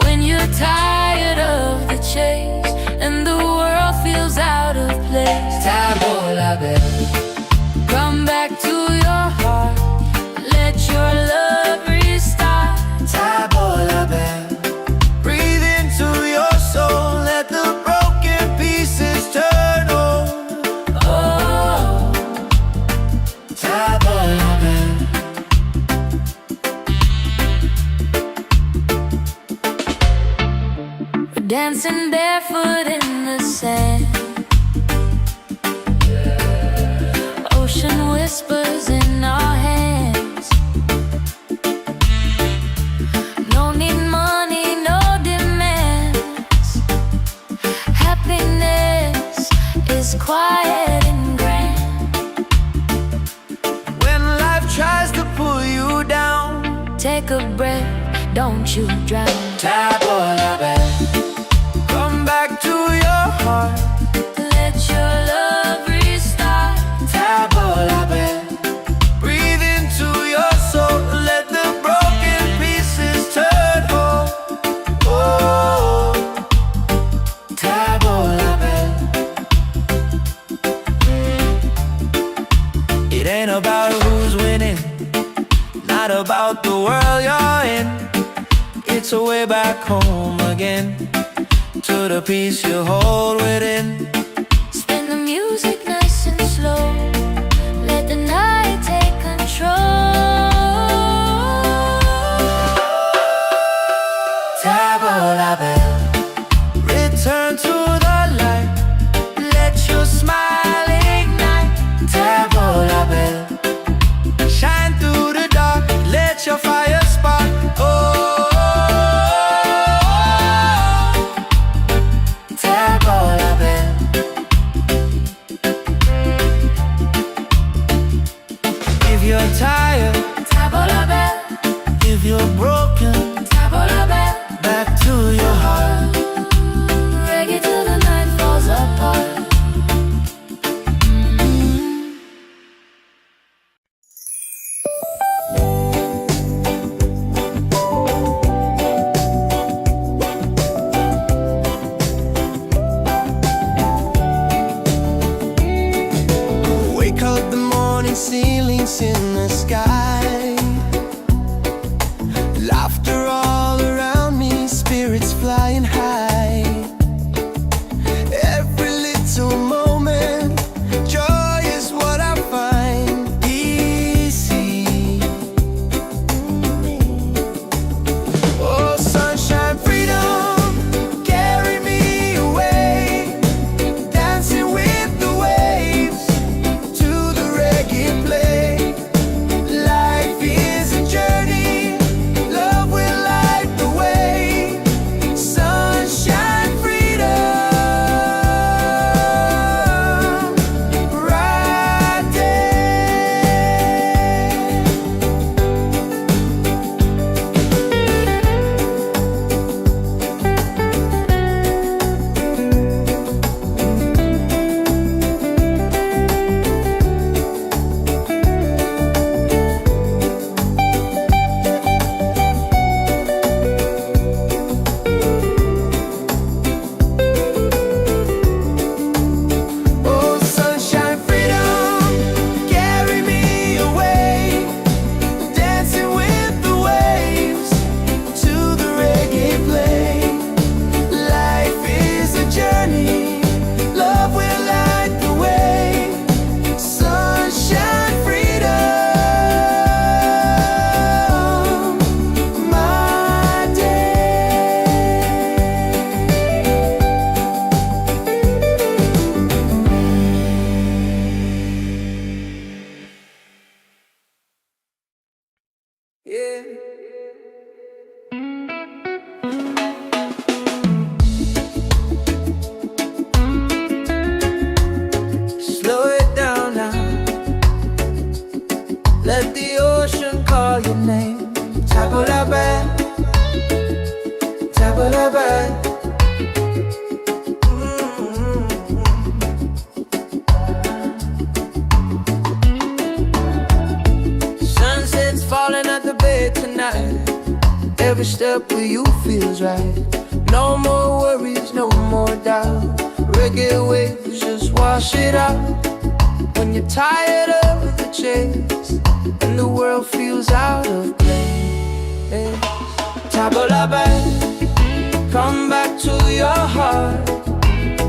When you're tired of the chase and the world feels out of place, Tavola bella, come back to your heart. Let your love restart. tavola bella. Breathe into your soul, let the broken pieces turn on. Oh, Tavola bella. we're dancing barefoot in the sand. Ocean whispers in our hands. No need money, no demands. Happiness is quiet and grand. When life tries to pull you down, Take a breath, don't you drown. tavola bella. Come back to your heart, Let your love restart. tavola bella. Breathe into your soul, let the broken pieces turn home. Oh, tavola bella. It ain't about who's winning, not about the world you're in. It's a way back home again, to the peace you hold within. Spin the music nice and slow. Let the night take control. Tavola bella. Return to the light, let your smile ignite. Tavola bella. Shine through the dark, let your fire spark. Oh, tavola bella. If you're tired, Tavola bella, if you're broken, tavola bella, back to your heart. reggae Tabalabai. Sunset's falling at the bay tonight. Every step with you feels right. No more worries, no more doubt. Reggae waves just wash it out. When you're tired of the chase and the world feels out of place, Tabalabai, come back to your heart.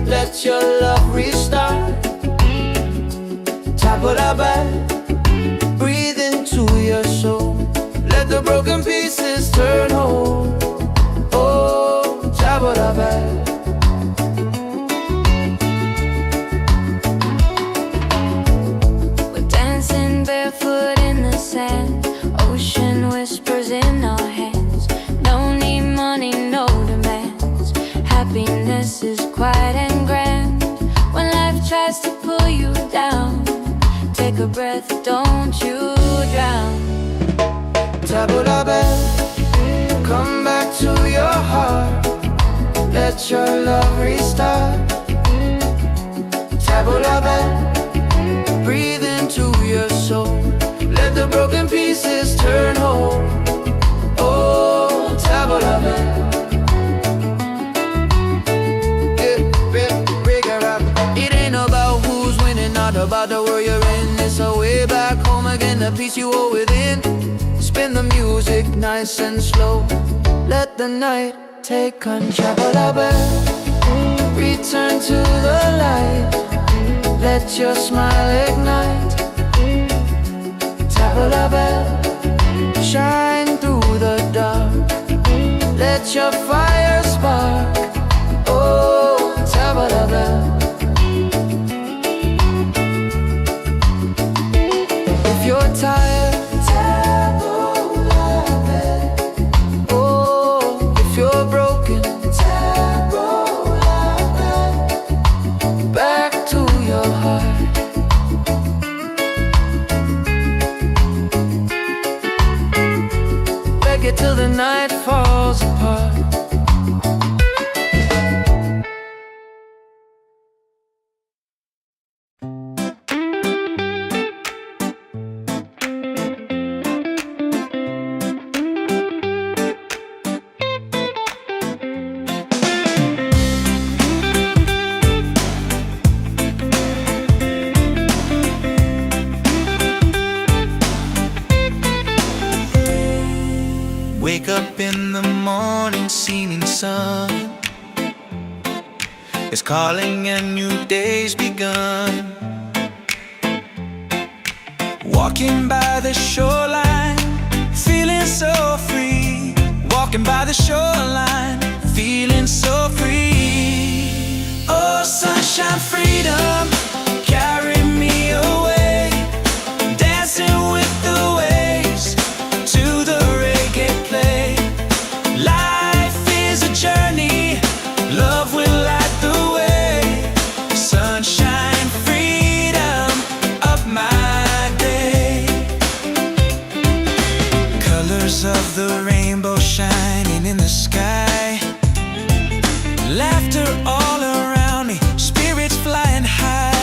Let your love restart. Tabalabai, breathe into your soul. Let the broken pieces turn whole. Oh, Tabalabai. We're dancing barefoot in the sand. Ocean whispers in our hands. No need money, no demands. Happiness is quiet and grand. When life tries to pull you down, take a breath, don't you drown. Tabalabai, come back to your heart. Let your love restart. Tabalabai, breathe into your soul. Let the broken pieces turn whole. Oh, Tabalabai. It ain't about who's winning, not about the world you're in. It's a way back home again, the peace you hold within. Spin the music nice and slow. Let the night take control. Return to the light. Let your smile ignite. Tabalabai, shine through the dark. Let your fire spark. Oh, Tabalabai. If you're tired, oh, if you're broken, back to your heart. Reggae till the night falls apart. Wake up in the morning, seeing sun is calling and new day's begun. Walking by the shoreline, feeling so free. Walking by the shoreline, feeling so free. Oh, sunshine, freedom, carry me away. Dancing with the waves to the reggae play. Life is a journey, love will light the way. Sunshine, freedom of my day. Colors of the rainbow shining in the sky. Laughter all around me, spirits flying high.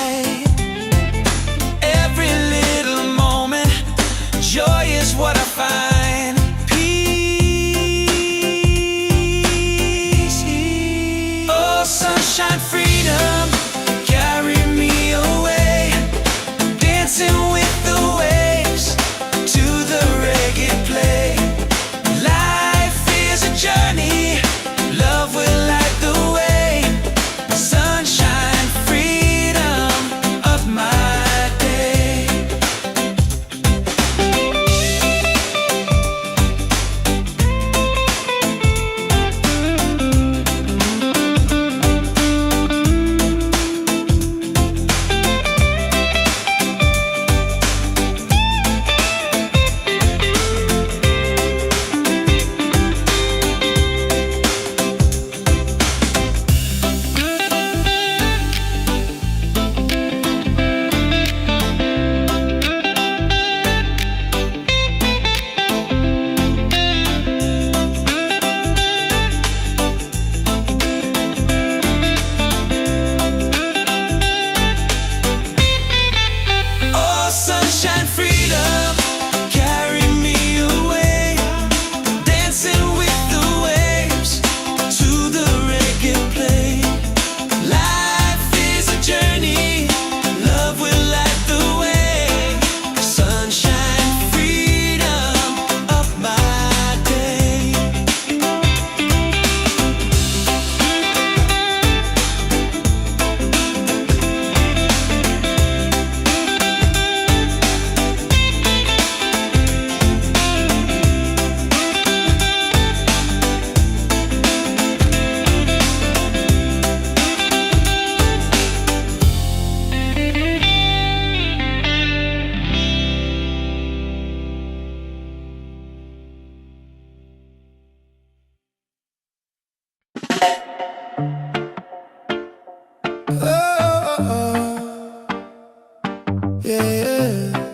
Yeah,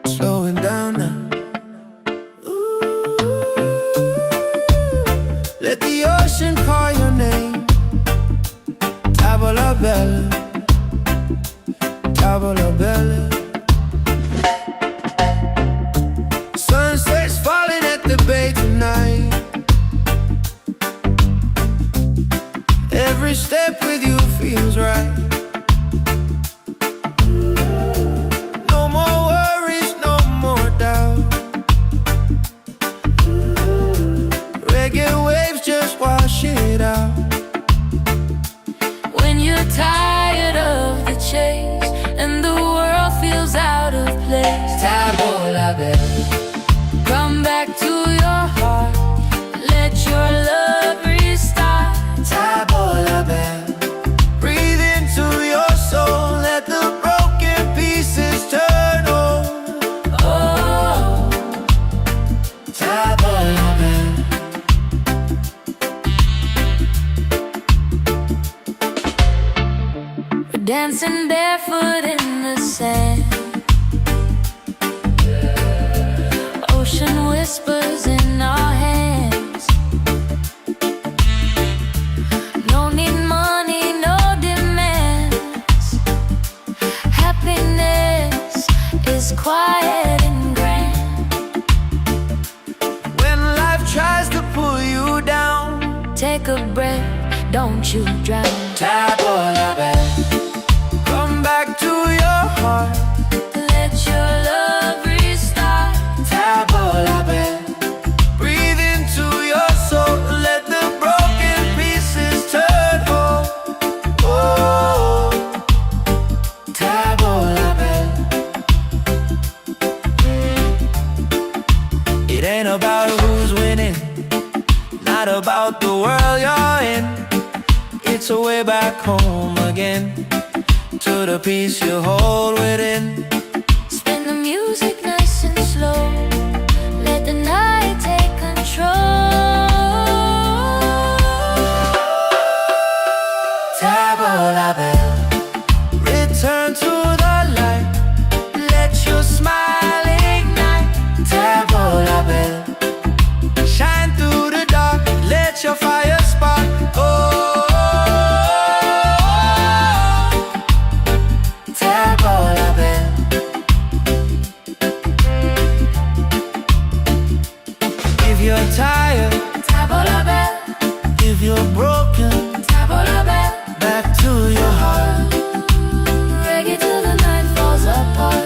slowing down now. Let the ocean call your name. Tavola bella, tavola bella. Sunset's falling at the bay tonight. Every step with you feels right. No more worries, no more doubt. Reggae waves just wash it out. When you're tired of the chase and the world feels out of place, Tavola bella, come back to your heart. Let your love restart. Tavola bella, Breathe into your soul, let the broken pieces turn whole. Oh, Tavola bella. we're dancing barefoot in the sand. Ocean whispers in our hands. No need money, no demands. Happiness is quiet and grand. When life tries to pull you down, Take a breath, don't you drown. Tavola bella, come back to your heart. Let your love restart. Tavola bella, Breathe into your soul, let the broken pieces turn whole. Oh, Tavola bella. it ain't about who's winning, not about the world you're in. It's a way back home again, to the peace you hold within. Spin the music nice and slow. Let the night take control. Tavola bella, Return to the light, let your smile ignite. Tavola bella, Shine through the dark, let your fire spark. Oh, Tavola bella, if you're tired, Tavola bella, if you're broken, Tavola bella. back to your heart. Reggae till the night falls apart.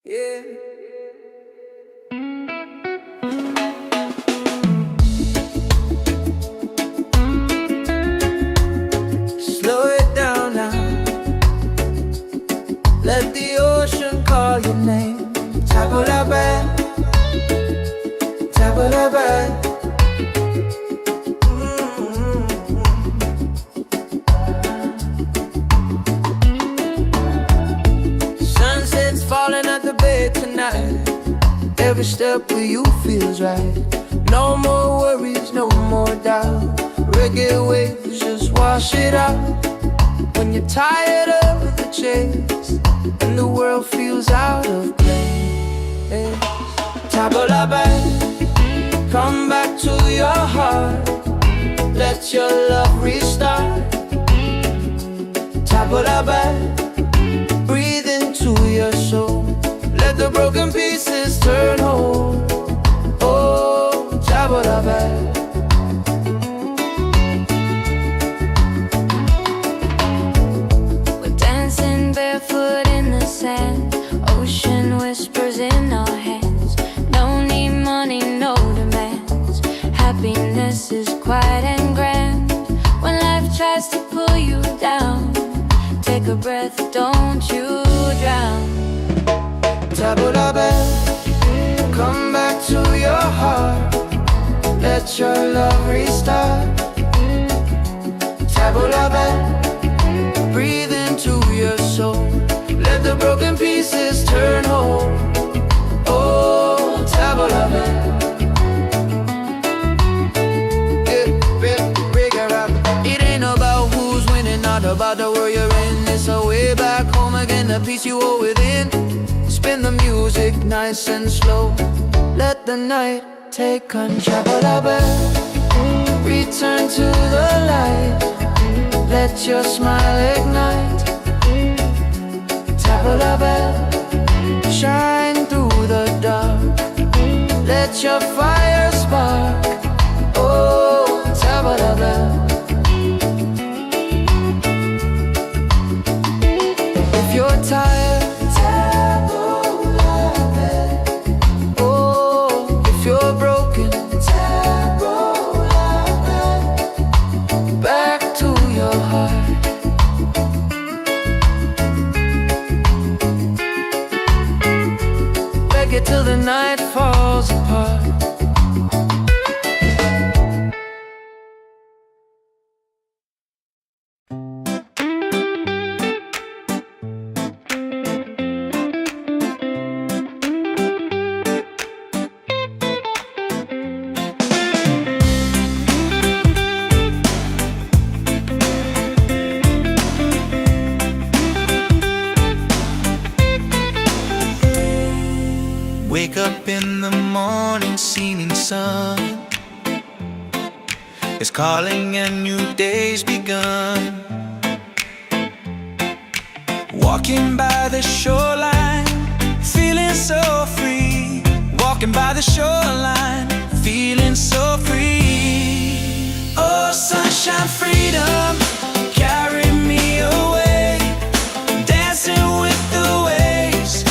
Yeah. Slow it down now. Let the ocean call your name. Tabula-bad, tabula-bad. Sunset's falling at the bay tonight. Every step with you feels right. No more worries, no more doubt. Reggae waves just wash it out. When you're tired of the chase and the world feels out of place, tabula-bad, come back to your heart. Let your love restart. Tabula-bad, breathe into your soul. Let the broken pieces turn whole. Oh, tabula-bad. We're dancing barefoot in the sand. Ocean whispers in our hands. No need money, no demands. Happiness is quiet and grand. When life tries to pull you down, take a breath, don't you drown. Tabula-bad, come back to your heart. Let your love restart. Tabula-bad, breathe into your soul. Let the broken pieces turn whole. Oh, tabula-bad. It ain't about who's winning, not about the world you're in. It's a way back home again, the peace you hold within. Spin the music nice and slow. Let the night take control. Return to the light. Let your smile ignite. Tabula-bad, shine through the dark. Let your fire spark. Oh, tabula-bad. If you're tired, tabula-bad. Oh, if you're broken, tabula-bad. Back to your heart. Reggae till the night falls apart. Wake up in the morning, seeing sun is calling and new day's begun. Walking by the shoreline, feeling so free. Walking by the shoreline, feeling so free. Oh, sunshine, freedom, carry me away. Dancing with the waves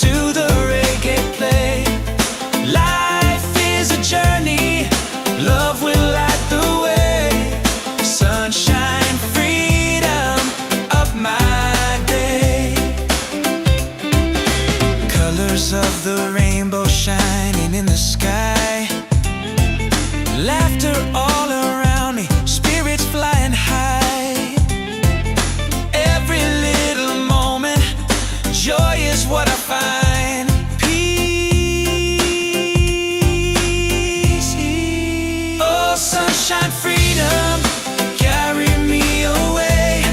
to the reggae play. Life is a journey, love will light the way. Sunshine, freedom of my day. Colors of the rainbow shining in the sky. Laughter all around me, spirits flying high. Every little moment, joy is what I find. Peace. Oh, sunshine, freedom, carry me away.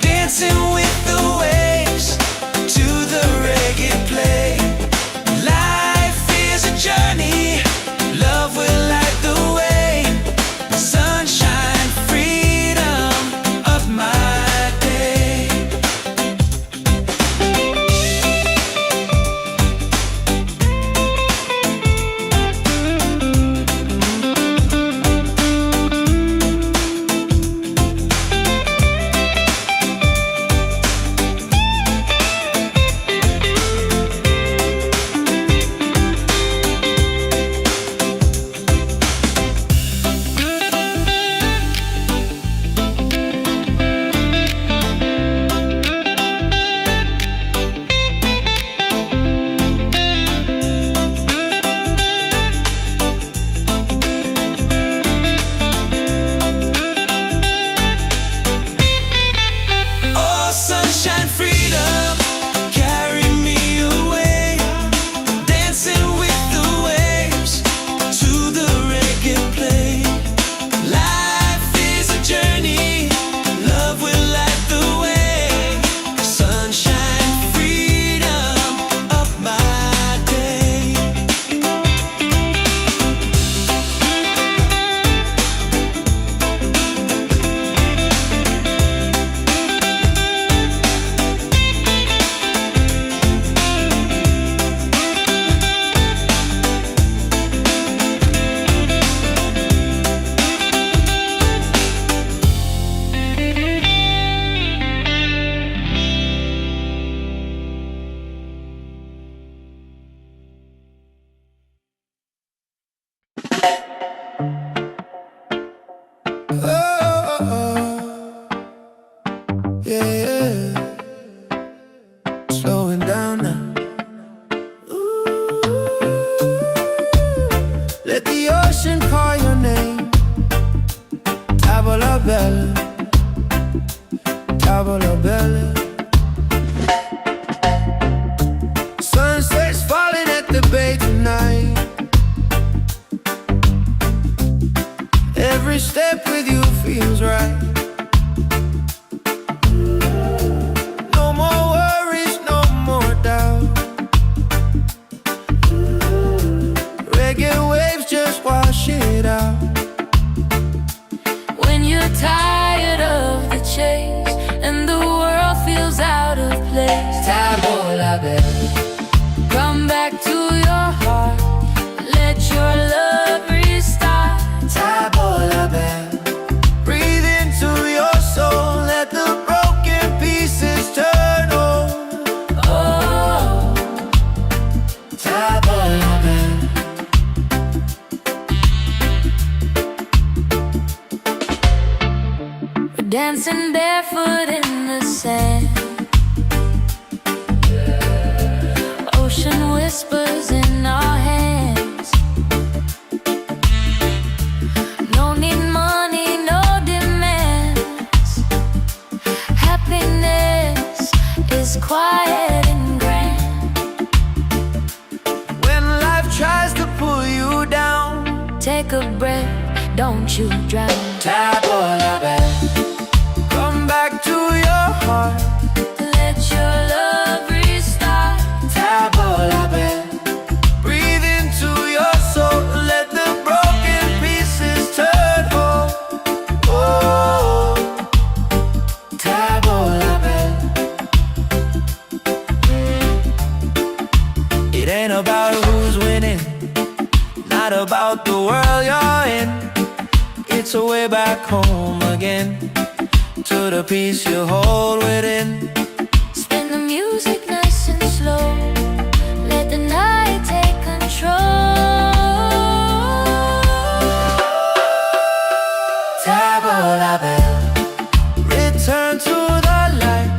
Dancing with the waves to the reggae play. Life is a journey, love will light the way. Yeah, slowing down now. Let the ocean call your name. Tavola bella, tavola bella. Sunset's falling at the bay tonight. Every step with you feels right. No more worries, no more doubt. Reggae waves just wash it out. When you're tired of the chase and the world feels out of place, Tabola bella, come back to your heart. Let your love restart. tabola bella, Breathe into your soul, let the broken pieces turn whole. Oh, tabola bella. we're dancing barefoot in the sand. Ocean whispers in our hands. No need money, no demands. Happiness is quiet and grand. When life tries to pull you down, Take a breath, don't you drown. Tabola bella, come back to your heart. Let your love restart. tabola bella, Breathe into your soul, let the broken pieces turn whole. Oh, tabola bella, it ain't about who's winning, not about the world you're in. It's a way back home again, to the peace you hold within. Spin the music nice and slow. Let the night take control. tabola bella, Return to the light,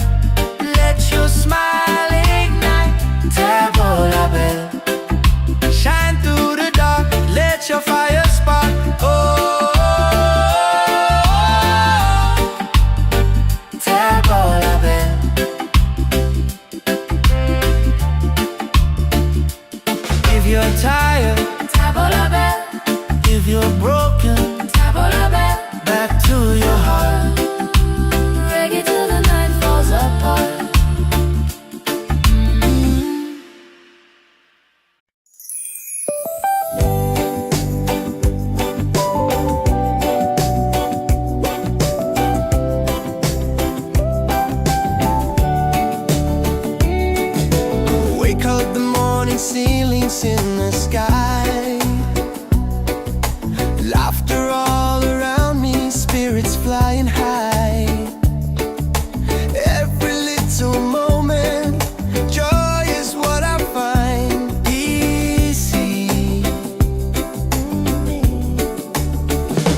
let your smile ignite. tabola bella, Shine through the dark, let your fire spark. Oh, tabola bella, if you're tired, Tabola bell, if you're broken, tabola bell. back to your heart. Reggae till the night falls apart. Wake up the morning, ceilings in the sky. Laughter all around me, spirits flying high. Every little moment, joy is what I find. Easy.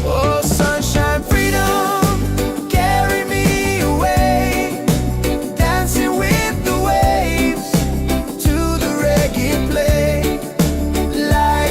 Oh, sunshine, freedom, carry me away. Dancing with the waves to the reggae play. Light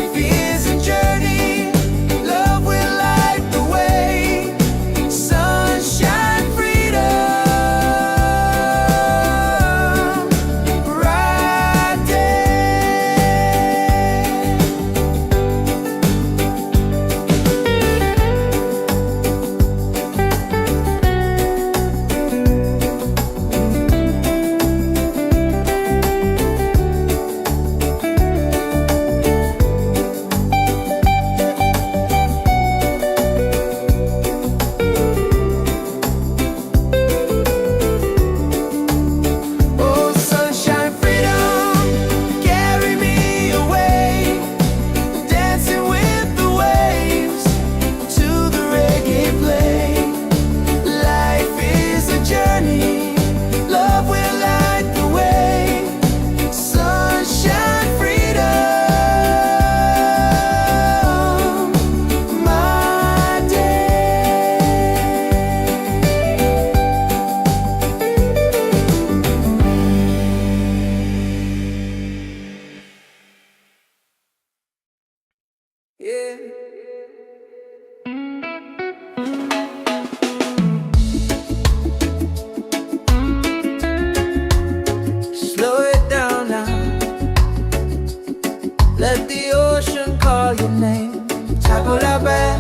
Let the ocean call your name. Tabulabe,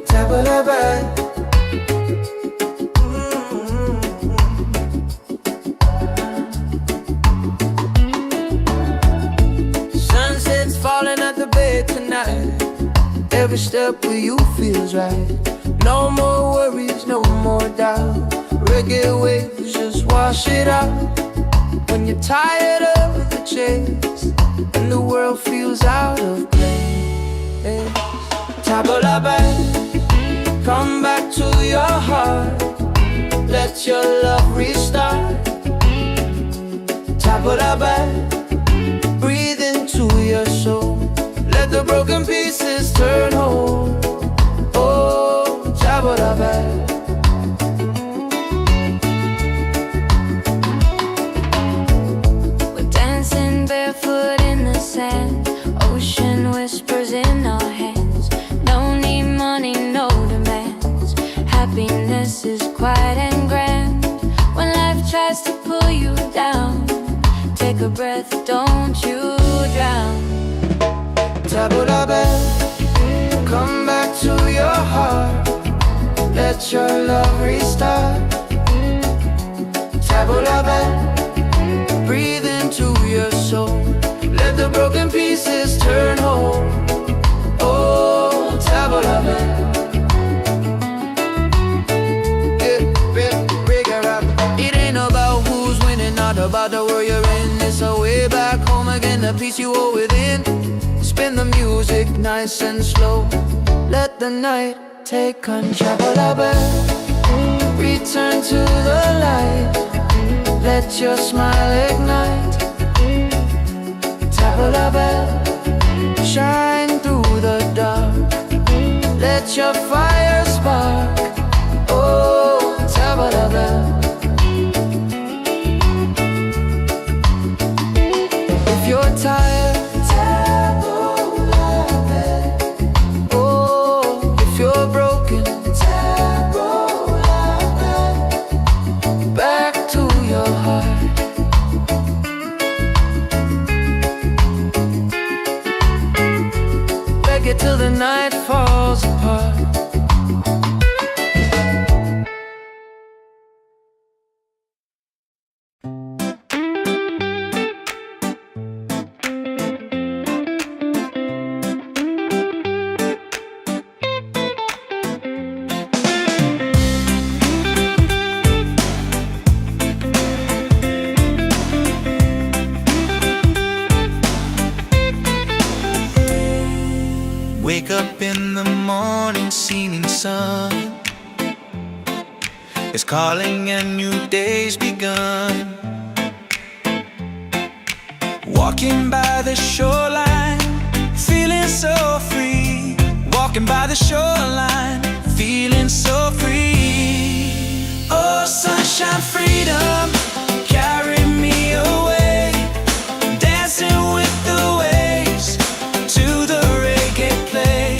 tabulabe. Sunset's falling at the bay tonight. Every step with you feels right. No more worries, no more doubt. Reggae waves just wash it out. When you're tired of the chase and the world feels out of place, Tabulabe, come back to your heart. Let your love restart. Tabulabe, breathe into your soul. Let the broken pieces turn whole. Oh, Tabulabe. Barefoot in the sand, ocean whispers in our hands. No need money, no demands. Happiness is quiet and grand. When life tries to pull you down, take a breath, don't you drown. Tabulabe, come back to your heart. Let your love restart. Tabulabe, breathe into your soul. Let the broken pieces turn whole. Oh, Tabulabe. It ain't about who's winning, not about the world you're in. It's a way back home again, the peace you hold within. Spin the music nice and slow. Let the night take control. Tabulabe, return to the light. Let your smile ignite. Tabulabe, shine through the dark. Let your fire spark. Oh, Tabulabe. If you're tired, Tabulabe. Oh, if you're broken, Tabulabe. Back to your heart. Reggae till the night falls apart. Wake up in the morning, seeing sun is calling and new day's begun. Walking by the shoreline, feeling so free. Walking by the shoreline, feeling so free. Oh, sunshine, freedom, carry me away. Dancing with the waves to the reggae play.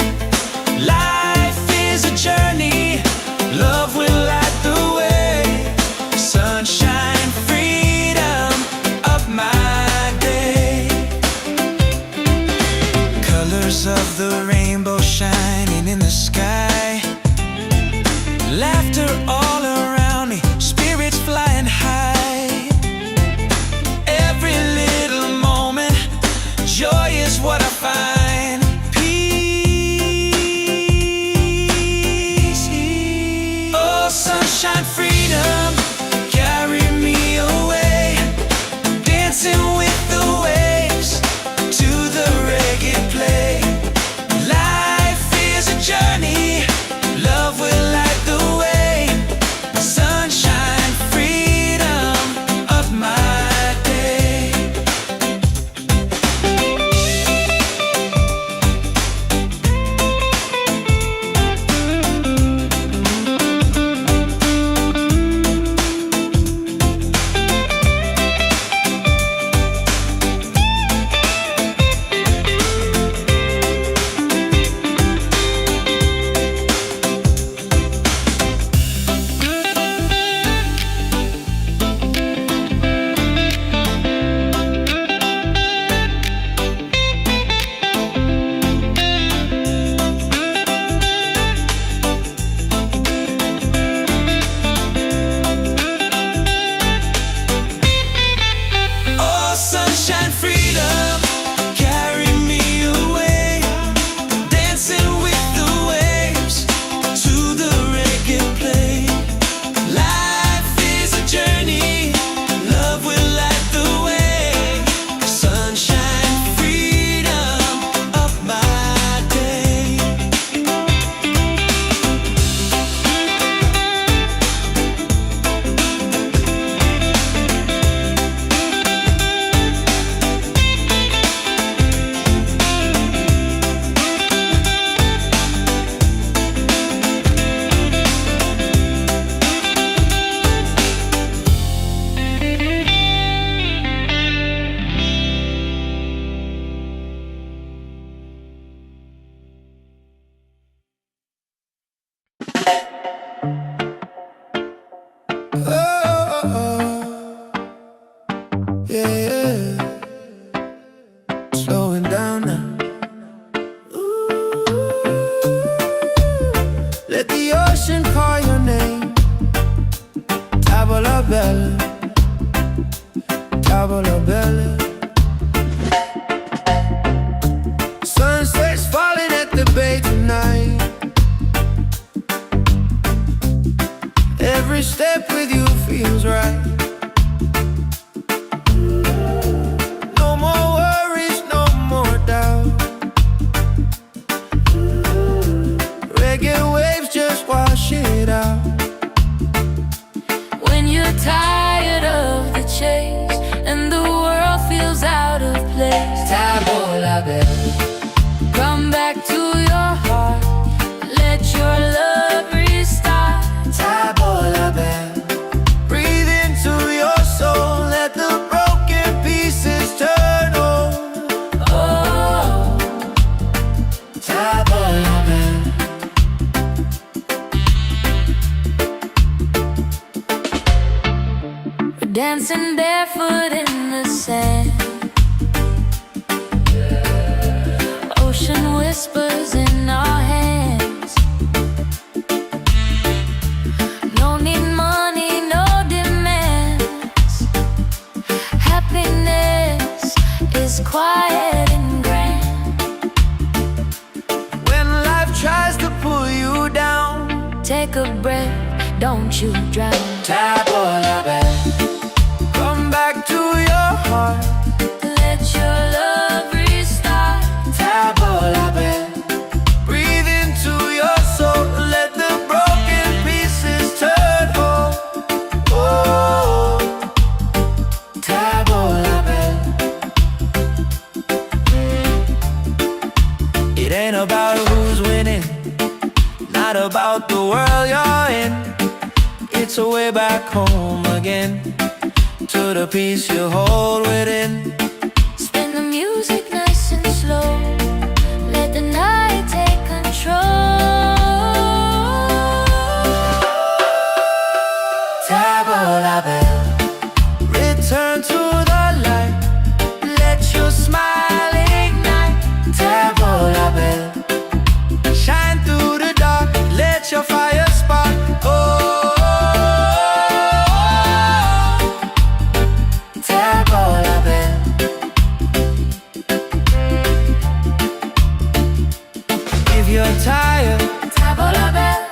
Life is a journey, love will light the way. Sunshine, freedom of my day. Colors of the rainbow shining in the sky. Laughter all around me, spirits flying high. Every little moment, joy is what I find. Peace. Oh, sunshine, freedom, carry me away. Dancing with the waves to the reggae play. Life is a journey, love will light the way. Sunshine, freedom of my day. Table la belle. Come back to your heart, let your love restart. Table la belle. Breathe into your soul, let the broken pieces turn whole. Oh, Table la belle. we're dancing barefoot in the sand. Ocean whispers in our hands. No need money, no demands. Happiness is quiet and grand. When life tries to pull you down, Take a breath, don't you drown. table la belle. Come back to your heart, Let your love restart. table la belle. Breathe into your soul, let the broken pieces turn whole. Oh, table la belle. It ain't about who's winning, not about the world you're in. It's a way back home again, to the peace you hold within. Spin the music nice and slow. Let the night take control. Table la belle. Return to the light, let your smile ignite. Table la belle. Shine through the dark, let your fire spark. Oh, table la belle. If you're tired, Table la belle,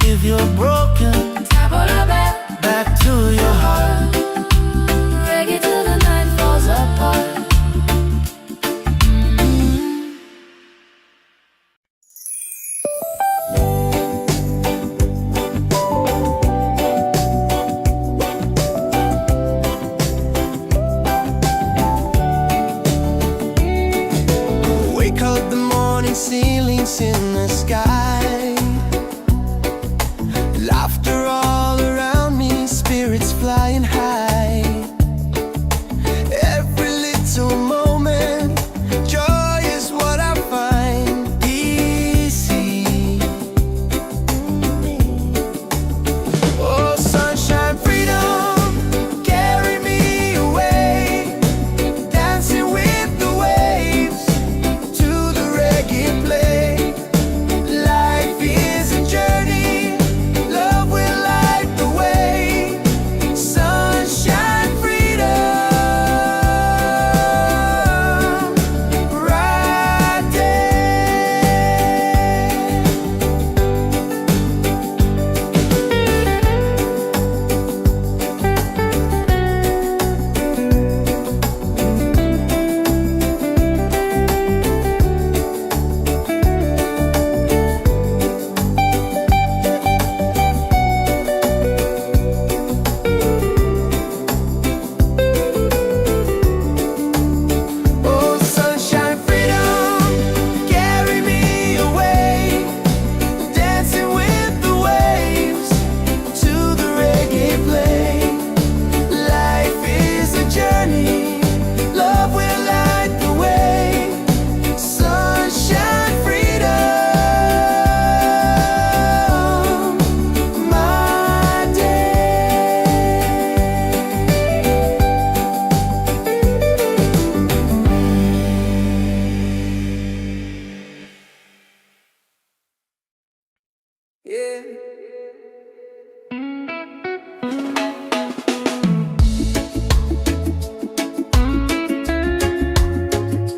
if you're broken, table la belle. back to your heart. Reggae till the night falls apart. Wake up the morning, ceilings in the sky. Laughter all around me, spirits flying high. Every little moment, joy is what I find easy. Oh, sunshine, freedom, carry me away. Dancing with the waves to the reggae play. Life is a journey, love will light the way. Sunshine, freedom, right Oh, sunshine, freedom, carry me away. Dancing with the waves to the reggae play. Life is a journey, love will light the way. Sunshine, freedom, my day. Yeah.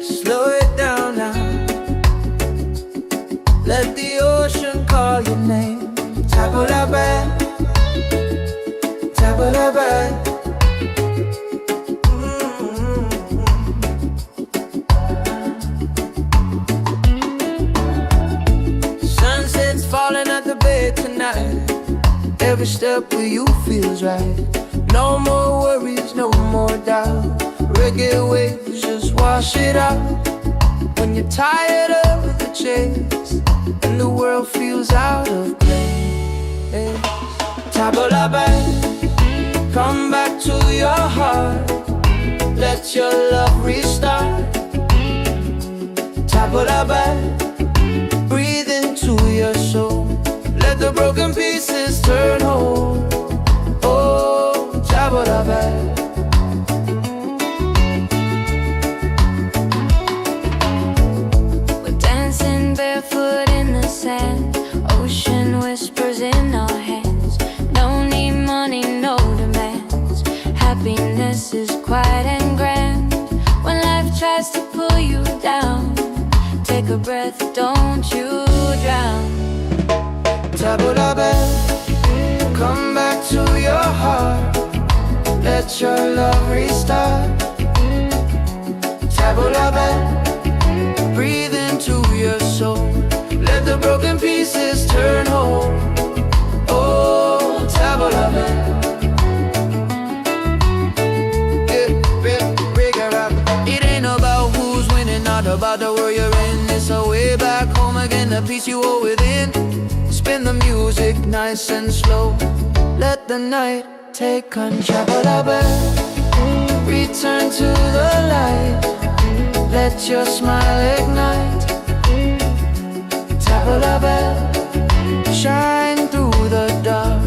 Slow it down now. Let the ocean call your name. Table la belle, table la belle. Sunset's falling at the bay tonight. Every step with you feels right. No more worries, no more doubt. Reggae waves just wash it out. When you're tired of the chase and the world feels out of place, tabla back, come back to your heart. Let your love restart. Tabla back, breathe into your soul. Let the broken pieces turn whole. Oh, tabla back. Barefoot in the sand, ocean whispers in our hands. Don't need money, no demands. Happiness is quiet and grand. When life tries to pull you down, take a breath, don't you drown. Tabla back, come back to your heart. Let your love restart. Tabla back, breathe into your soul. Let the broken pieces turn whole. Oh, tabla back. It ain't about who's winning, not about the world you're in. It's a way back home again, the peace you hold within. Spin the music nice and slow. Let the night take control. Tabla back, return to the light. Let your smile ignite. Tabla back, shine through the dark.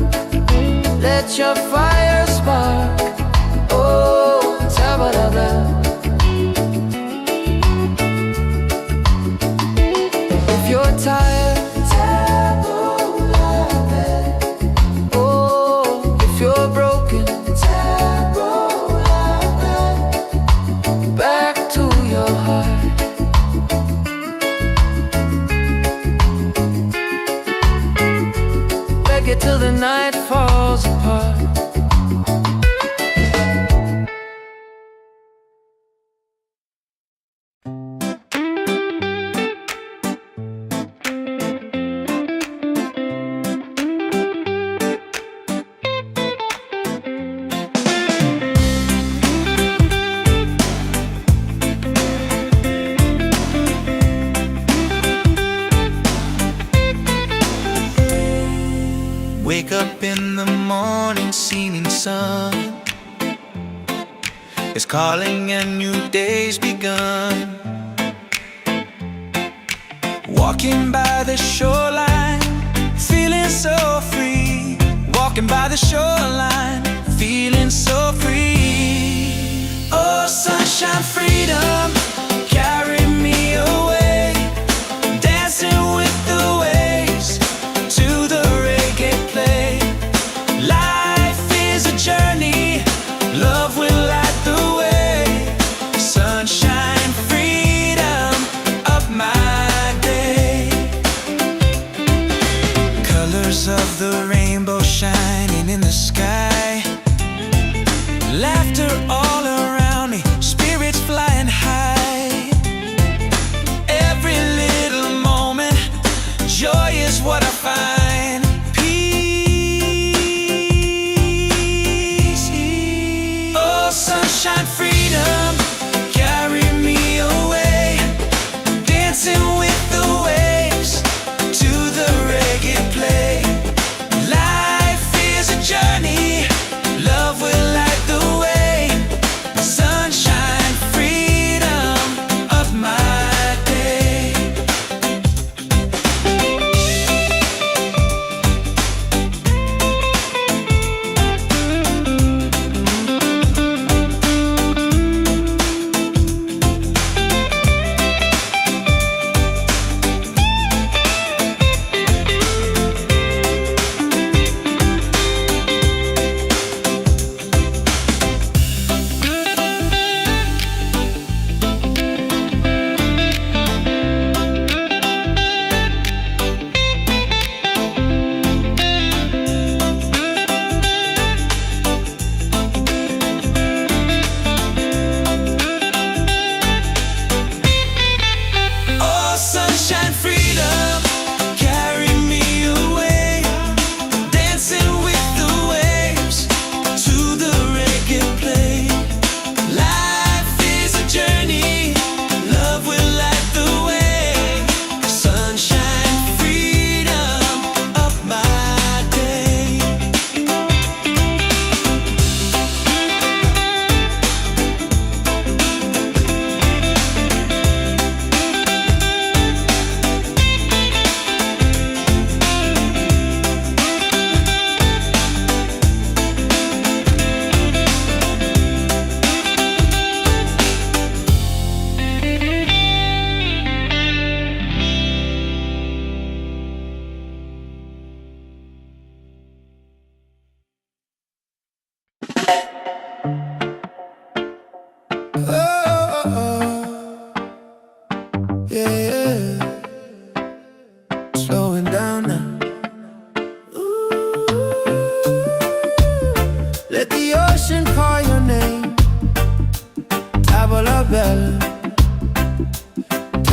Let your fire spark. Oh, tabla back. If you're tired, tabla back. Oh, if you're broken, tabla back. Back to your heart. Reggae till the night falls apart. Wake up in the morning, seeing sun is calling and new day's begun. Walking by the shoreline, feeling so free. Walking by the shoreline, feeling so free. Oh, sunshine, freedom, carry me away. Dancing with the waves to the reggae play. Life is a journey, love will light the way. Sunshine, freedom, up my day. Colors of the rainbow shining in the sky. Laughter all around me, spirits flying high.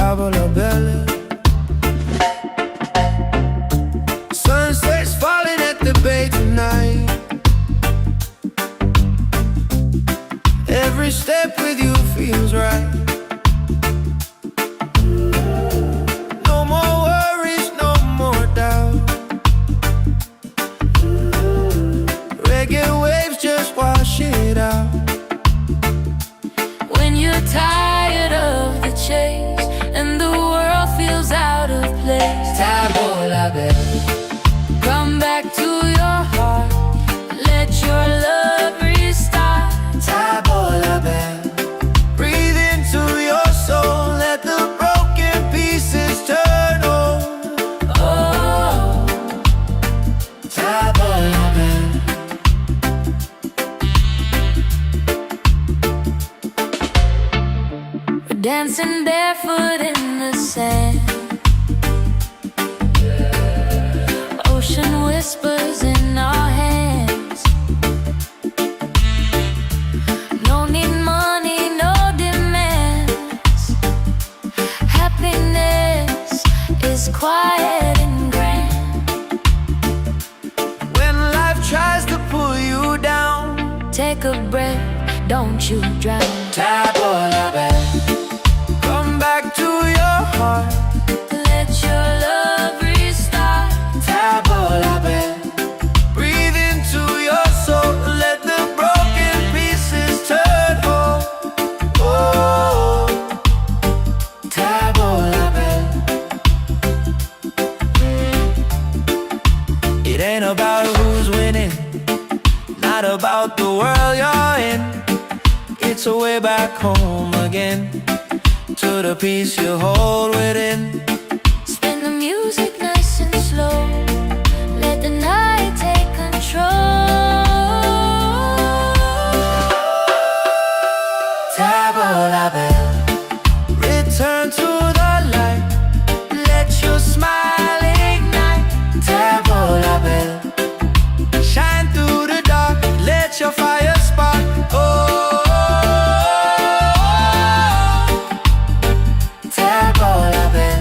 tavola bella. Sunset's falling at the bay tonight. Every step with you feels right. No more worries, no more doubt. Reggae waves just wash it out. When you're tired of the chase and the world feels out of place, Tavola bella. come back to your heart. Let your love restart. Tavola bella. Breathe into your soul. Let the broken pieces turn whole. Oh, Tavola bella. we're dancing barefoot in the sand. Ocean whispers in our hands. No need money, no demands. Happiness is quiet and grand. When life tries to pull you down, Take a breath, don't you drown. Tavola bella. Come back to your heart. Let your love restart. Tavola bella. Breathe into your soul. Let the broken pieces turn whole. Oh, Tavola bella. It ain't about who's winning, not about the world you're in. It's a way back home again, to the peace you hold within. Spin the music nice and slow. Let the night take control. Tavola bella. Return to the light. Let your smile ignite. Tavola bella. Shine through the dark. Let your fire spark. Oh, Tavola bella.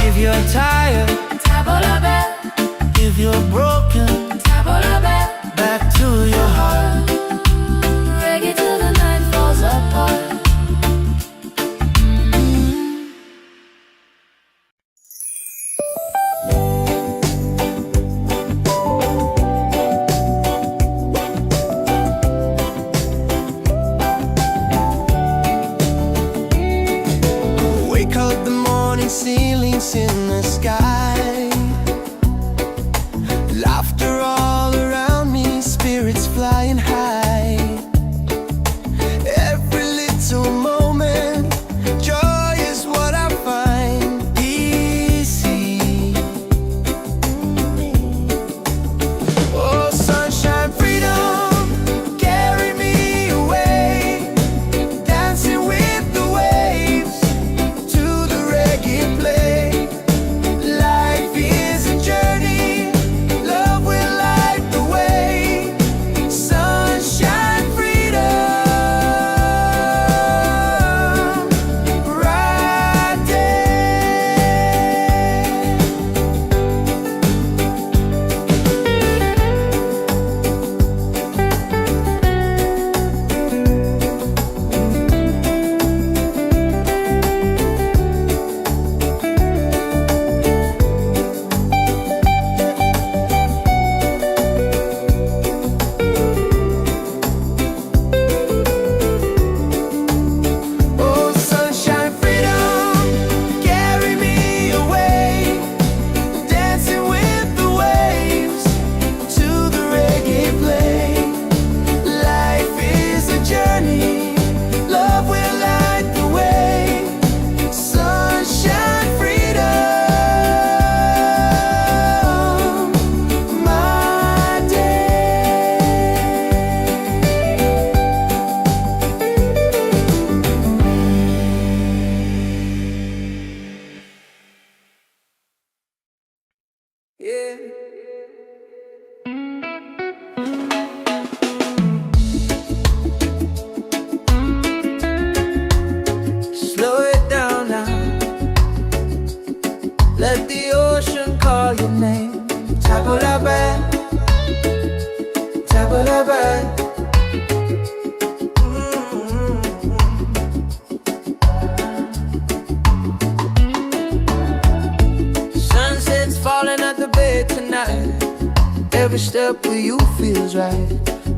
If you're tired, Tavola bella, if you're broken, tavola bella. back to your heart. Reggae till the night falls apart. Wake up the morning, ceilings in the sky. Laughter all around me, spirits flying high. Every little moment, joy is what I find. Easy. Oh, sunshine, freedom, carry me away. Dancing with the waves to the reggae play. Life is a journey, love will light the way. Sunshine. Every step with you feels right.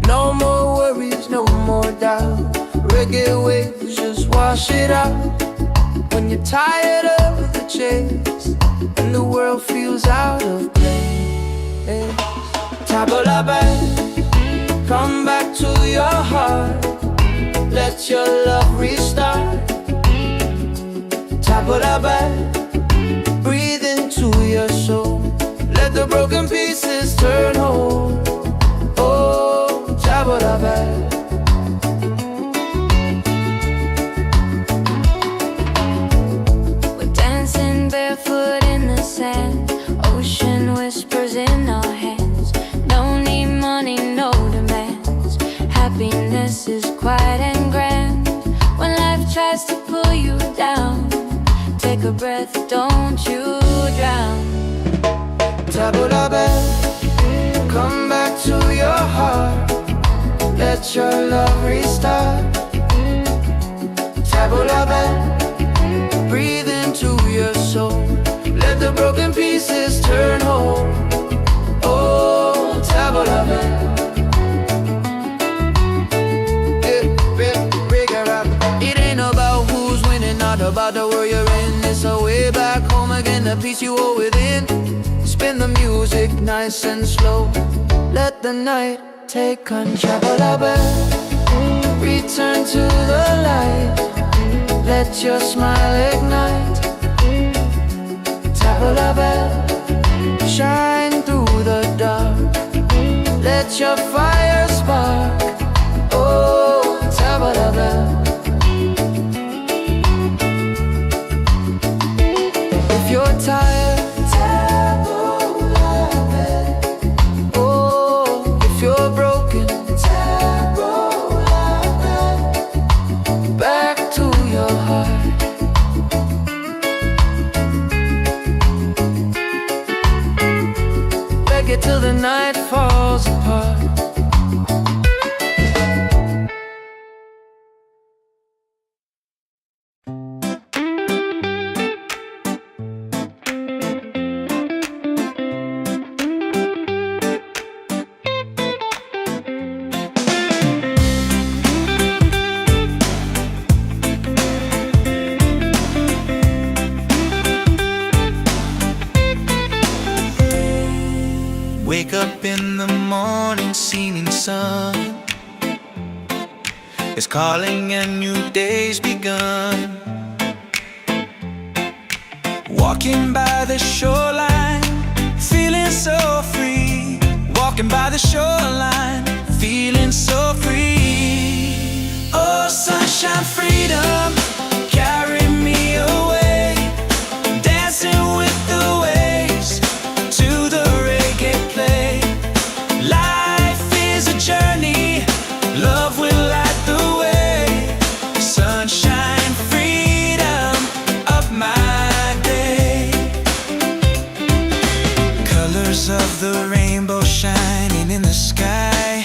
No more worries, no more doubt. Reggae waves just wash it out. When you're tired of the chase and the world feels out of place, tabla back, come back to your heart. Let your love restart. Tabla back, breathe into your soul. Let the broken pieces turn whole. Oh, tabla back. We're dancing barefoot in the sand. Ocean whispers in our hands. No need money, no demands. Happiness is quiet and grand. When life tries to pull you down, take a breath, don't you drown. Tabla back, come back to your heart. Let your love restart. Tabla back, breathe into your soul. Let the broken pieces turn whole. Oh, tabla back. It ain't about who's winning, not about the world you're in. It's a way back home again, the peace you hold within. Spin the music nice and slow. Let the night take control. Return to the light. Let your smile ignite. Tabla bell, shine through the dark. Let your fire spark. Oh, tabla bell. If you're tired, oh, if you're broken, back to your heart. Reggae till the night falls apart. Wake up in the morning, seeing sun is calling and new day's begun. Walking by the shoreline, feeling so free. Walking by the shoreline, feeling so free. Oh, sunshine, freedom, carry me away. Dancing with the waves to the reggae play. Life is a journey, love will light the way. Sunshine, freedom of my day. Colors of the rainbow shining in the sky.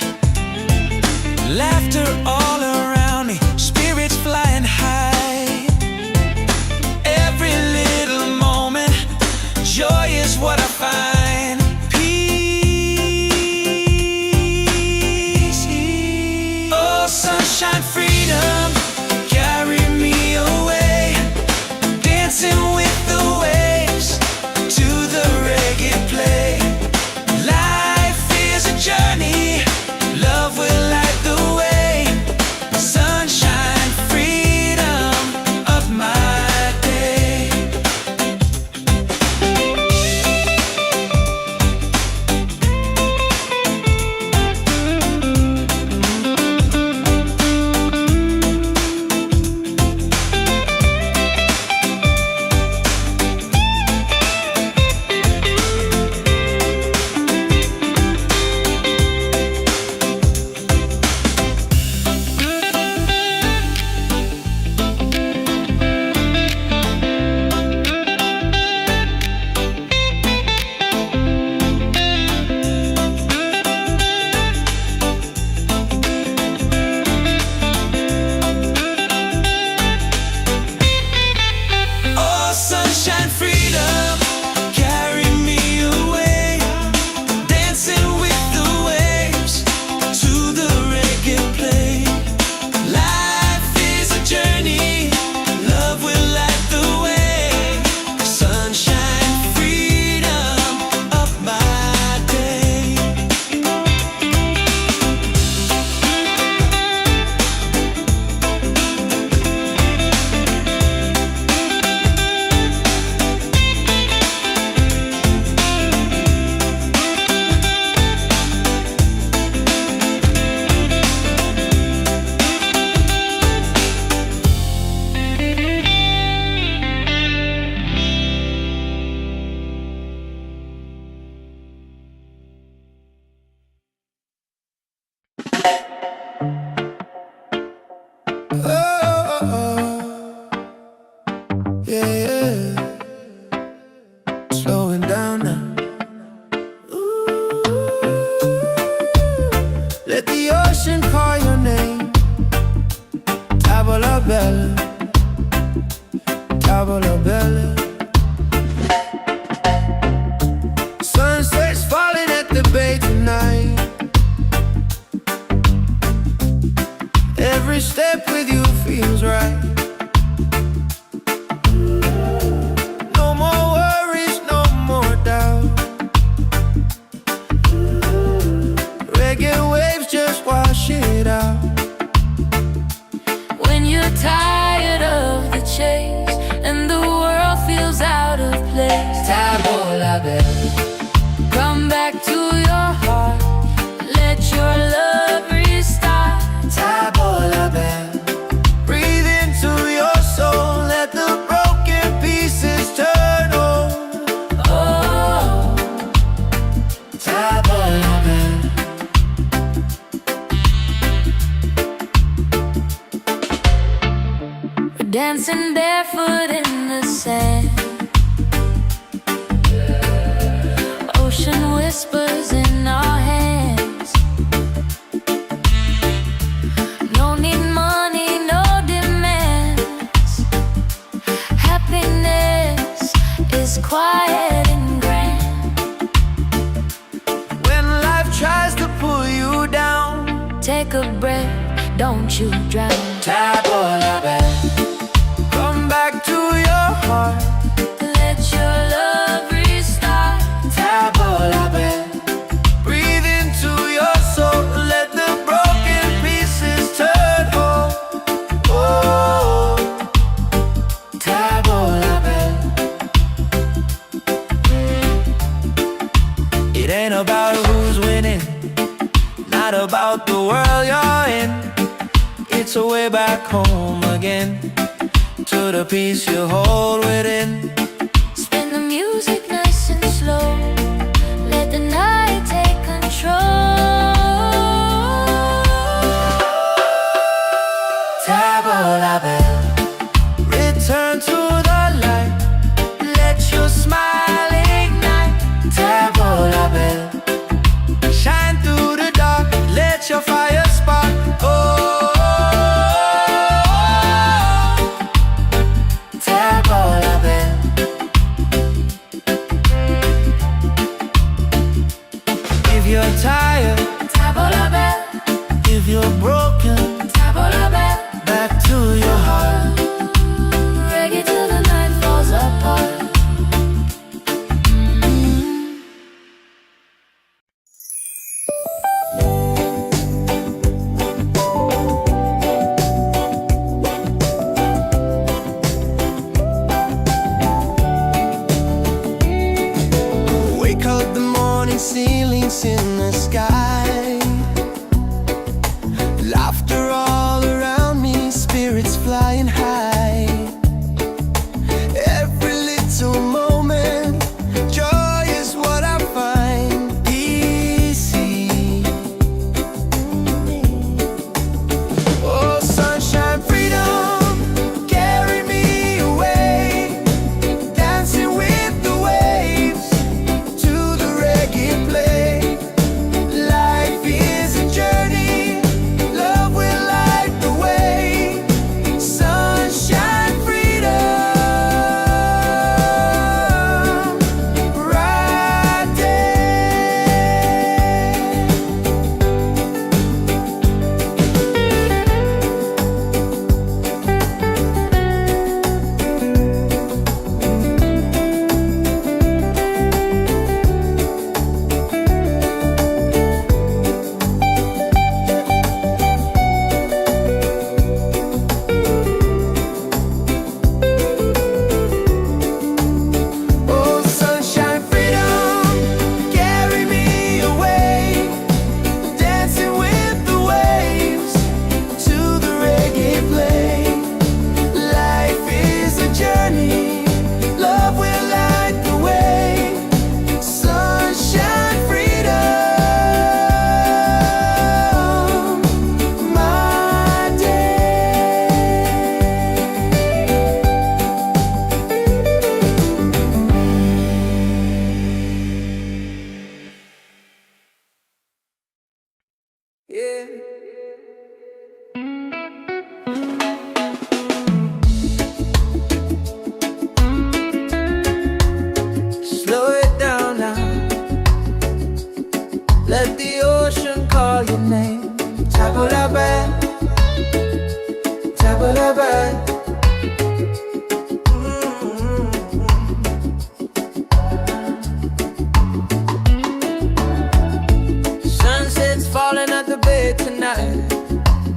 Laughter all around me, spirits flying high. Every little moment, joy is what I find. Peace. Oh, sunshine, freedom, carry me away. Dancing with the waves to the reggae play. Life is a journey, love will light the way. Sunshine, freedom of my day. Every step with you feels right. No more worries, no more doubt. Reggae waves just wash it out. When you're tired of the chase and the world feels out of place, Tabola bell, come back to your heart. Let your love restart. Tabola bell, Breathe into your soul, let the broken pieces turn whole. Oh, Tabola bell. we're dancing barefoot in the sand. Ocean whispers in our hands. No need money, no demands. Happiness is quiet and grand. When life tries to pull you down, Take a breath, don't you drown. Tabola bell, come back to your heart. Let your love restart. Tabola bell, Breathe into your soul, let the broken pieces turn whole. Oh, Tabola bell. it ain't about who's winning, not about the world you're in. It's a way back home again, to the peace you hold within. Spin the music nice and slow. Let the night take control. Tabola bell, Return to the light, let your smile ignite. Tabola bell, Shine through the dark, let your fire spark. Oh, Tabola bell. if you're tired, Tabola bell, if you're broken, tabola bell. back to your heart. Reggae till the night falls apart. Wake up the morning, ceilings in the sky. Laughter bad. Sunset's falling at the bed tonight.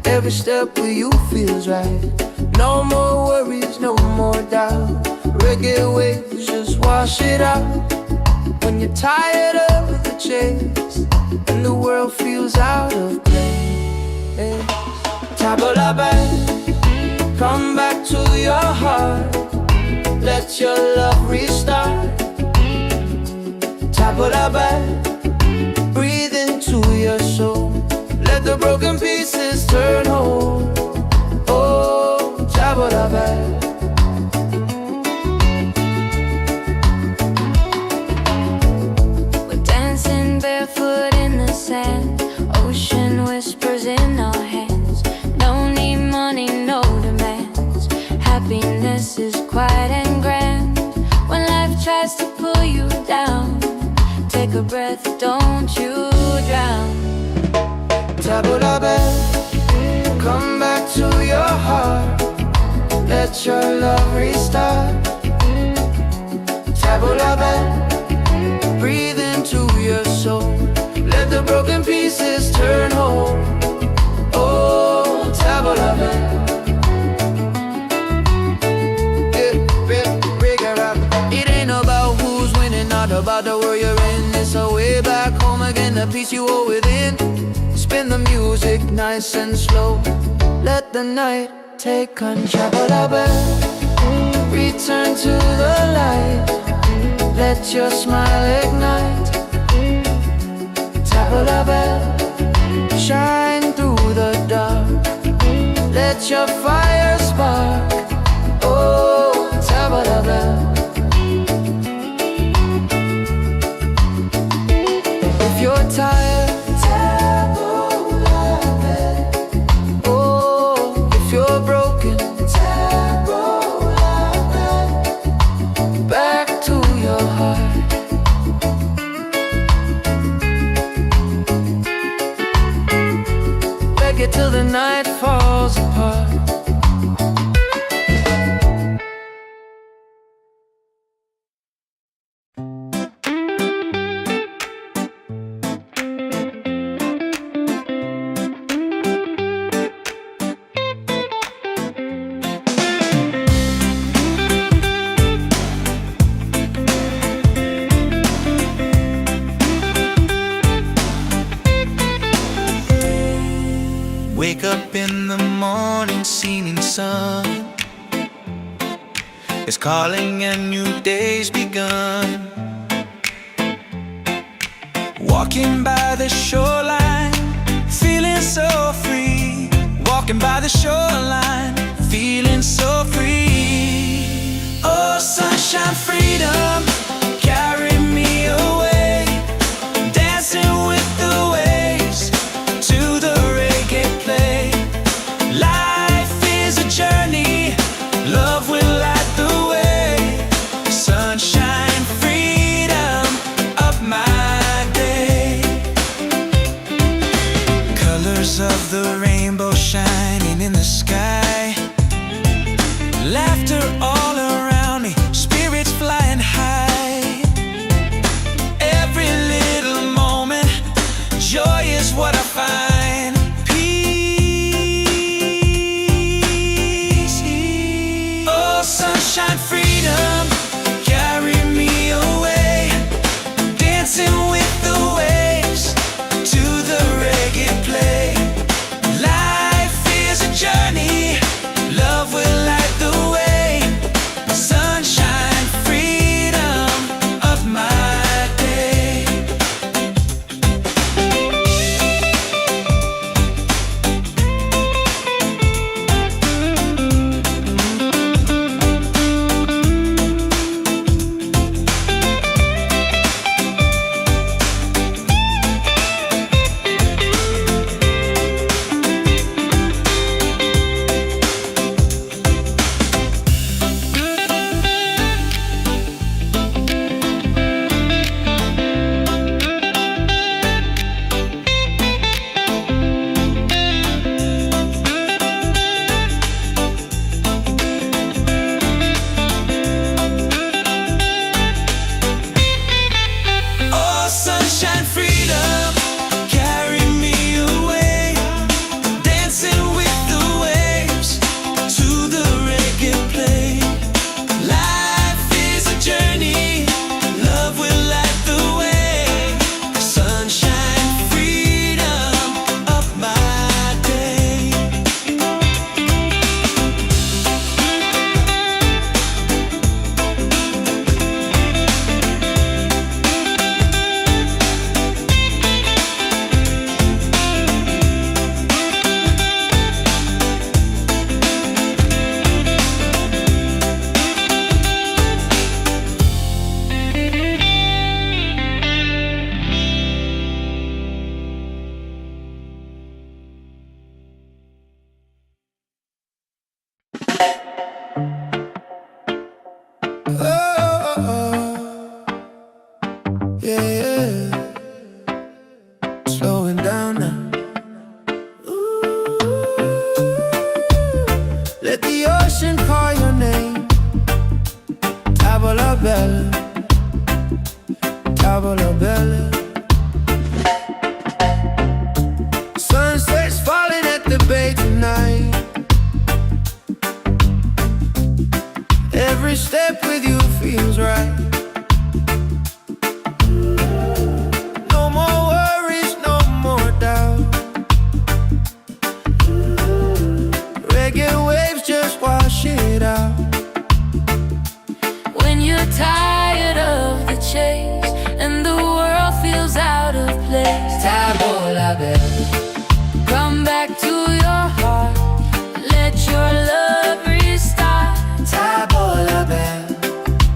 Every step with you feels right. No more worries, no more doubt. Reggae waves just wash it out. When you're tired of the chase and the world feels out of place, table la bed, come back to your heart. Let your love restart. Table la bed, breathe into your soul. Let the broken pieces turn whole. Oh, table la bed. Barefoot in the sand, ocean whispers in our hands. No need money, no demands. Happiness is quiet and grand. When life tries to pull you down, take a breath, don't you drown. Table la bed, come back to your heart. Let your love restart. Table la bed, breathe into your soul. Let the broken pieces turn whole. Oh, table la bed. It ain't about who's winning, not about the world you're in. It's a way back home again, the peace you hold within. Spin the music nice and slow. Let the night take control. Table la bed, return to the light. Let your smile ignite. Table la bed, shine through the dark. Let your fire spark. Oh, table la bed. If you're tired, table la bed. Oh, if you're broken, table la bed. Back to your heart. Reggae till the night falls apart. Wake up in the morning, seeing sun is calling and new day's begun. Walking by the shoreline, feeling so free. Walking by the shoreline, feeling so free. Oh, sunshine, freedom, carry me away. Dancing with the waves to the reggae play. Life is a journey, love will light the way. Sunshine, freedom, up my day. Colors of the rainbow shining in the sky. Laughter all around me, spirits flying high. Every little moment, joy is what I find. Sunshine, freedom, carry me away. Dancing with the waves to the reggae play. Life Yeah, slowing down now. Let the ocean call your name. Tavola bella, tavola bella. Sunset's falling at the bay tonight. Every step with you feels right. No more worries, no more doubt. Reggae waves just wash it out. When you're tired of the chase and the world feels out of place, Tabola bella, come back to your heart. Let your love restart. tabola bella,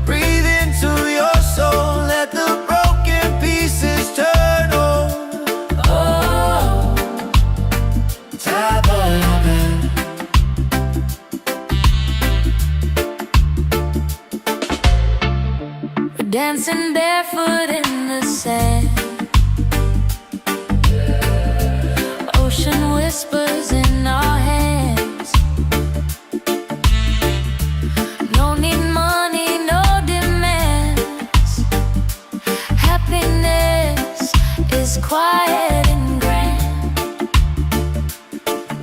Breathe into your soul, let the broken pieces turn on. Oh, tabola bella. we're dancing barefoot in the sand. Ocean whispers in our hands. No need money, no demands. Happiness is quiet and grand.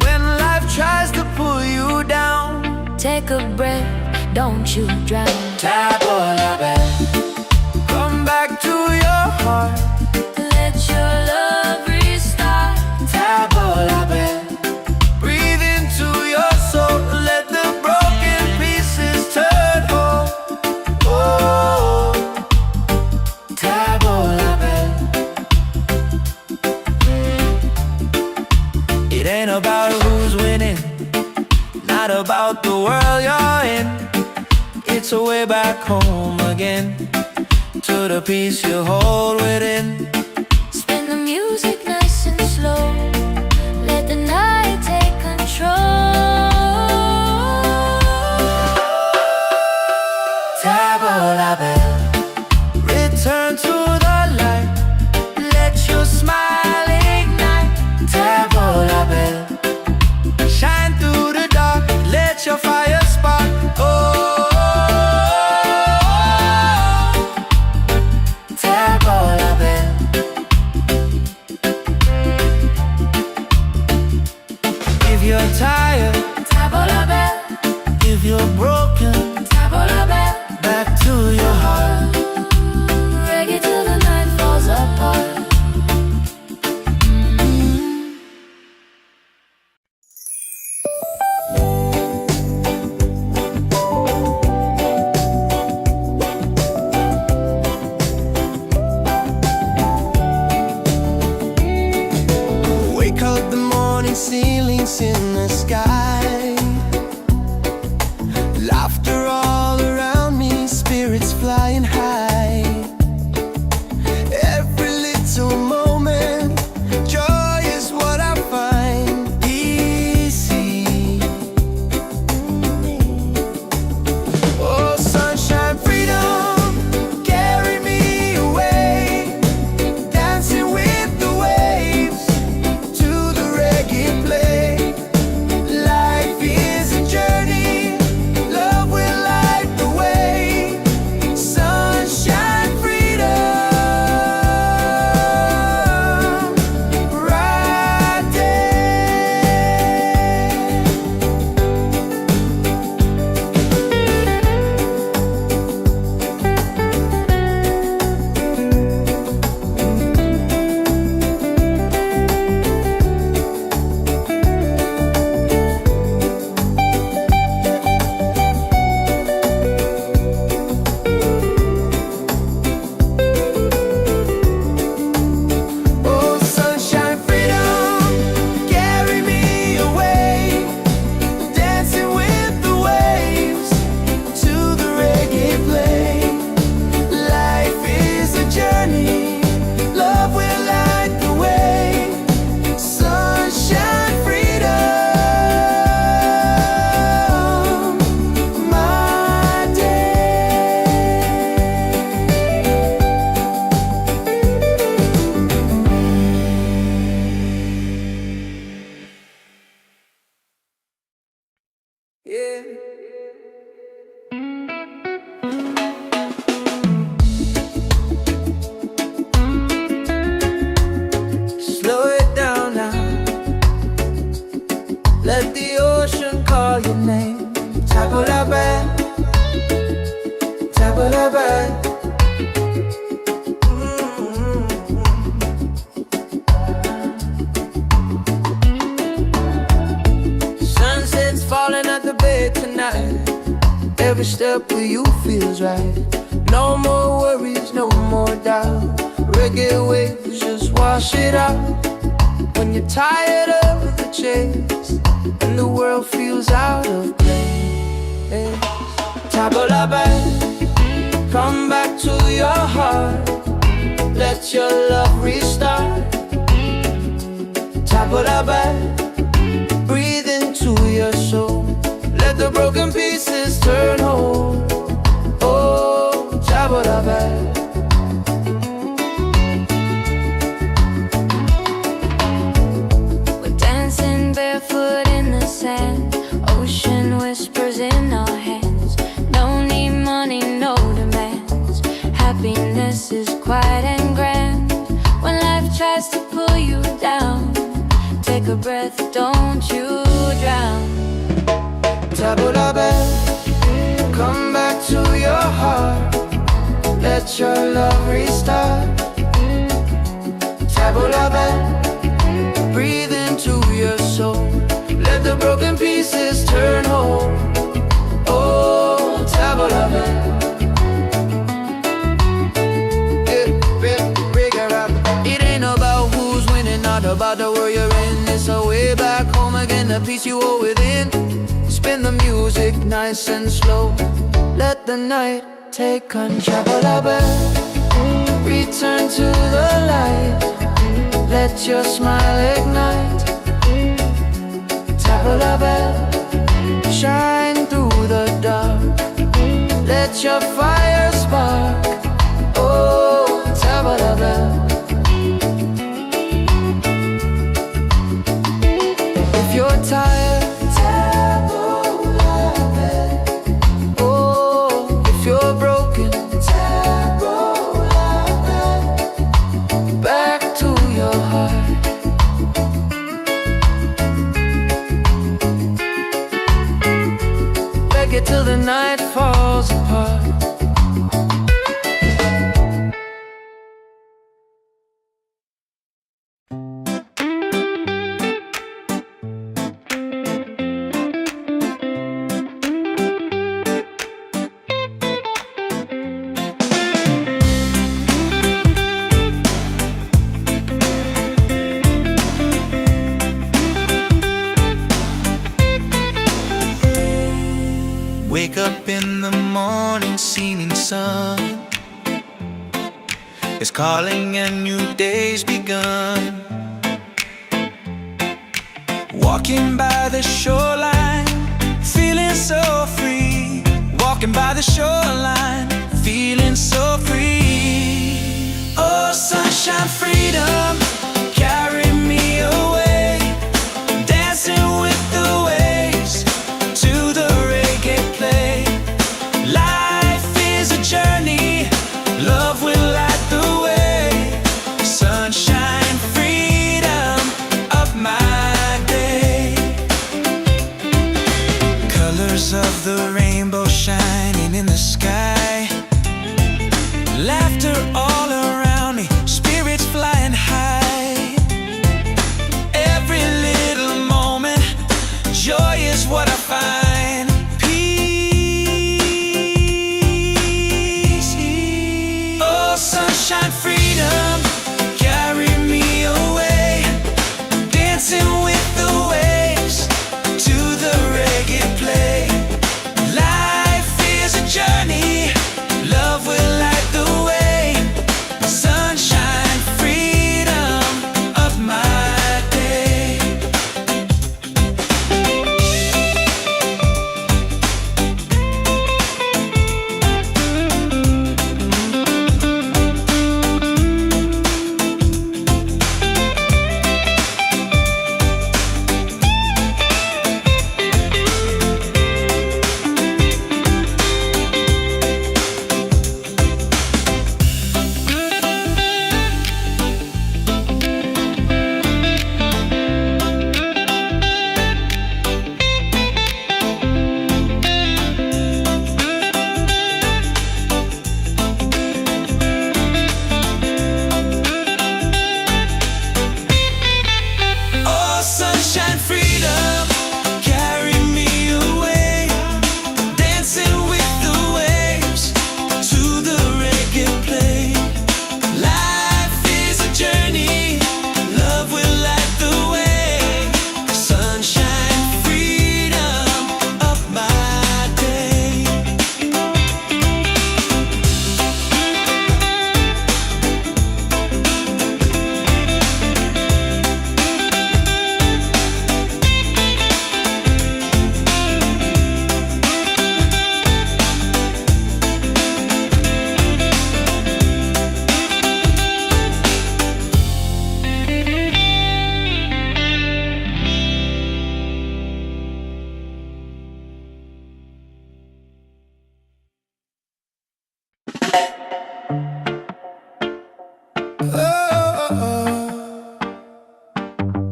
When life tries to pull you down, Take a breath, don't you drown. Tabola bella, come back to your heart. Let your love restart. tabola bella, Breathe into your soul, let the broken pieces turn home. Oh, tabola bella. it ain't about who's winning, not about the world you're in. It's a way back home again, to the peace you hold within. Spin the music nice and slow. Let the night take control. Tabola bella, Return to the light, let your smile ignite. tabola bella, Shine through the dark, let your fire spark. Oh, tabola bella, if you're tired, Tabola bell, if you're broken, tabola bell. back to your heart. Reggae till the night falls apart. Wake up the morning, ceilings in the sky. Laughter all around me, spirits flying high. Every little moment, joy is what I find. Easy. Oh, sunshine, freedom, carry me away. Dancing with the waves to the reggae play. Yeah. Slow it down now. Let the ocean call your name. Tabula bad, tabula bad. Sunset's falling at the bay tonight. Every step with you feels right. No more worries, no more doubt. Reggae waves just wash it out. When you're tired of the chase and the world feels out of place, tabula back, come back to your heart. Let your love restart. Tabula back, breathe into your soul. Let the broken pieces turn whole. Oh, tabula back. We're dancing barefoot in the sand. Ocean whispers in our hands. No need money, no demands. Happiness is quiet and grand. When life tries to pull you down, take a breath, don't you drown. Tabula back, come back to your heart. Let your love restart. Tabula back, breathe into your soul. Let the broken pieces turn whole. Oh, tabula back. It ain't about who's winning, not about the world you're in. It's a way back home again, the peace you hold within. Spin the music nice and slow. Let the night take control. Return to the light. Let your smile ignite. Tabula bell, shine through the dark. Let your fire spark. Oh, tabula bell. If you're tired, till the night falls apart. Wake up in the morning, seeing sun is calling and new day's begun. Walking by the shoreline, feeling so free. Walking by the shoreline, feeling so free. Oh, sunshine, freedom, carry me away. Dancing with the waves to the reggae play. Life is a journey, love will light the way. Sunshine, freedom of my day. Colors of the rainbow shining in the sky. Laughter all around me, spirits flying high. Every little moment, joy is what I find. Sunshine, freedom, carry me away. Dancing with the waves to the reggae play. Life is a journey.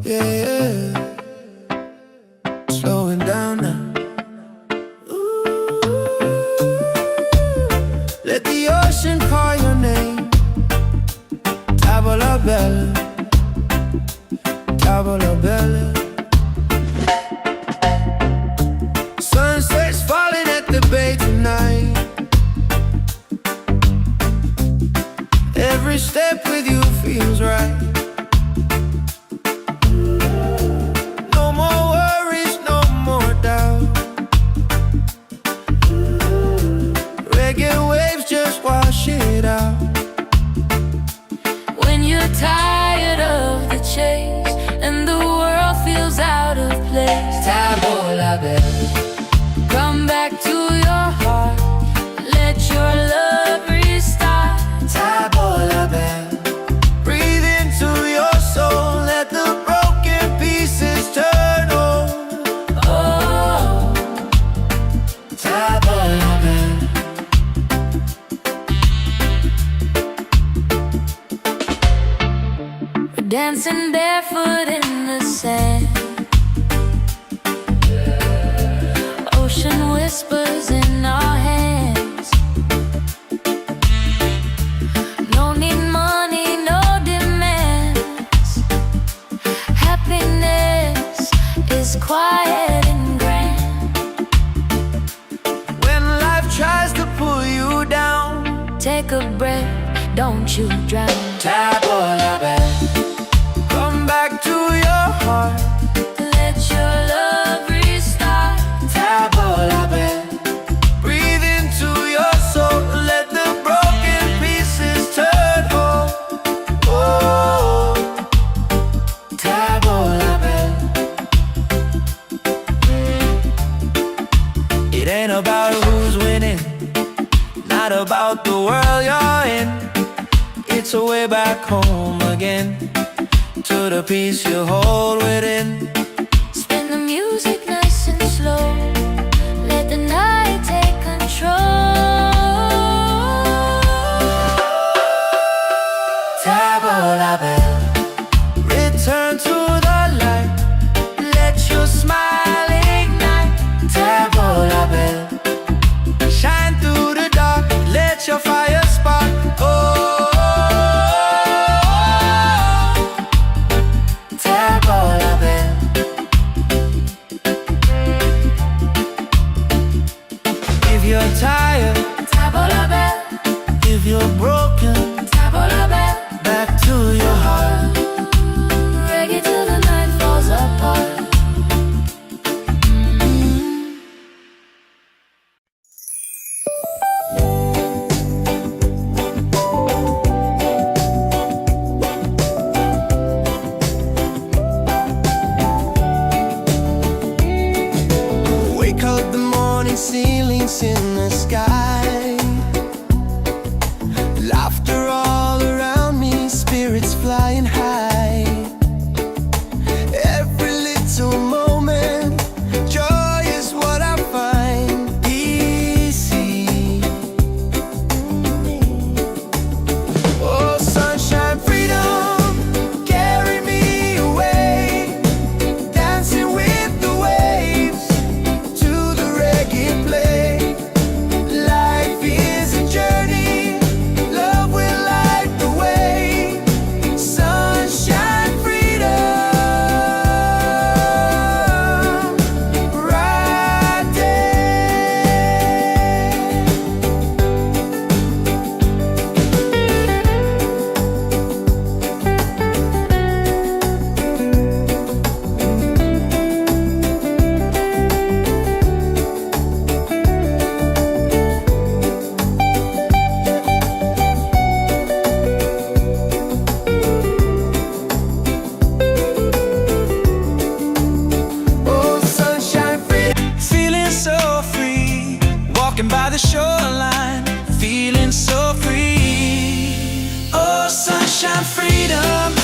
Yeah, slowing down now. Let the ocean call your name. Tavola bella, tavola bella. Sunset's falling at the bay tonight. Every step with you feels right. No more worries, no more doubt. Reggae waves just wash it out. When you're tired of the chase and the world feels out of place, Tabola bella, come back to your heart. Let your love restart. tabola bella. Breathe into your soul, let the broken pieces turn whole. Oh, Tabola bella. we're dancing barefoot in the sand. Ocean whispers in our hands. No need money, no demands. Happiness is quiet and grand. When life tries to pull you down, Take a breath, don't you drown. Tabola bella. come back to your heart. Let your love restart. Tabola bella. Breathe into your soul, let the broken pieces turn whole. Oh, Tabola bella. it ain't about who's winning, not about the world you're in. It's a way back home again, to the peace you hold within. Spin the music nice and slow. Let the night take control. Tabola bella. Return to the light, let your smile ignite. Tabola bella. Shine through the dark, let your fire spark. Oh, Tabola bella. if you're tired, Tabola bell, if you're broken, tabola bell. back to your heart. Reggae till the night falls apart. Wake up the morning, ceilings in the sky. Laughter all around me, spirits flying high. Every little moment, joy is what I find easy. Oh, sunshine, freedom, carry me away. Dancing with the waves to the reggae play. Life is a journey, love will light the way. Sunshine, freedom, right there. Oh, sunshine, freedom. Feeling so free, walking by the shoreline, feeling so free. Oh, sunshine, freedom,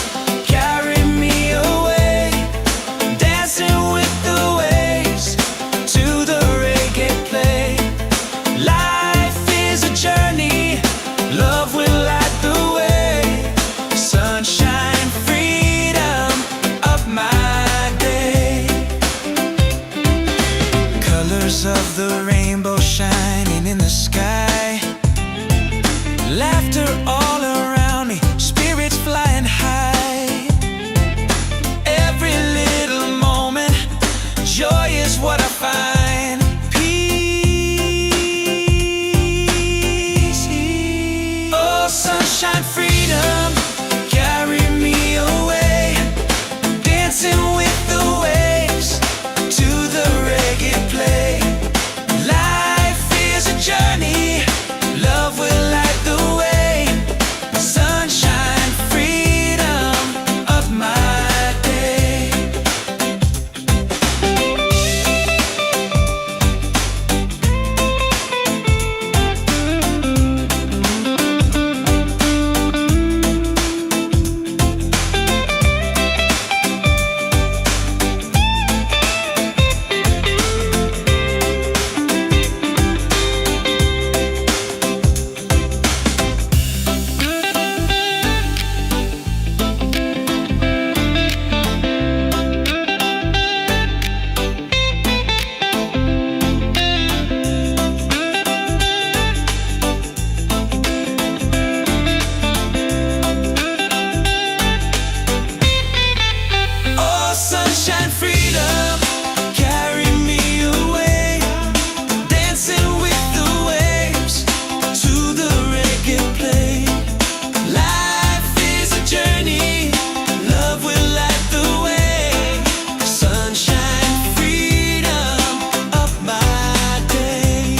carry me away. Dancing with the waves to the reggae play. Life is a journey, colors of the rainbow shining in the sky. Laughter all around me, spirits flying high. Every little moment, joy is what I find. Peace. Oh, sunshine, freedom, carry me away. Dancing with the waves to the reggae play. Life is a journey, love will light the way. Sunshine, freedom of my day. Oh, sunshine, freedom, carry me away. Dancing with the waves to the reggae play. Life is a journey, love will light the way. Sunshine, freedom of my day.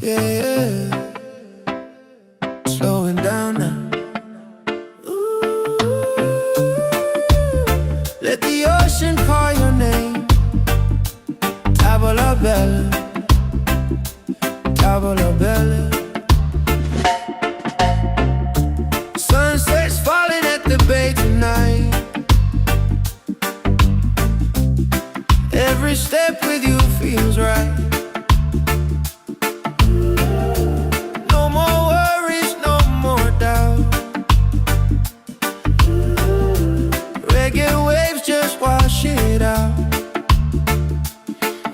Yeah, slowing down now. Ooh. Let the ocean call your name. Tavola bella, tavola bella. Sunset's falling at the bay tonight. Every step with you feels right. No more worries, no more doubt. Reggae waves just wash it out.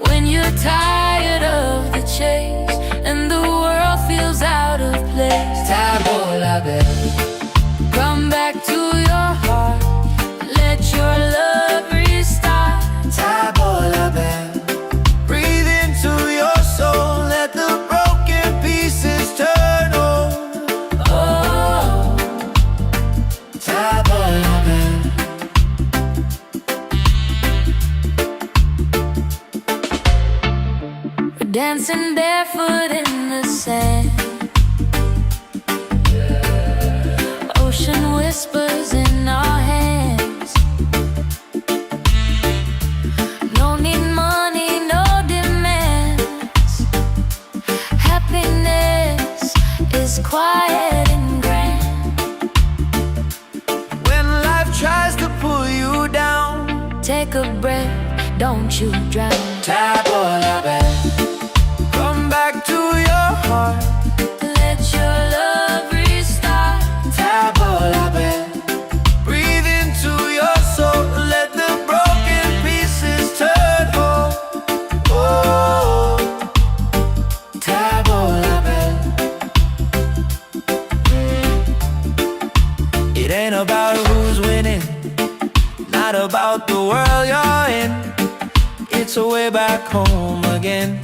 When you're tired of the chase and the world feels out of place, Tavola bella, come back to your heart. Let your love restart. tavola bella. Breathe into your soul, let the broken pieces turn over. Oh, Tavola bella. we're dancing barefoot in the sand. Ocean whispers in our hands. No need money, no demands. Happiness is quiet and grand. When life tries to pull you down, Take a breath, don't you drown. tavola bella. Come back to your heart. Let your love restart. Tavola bella. Breathe into your soul, let the broken pieces turn whole. Oh, tavola bella. It ain't about who's winning, not about the world you're in. It's a way back home again,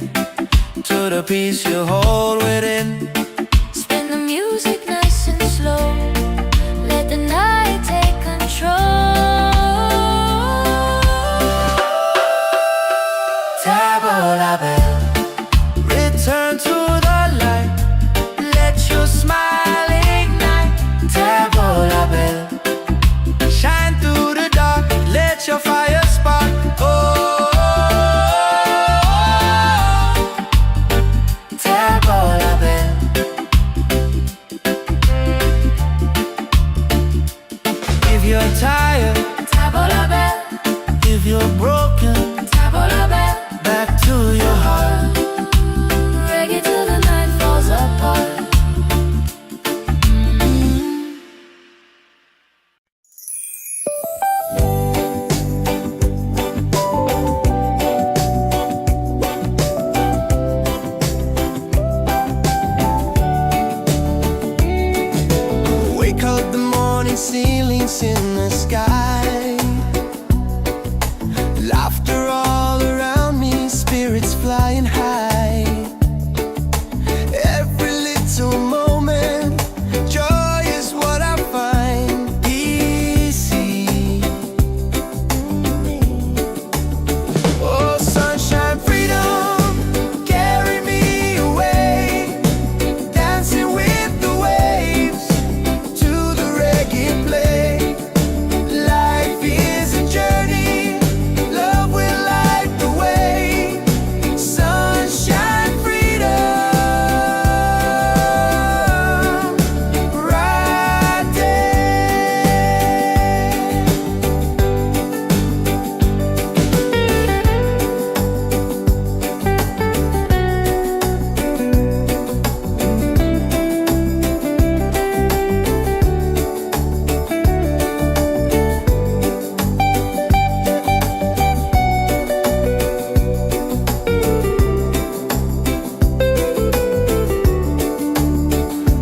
to the peace you hold within. Spin the music nice and slow. Let the night take control. Tavola bella. Return to the light. Let your smile ignite. Tavola let your fire spark. Oh, table la belle. If you're tired, table la belle. if you're broken, Table la belle. back to your heart. Reggae till the night falls apart. Wake up the morning, ceilings in the sky. Laughter all around me, spirits flying high. Every little moment, joy is what I find. Easy. Oh, sunshine, freedom, carry me away. Dancing with the waves to the reggae play. Life is a journey, love will light the way. Sunshine, freedom, right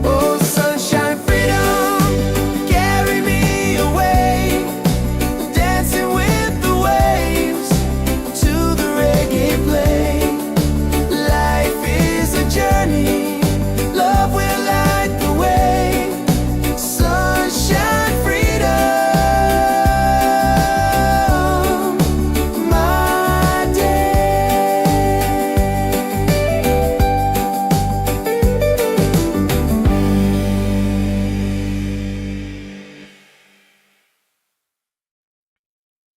Oh, sunshine, freedom, carry me away. Dancing with the waves to the reggae play. Life is a journey, love will light the way. Sunshine, freedom, my day.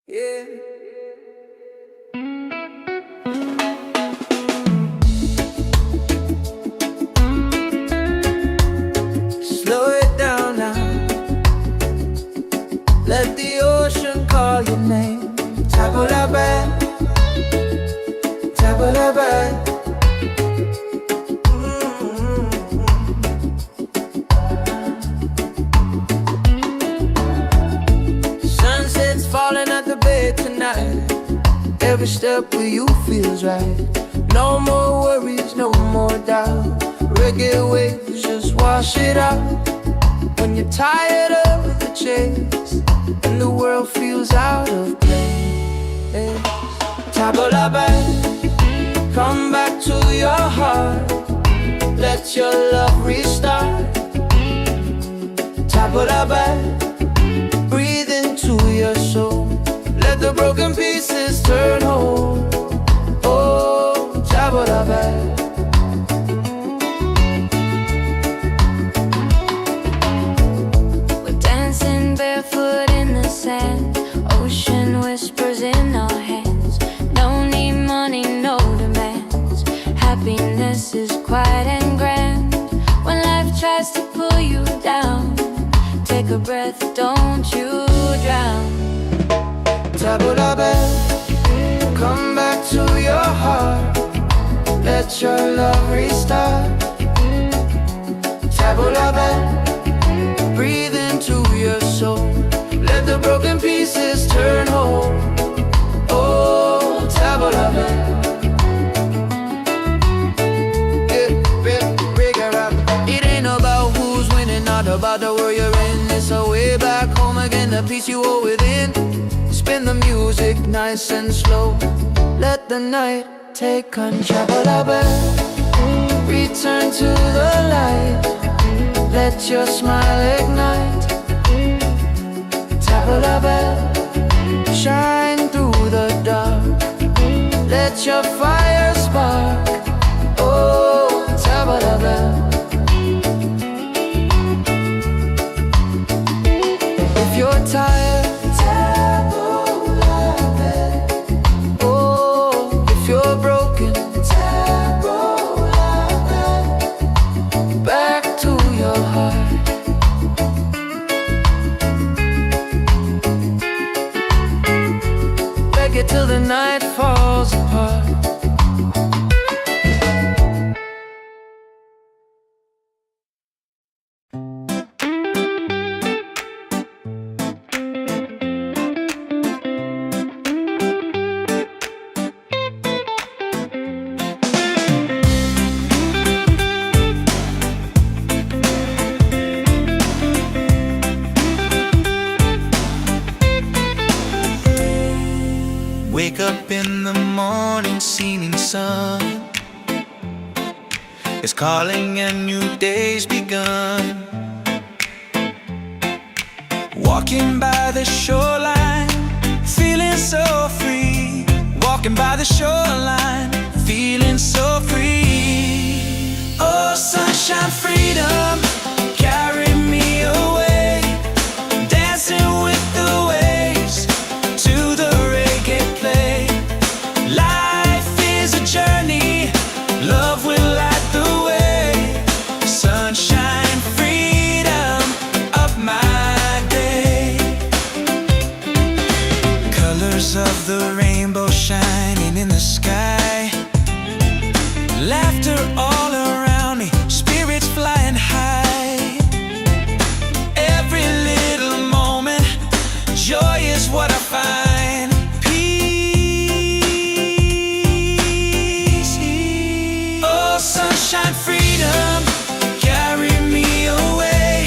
Yeah. Slow it down now. Let the ocean call your name. Table la belle, table la belle. Sunset's falling at the bay tonight. Every step with you feels right. No more worries, no more doubt. Reggae waves just wash it out. When you're tired of the chase and the world feels out of place, table la belle, come back to your heart. Let your love restart. Table la belle, breathe into your soul. Let the broken pieces turn whole. Oh, table la belle. We're dancing barefoot in the sand. Ocean whispers in our hands. No need money, no demands. Happiness is quiet and grand. When life tries to pull you down, take a breath, don't you drown. Table la belle, come back to your heart. Let your love restart. Table la belle, breathe into your soul. Let the broken pieces turn whole. Oh, table la belle. It ain't about who's winning, not about the world you're in. It's a way back home again, the peace you hold within. Spin the music nice and slow. Let the night take control. Table la belle, return to the light. Let your smile ignite. Table la belle, shine through the dark. Let your fire spark. Oh, table la belle. If you're tired, table la till the night falls apart. Wake up in the morning, seeing sun is calling and new day's begun. Walking by the shoreline, feeling so free. Walking by the shoreline, feeling so free. Oh, sunshine, freedom, carry me away. Dancing with the waves to the reggae play. Life is a journey, love will light the way. Sunshine, freedom of my day. Colors of the rainbow shining in the sky. Laughter all around me, spirits flying high. Every little moment, joy is what I find. Peace. Oh, sunshine, freedom, carry me away.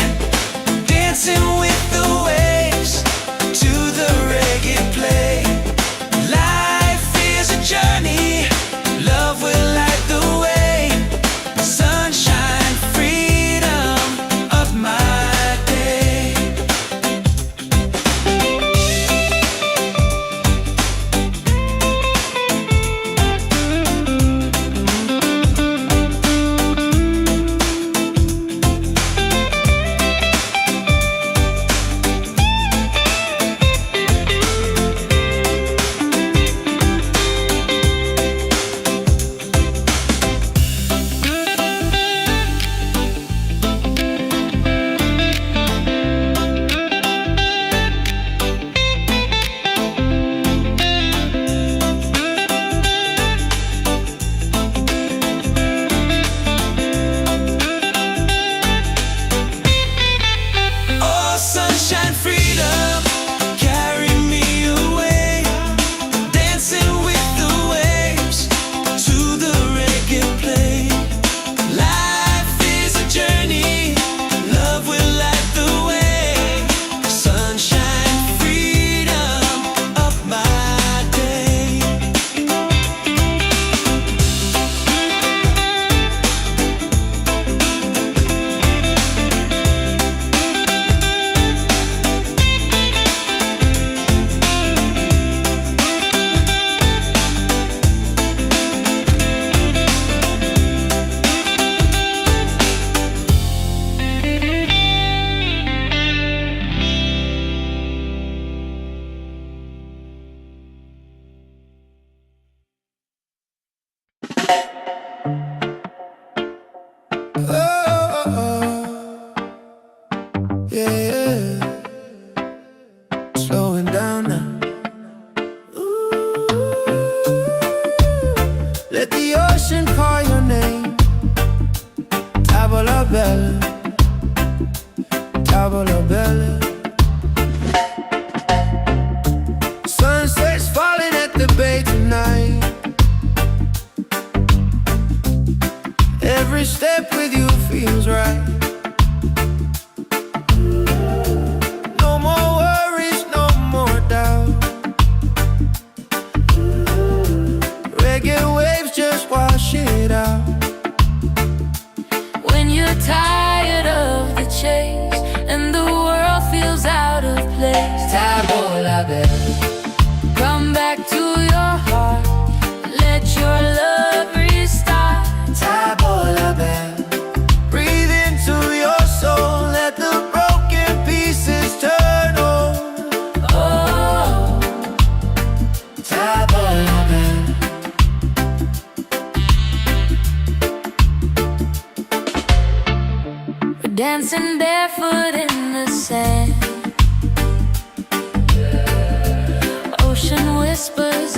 Dancing with the waves to the reggae play. Life is a journey, love will light the way. Sunshine, freedom of my day. Oh, sunshine, freedom, carry me away. Dancing with the waves to the reggae play. Life is a journey, love will light the way. Sunshine, freedom of my day. Oh, oh, oh. Yeah, yeah. Slowing down now. Ooh. Let the ocean call your name. Tavola bella, tavola bella. Sunset's falling at the bay tonight. Every step with you feels right. No more worries, no more doubt. Reggae waves just wash it out. When you're tired of the chase and the world feels out of place, Tavola bella, come back to your heart. Let your love restart. Tavola bella. Breathe into your soul, let the broken pieces turn on. Oh, Tavola bella. we're dancing barefoot in the sand. Ocean whispers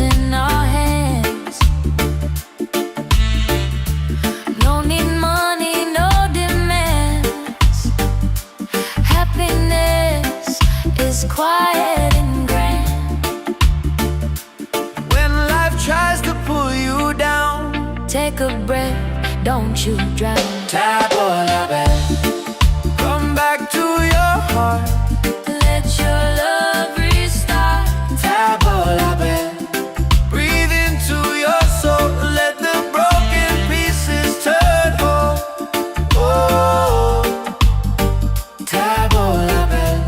quiet and grand. When life tries to pull you down, Take a breath, don't you drown. Tabor la belle. Come back to your heart. Let your love restart. Tabor la belle. Breathe into your soul. Let the broken pieces turn whole. Oh, Tabor la belle.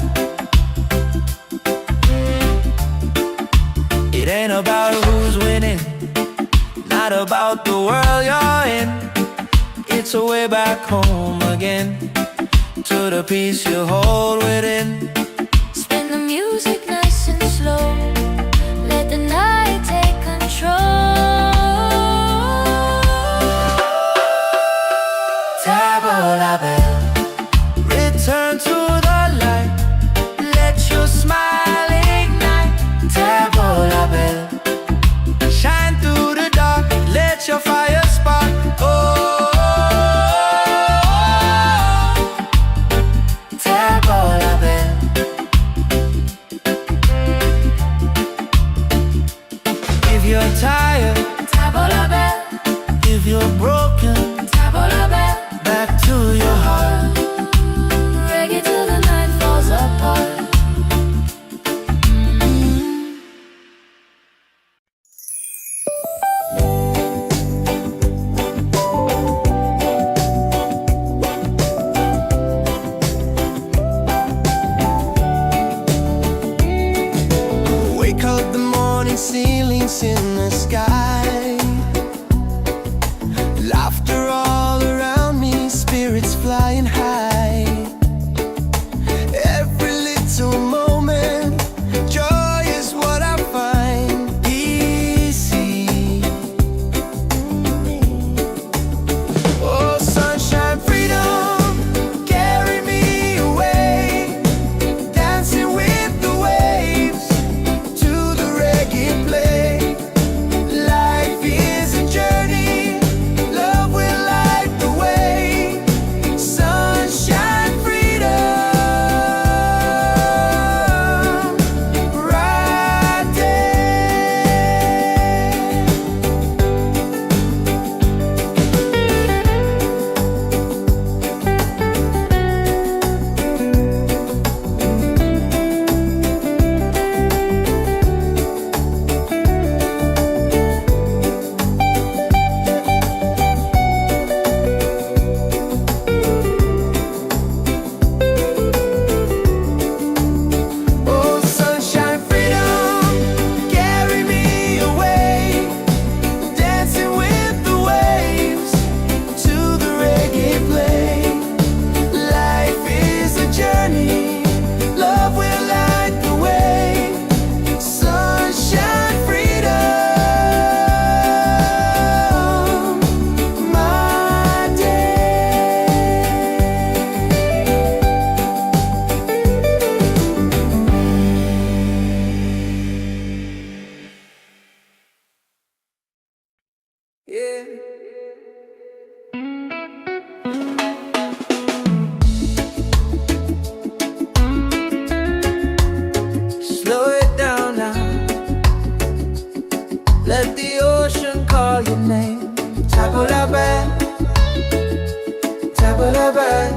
It ain't about who's winning, not about the world you're in. It's a way back home again, to the peace you hold within. Spin the music nice and slow. Let the night take control. Tabor la belle. Return to the light. Let your smile ignite. Tabor la belle. Shine through the dark. Let your fire spark. Oh, Tabor la belle. If you're tired, Tabor la belle, if you're broken, tabor la belle. back to your heart. Reggae till the night falls apart. Wake up the morning, ceilings in the sky. Laughter all around me, spirits flying high. Every little moment, joy is what I find easy. Oh, sunshine, freedom, carry me away. Dancing with the waves to the reggae play. Life is a journey, love will light the way. Sunshine, freedom, right there. Oh, sunshine, freedom, carry me away. Dancing with the waves to the reggae play. Life is a journey, love will light the way. Sunshine, freedom, my day. Yeah. Slow it down now. Let the ocean call your name. Tabor la belle. Tabor la belle.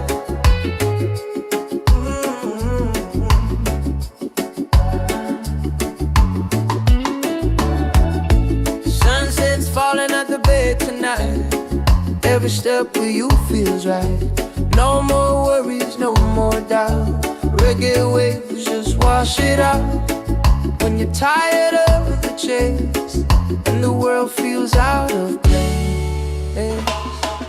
Sunset's falling at the bay tonight. Every step with you feels right. No more worries, no more doubt. Reggae waves just wash it out. When you're tired of the chase and the world feels out of place.